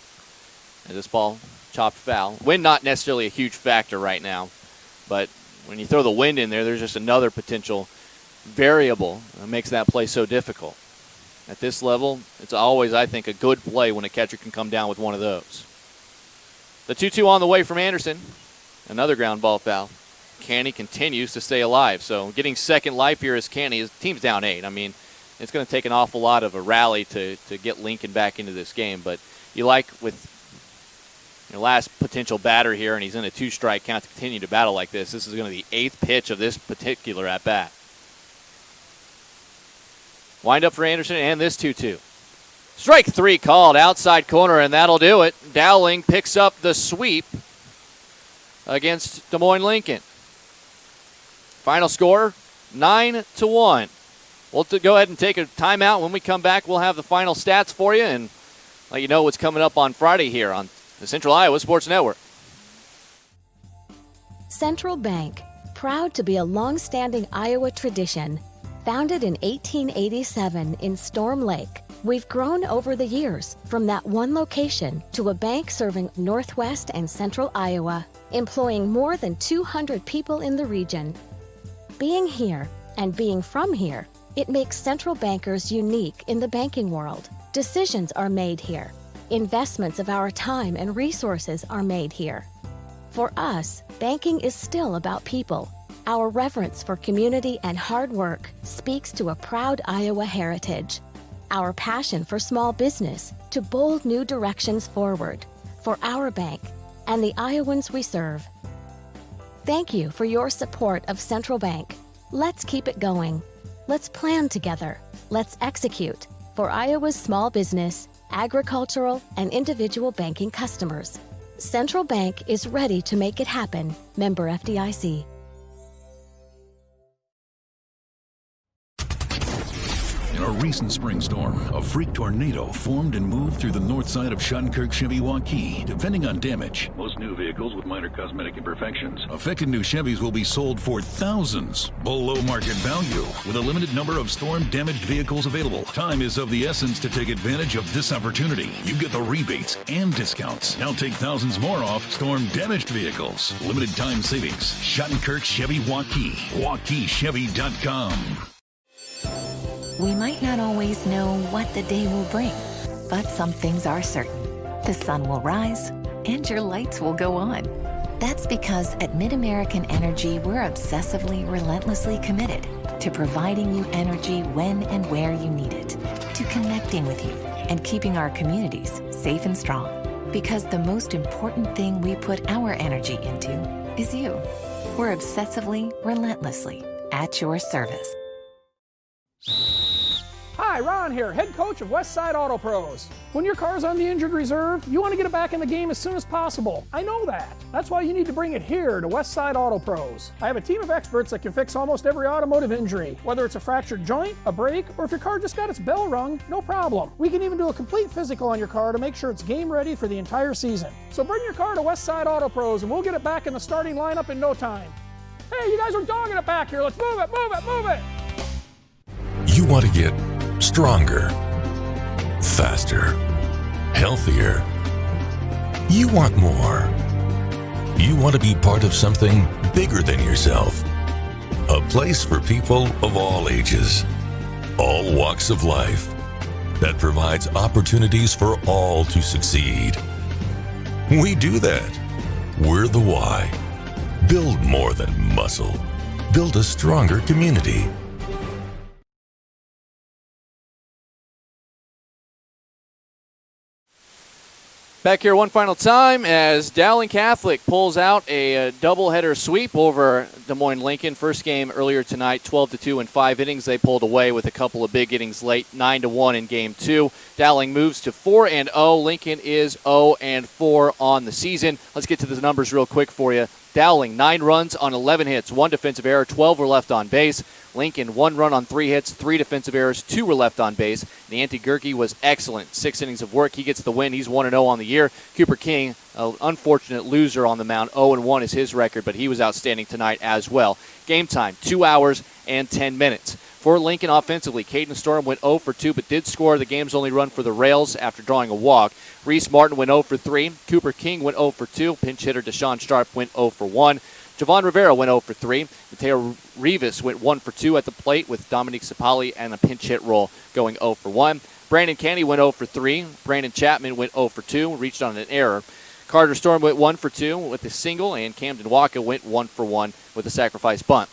And this ball chopped foul. Wind not necessarily a huge factor right now, but when you throw the wind in there, there's just another potential variable that makes that play so difficult. At this level, it's always, I think, a good play when a catcher can come down with one of those. The 2-2 on the way from Anderson. Another ground ball foul. Canny continues to stay alive. So getting second life here as Canny. His team's down 8. I mean, it's going to take an awful lot of a rally to get Lincoln back into this game. But you like with your last potential batter here, and he's in a 2-strike count to continue to battle like this. This is going to be the 8th pitch of this particular at-bat. Wind up for Anderson, and this 2-2. Strike 3 called, outside corner, and that'll do it. Dowling picks up the sweep against Des Moines Lincoln. Final score, 9-1. We'll go ahead and take a timeout. When we come back, we'll have the final stats for you and let you know what's coming up on Friday here on the Central Iowa Sports Network. Central Bank, proud to be a long-standing Iowa tradition. Founded in 1887 in Storm Lake, we've grown over the years from that one location to a bank serving Northwest and Central Iowa, employing more than 200 people in the region. Being here and being from here, it makes Central Bankers unique in the banking world. Decisions are made here. Investments of our time and resources are made here. For us, banking is still about people. Our reverence for community and hard work speaks to a proud Iowa heritage. Our passion for small business to bold new directions forward for our bank and the Iowans we serve. Thank you for your support of Central Bank. Let's keep it going. Let's plan together. Let's execute for Iowa's small business, agricultural, and individual banking customers. Central Bank is ready to make it happen. Member FDIC. In a recent spring storm, a freak tornado formed and moved through the north side of Shuttlenkirk-Chevy-Waukee. Depending on damage, most new vehicles with minor cosmetic imperfections. Affected new Chevys will be sold for thousands below market value, with a limited number of storm-damaged vehicles available. Time is of the essence to take advantage of this opportunity. You get the rebates and discounts. Now take thousands more off storm-damaged vehicles. Limited time savings. Shuttlenkirk-Chevy-Waukee. WaukeeChevy.com. We might not always know what the day will bring, but some things are certain. The sun will rise and your lights will go on. That's because at MidAmerican Energy, we're obsessively, relentlessly committed to providing you energy when and where you need it, to connecting with you and keeping our communities safe and strong. Because the most important thing we put our energy into is you. We're obsessively, relentlessly at your service. Hi, Ron here, head coach of Westside Auto Pros. When your car's on the injured reserve, you want to get it back in the game as soon as possible. I know that. That's why you need to bring it here to Westside Auto Pros. I have a team of experts that can fix almost every automotive injury. Whether it's a fractured joint, a brake, or if your car just got its bell rung, no problem. We can even do a complete physical on your car to make sure it's game ready for the entire season. So bring your car to Westside Auto Pros and we'll get it back in the starting lineup in no time. Hey, you guys are dogging it back here. Let's move it, move it, move it. You want to get stronger, faster, healthier. You want more. You want to be part of something bigger than yourself. A place for people of all ages, all walks of life, that provides opportunities for all to succeed. We do that. We're the why. Build more than muscle. Build a stronger community. Back here one final time as Dowling Catholic pulls out a doubleheader sweep over Des Moines Lincoln. First game earlier tonight, 12-2 in 5 innings. They pulled away with a couple of big innings late, 9-1 in game 2. Dowling moves to 4-0. Lincoln is 0-4 on the season. Let's get to the numbers real quick for you. Dowling, 9 runs on 11 hits, 1 defensive error, 12 were left on base. Lincoln, 1 run on 3 hits, 3 defensive errors, 2 were left on base. The Anti-Gerke was excellent, 6 innings of work. He gets the win. He's 1-0 on the year. Cooper King, an unfortunate loser on the mound, 0-1 is his record, but he was outstanding tonight as well. Game time, 2 hours and 10 minutes. For Lincoln offensively, Caden Storm went 0 for 2, but did score the game's only run for the Rails after drawing a walk. Reese Martin went 0 for 3. Cooper King went 0 for 2. Pinch hitter Deshaun Sharp went 0 for 1. Javon Rivera went 0 for 3. Mateo Rivas went 1 for 2 at the plate with Dominique Sapali and a pinch hit roll going 0 for 1. Brandon Canny went 0 for 3. Brandon Chapman went 0 for 2, reached on an error. Carter Storm went 1 for 2 with a single, and Camden Waka went 1 for 1 with a sacrifice bunt.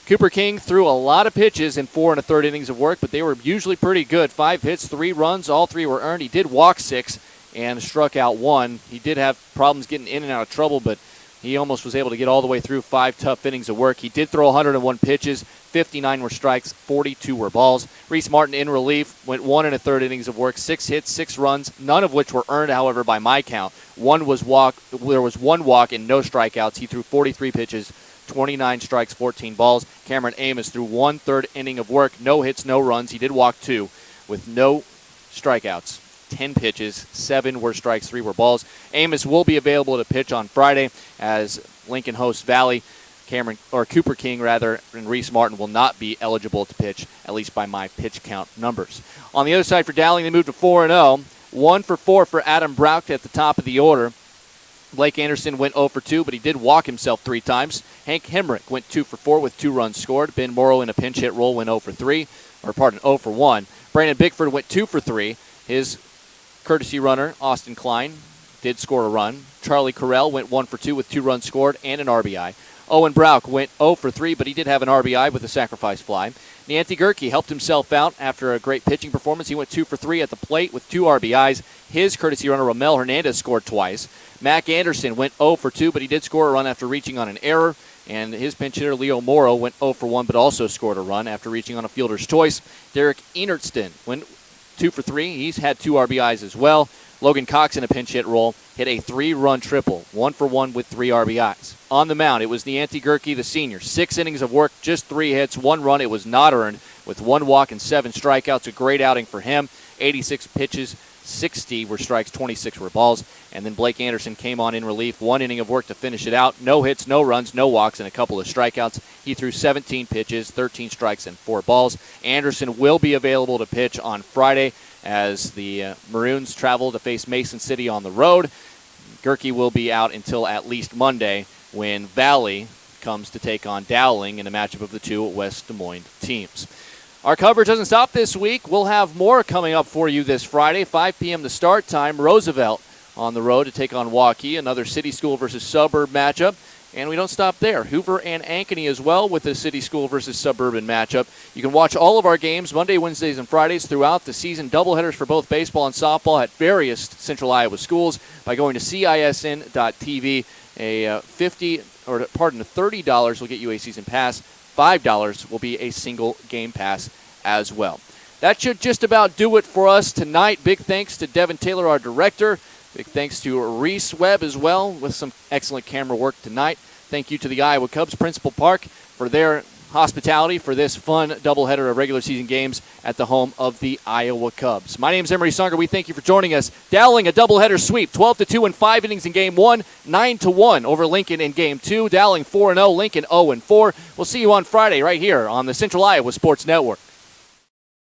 Cooper King threw a lot of pitches in 4 1/3 innings of work, but they were usually pretty good. 5 hits, 3 runs, all 3 were earned. He did walk 6 and struck out 1. He did have problems getting in and out of trouble, but he almost was able to get all the way through 5 tough innings of work. He did throw 101 pitches, 59 were strikes, 42 were balls. Reese Martin in relief went 1 1/3 innings of work, 6 hits, 6 runs, none of which were earned, however, by my count. There was 1 walk and no strikeouts. He threw 43 pitches, 29 strikes, 14 balls. Cameron Amos threw 1/3 inning of work, no hits, no runs. He did walk 2 with no strikeouts. 10 pitches, 7 were strikes, 3 were balls. Amos will be available to pitch on Friday as Lincoln hosts Valley. Cooper King and Reese Martin will not be eligible to pitch, at least by my pitch count numbers. On the other side for Dowling, they moved to 4-0. 1 for 4 for Adam Brauch at the top of the order. Blake Anderson went 0 for 2, but he did walk himself 3 times. Hank Hemrick went 2 for 4 with 2 runs scored. Ben Morrow in a pinch hit roll went 0 for 1. Brandon Bickford went 2 for 3. His courtesy runner, Austin Klein, did score a run. Charlie Carell went 1 for 2 with 2 runs scored and an RBI. Owen Brown went 0 for 3, but he did have an RBI with a sacrifice fly. Nancy Gerke helped himself out after a great pitching performance. He went 2 for 3 at the plate with 2 RBIs. His courtesy runner, Ramel Hernandez, scored twice. Mac Anderson went 0 for 2, but he did score a run after reaching on an error. And his pinch hitter, Leo Morrow, went 0 for 1, but also scored a run after reaching on a fielder's choice. Derek Enertston went 2 for 3. He's had 2 RBIs as well. Logan Cox in a pinch hit role hit a 3-run triple, 1 for 1 with 3 RBIs. On the mound, it was Nancy Gerke, the senior. 6 innings of work, just 3 hits, 1 run. It was not earned with 1 walk and 7 strikeouts. A great outing for him. 86 pitches, 60 were strikes, 26 were balls. And then Blake Anderson came on in relief. 1 inning of work to finish it out. No hits, no runs, no walks, and a couple of strikeouts. He threw 17 pitches, 13 strikes, and 4 balls. Anderson will be available to pitch on Friday as the Maroons travel to face Mason City on the road. Gerke will be out until at least Monday when Valley comes to take on Dowling in a matchup of the 2 West Des Moines teams. Our coverage doesn't stop this week. We'll have more coming up for you this Friday, 5 p.m. the start time. Roosevelt on the road to take on Waukee, another city school versus suburb matchup. And we don't stop there. Hoover and Ankeny as well with the city school versus suburban matchup. You can watch all of our games Monday, Wednesdays, and Fridays throughout the season. Doubleheaders for both baseball and softball at various Central Iowa schools by going to CISN.tv. A $30 will get you a season pass. $5 will be a single game pass as well. That should just about do it for us tonight. Big thanks to Devin Taylor, our director. Big thanks to Reese Webb as well with some excellent camera work tonight. Thank you to the Iowa Cubs Principal Park for their hospitality for this fun doubleheader of regular season games at the home of the Iowa Cubs. My name is Emery Songer. We thank you for joining us. Dowling, a doubleheader sweep, 12-2 in 5 innings in Game 1, 9-1 over Lincoln in Game 2. Dowling 4-0, Lincoln 0-4. We'll see you on Friday right here on the Central Iowa Sports Network.